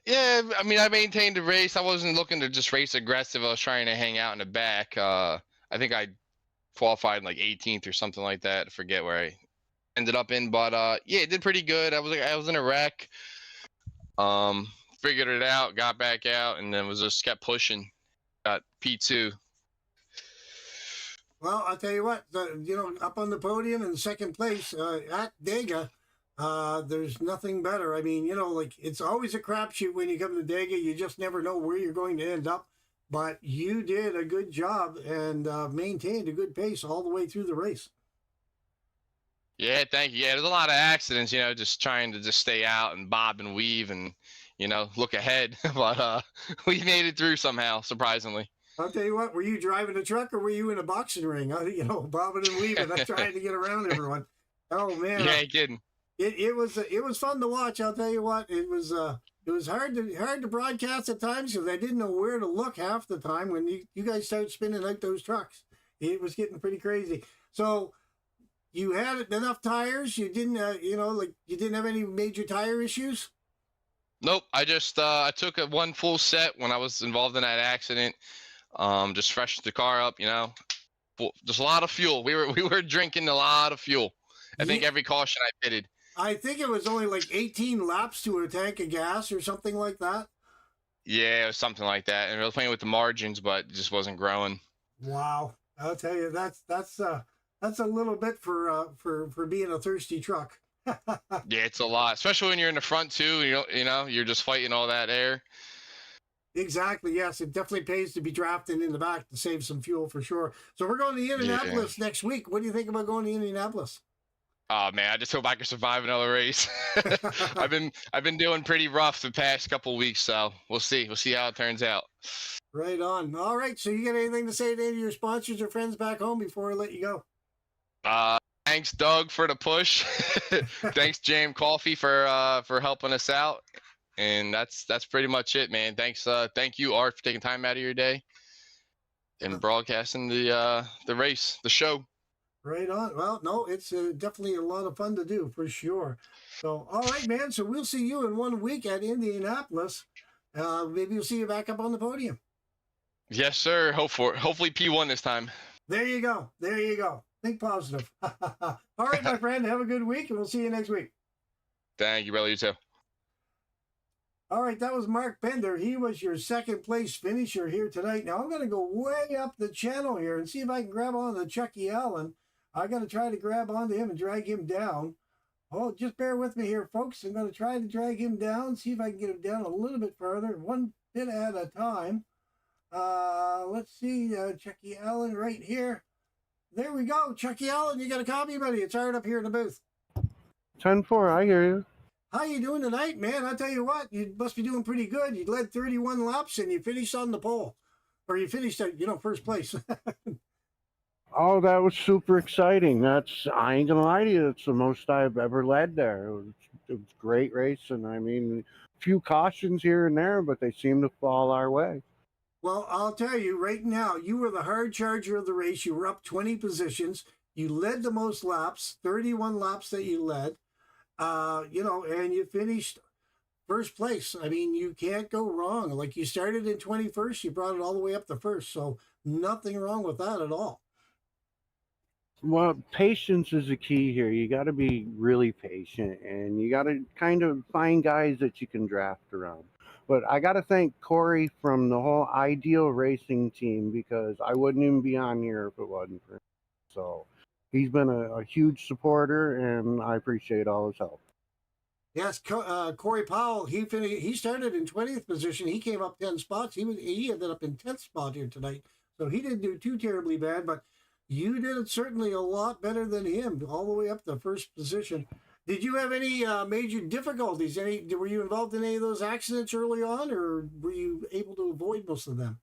Yeah, I mean, I maintained the race. I wasn't looking to just race aggressive. I was trying to hang out in the back. I think I qualified in like 18th or something like that. I forget where I ended up in, but yeah, it did pretty good. I was in a wreck. Figured it out, got back out, and then just kept pushing. Got P2. Well, I'll tell you what, up on the podium in 2nd place at Dega, there's nothing better. I mean, it's always a crapshoot when you come to Dega. You just never know where you're going to end up. But you did a good job and maintained a good pace all the way through the race. Yeah, thank you. Yeah, there's a lot of accidents, just trying to just stay out and bob and weave and, look ahead. But we made it through somehow, surprisingly. I'll tell you what, were you driving a truck or were you in a boxing ring? Bobbing and weaving, trying to get around everyone. Oh, man. You ain't kidding. It was fun to watch. I'll tell you what. It was hard to broadcast at times because I didn't know where to look half the time when you guys started spinning out those trucks. It was getting pretty crazy. So you had enough tires. You didn't you didn't have any major tire issues. Nope. I just I took one full set when I was involved in that accident. Just freshened the car up. Just a lot of fuel. We were drinking a lot of fuel. I think Yeah, every caution I pitted. I think it was only like 18 laps to a tank of gas or something like that. Yeah, it was something like that. And we were playing with the margins, but it just wasn't growing. Wow, I'll tell you that's a little bit for being a thirsty truck. Yeah, it's a lot, especially when you're in the front too. You're just fighting all that air. Exactly. Yes, it definitely pays to be drafting in the back to save some fuel for sure. So we're going to Indianapolis next week. What do you think about going to Indianapolis? Oh man, I just hope I can survive another race. I've been doing pretty rough the past couple weeks, so we'll see. We'll see how it turns out. Right on. All right. So you got anything to say to any of your sponsors or friends back home before I let you go? Thanks Doug for the push. Thanks Jam Coffee for helping us out. And that's pretty much it, man. Thanks thank you Art for taking time out of your day and broadcasting the race, the show. Right on. Well, no, it's definitely a lot of fun to do for sure. So, all right, man. So we'll see you in 1 week at Indianapolis. Maybe we'll see you back up on the podium. Yes, sir. Hopefully P1 this time. There you go. There you go. Think positive. All right, my friend. Have a good week, and we'll see you next week. Thank you, brother. You too. All right, that was Mark Bender. He was your second place finisher here tonight. Now I'm going to go way up the channel here and see if I can grab on to Chucky Allen. I got to try to grab onto him and drag him down. Oh, just bear with me here, folks. I'm going to try to drag him down, see if I can get him down a little bit further, one bit at a time. Let's see, Chucky Allen right here. There we go. Chucky Allen, you got a copy, buddy? It's hard up here in the booth. 10-4, I hear you. How you doing tonight, man? I'll tell you what, you must be doing pretty good. You led 31 laps and you finished on the pole. Or you finished at, first place. Oh, that was super exciting. I ain't gonna lie to you, it's the most I've ever led there. It was great racing. I mean, a few cautions here and there, but they seem to fall our way. Well, I'll tell you right now, you were the hard charger of the race. You were up 20 positions. You led the most laps, 31 laps that you led. And you finished first place. I mean, you can't go wrong. Like, you started in 21st, you brought it all the way up to first. So nothing wrong with that at all. Well, patience is the key here. You got to be really patient, and you got to kind of find guys that you can draft around. But I got to thank Corey from the whole Ideal Racing team, because I wouldn't even be on here if it wasn't for him. So he's been a huge supporter, and I appreciate all his help. Yes, Corey Powell, he started in 20th position. He came up 10 spots. He ended up in 10th spot here tonight. So he didn't do too terribly bad, but you did it certainly a lot better than him, all the way up to first position. Did you have any major difficulties? Were you involved in any of those accidents early on, or were you able to avoid most of them?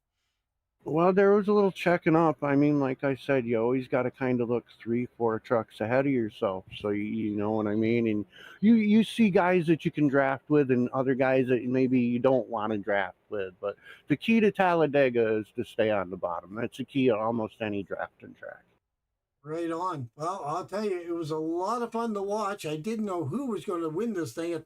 Well, there was a little checking up. I mean, like I said, you always got to kind of look 3-4 trucks ahead of yourself. So you know what I mean? And you see guys that you can draft with and other guys that maybe you don't want to draft with. But the key to Talladega is to stay on the bottom. That's the key to almost any drafting track. Right on. Well, I'll tell you, it was a lot of fun to watch. I didn't know who was going to win this thing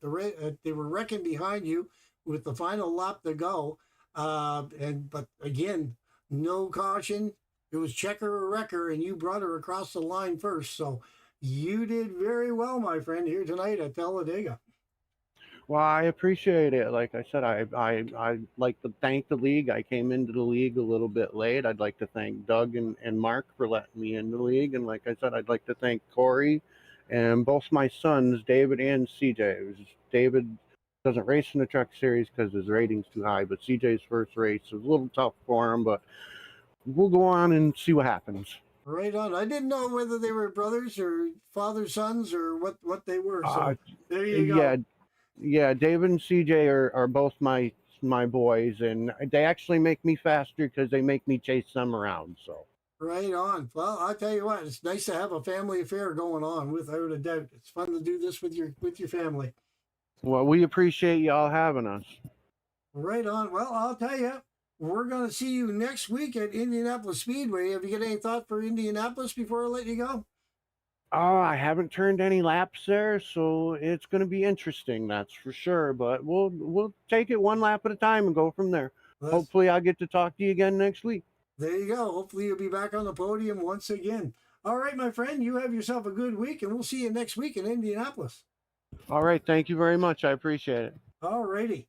they were wrecking behind you with the final lap to go. But again, no caution. It was checker or wrecker, and you brought her across the line first. So you did very well, my friend, here tonight at Talladega. Well, I appreciate it. Like I said, I like to thank the league. I came into the league a little bit late. I'd like to thank Doug and Mark for letting me in the league. And like I said, I'd like to thank Corey and both my sons, David and CJ. David doesn't race in the Truck Series because his rating's too high, but CJ's first race was a little tough for him, but we'll go on and see what happens. Right on. I didn't know whether they were brothers or father sons or what they were. So there you go. Yeah, David and CJ are both my boys, and they actually make me faster because they make me chase them around. So Right on. Well, I'll tell you what, it's nice to have a family affair going on, without a doubt. It's fun to do this with your family. Well, we appreciate y'all having us. Right on. Well, I'll tell you, we're going to see you next week at Indianapolis Speedway. Have you got any thought for Indianapolis before I let you go? Oh, I haven't turned any laps there, so it's going to be interesting, that's for sure. But we'll take it one lap at a time and go from there. Hopefully, I'll get to talk to you again next week. There you go. Hopefully, you'll be back on the podium once again. All right, my friend, you have yourself a good week, and we'll see you next week in Indianapolis. All right, thank you very much. I appreciate it. All righty.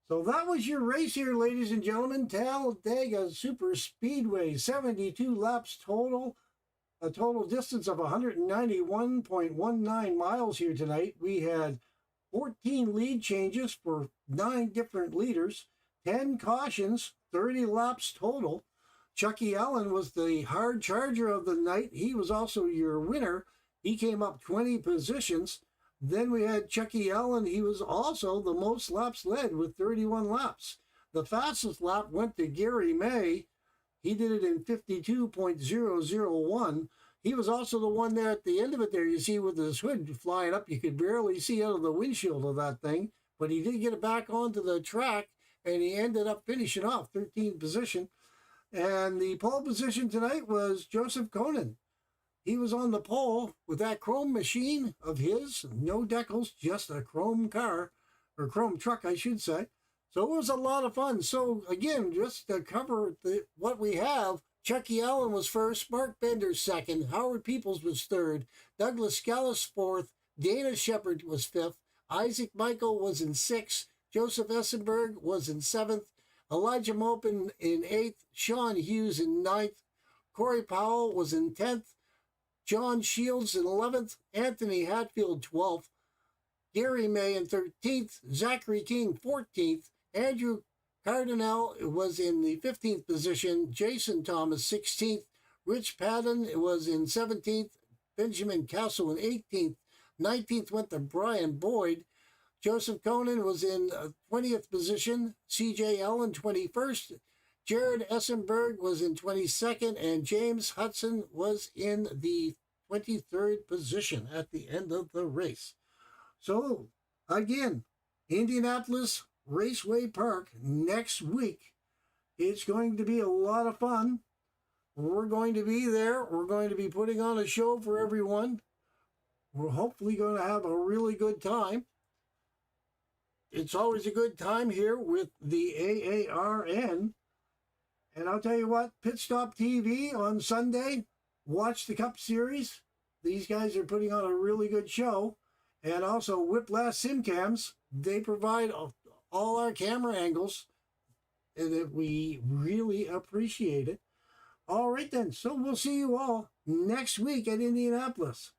So that was your race here, ladies and gentlemen. Talladega Super Speedway, 72 laps total. A total distance of 191.19 miles here tonight. We had 14 lead changes for 9 different leaders, 10 cautions, 30 laps total. Chucky Allen was the hard charger of the night. He was also your winner. He came up 20 positions. Then we had Chucky Allen. He was also the most laps led with 31 laps. The fastest lap went to Gary May. He did it in 52.001. He was also the one there at the end of it there, you see, with his hood flying up. You could barely see out of the windshield of that thing. But he did get it back onto the track, and he ended up finishing off 13th position. And the pole position tonight was Joseph Conan. He was on the pole with that chrome machine of his. No decals, just a chrome car, or chrome truck, I should say. So it was a lot of fun. So again, just to cover what we have, Chucky Allen was first, Mark Bender second, Howard Peoples was third, Douglas Scallis fourth, Dana Shepard was fifth, Isaac Michael was in sixth, Joseph Essenberg was in seventh, Elijah Mopin in eighth, Sean Hughes in ninth, Corey Powell was in 10th, John Shields in 11th, Anthony Hatfield 12th, Gary May in 13th, Zachary King 14th, Andrew Cardinal was in the 15th position, Jason Thomas 16th, Rich Patton was in 17th, Benjamin Castle in 18th, 19th went to Brian Boyd, Joseph Conan was in 20th position, CJ Allen 21st, Jared Essenberg was in 22nd, and James Hudson was in the 23rd position at the end of the race. So, again, Indianapolis Raceway Park next week. It's going to be a lot of fun. We're going to be there. We're going to be putting on a show for everyone. We're hopefully going to have a really good time. It's always a good time here with the AARN. And I'll tell you what, Pit Stop TV on Sunday, watch the Cup Series. These guys are putting on a really good show. And also Whiplash Simcams, they provide all our camera angles, and we really appreciate it. All right then, so we'll see you all next week at Indianapolis.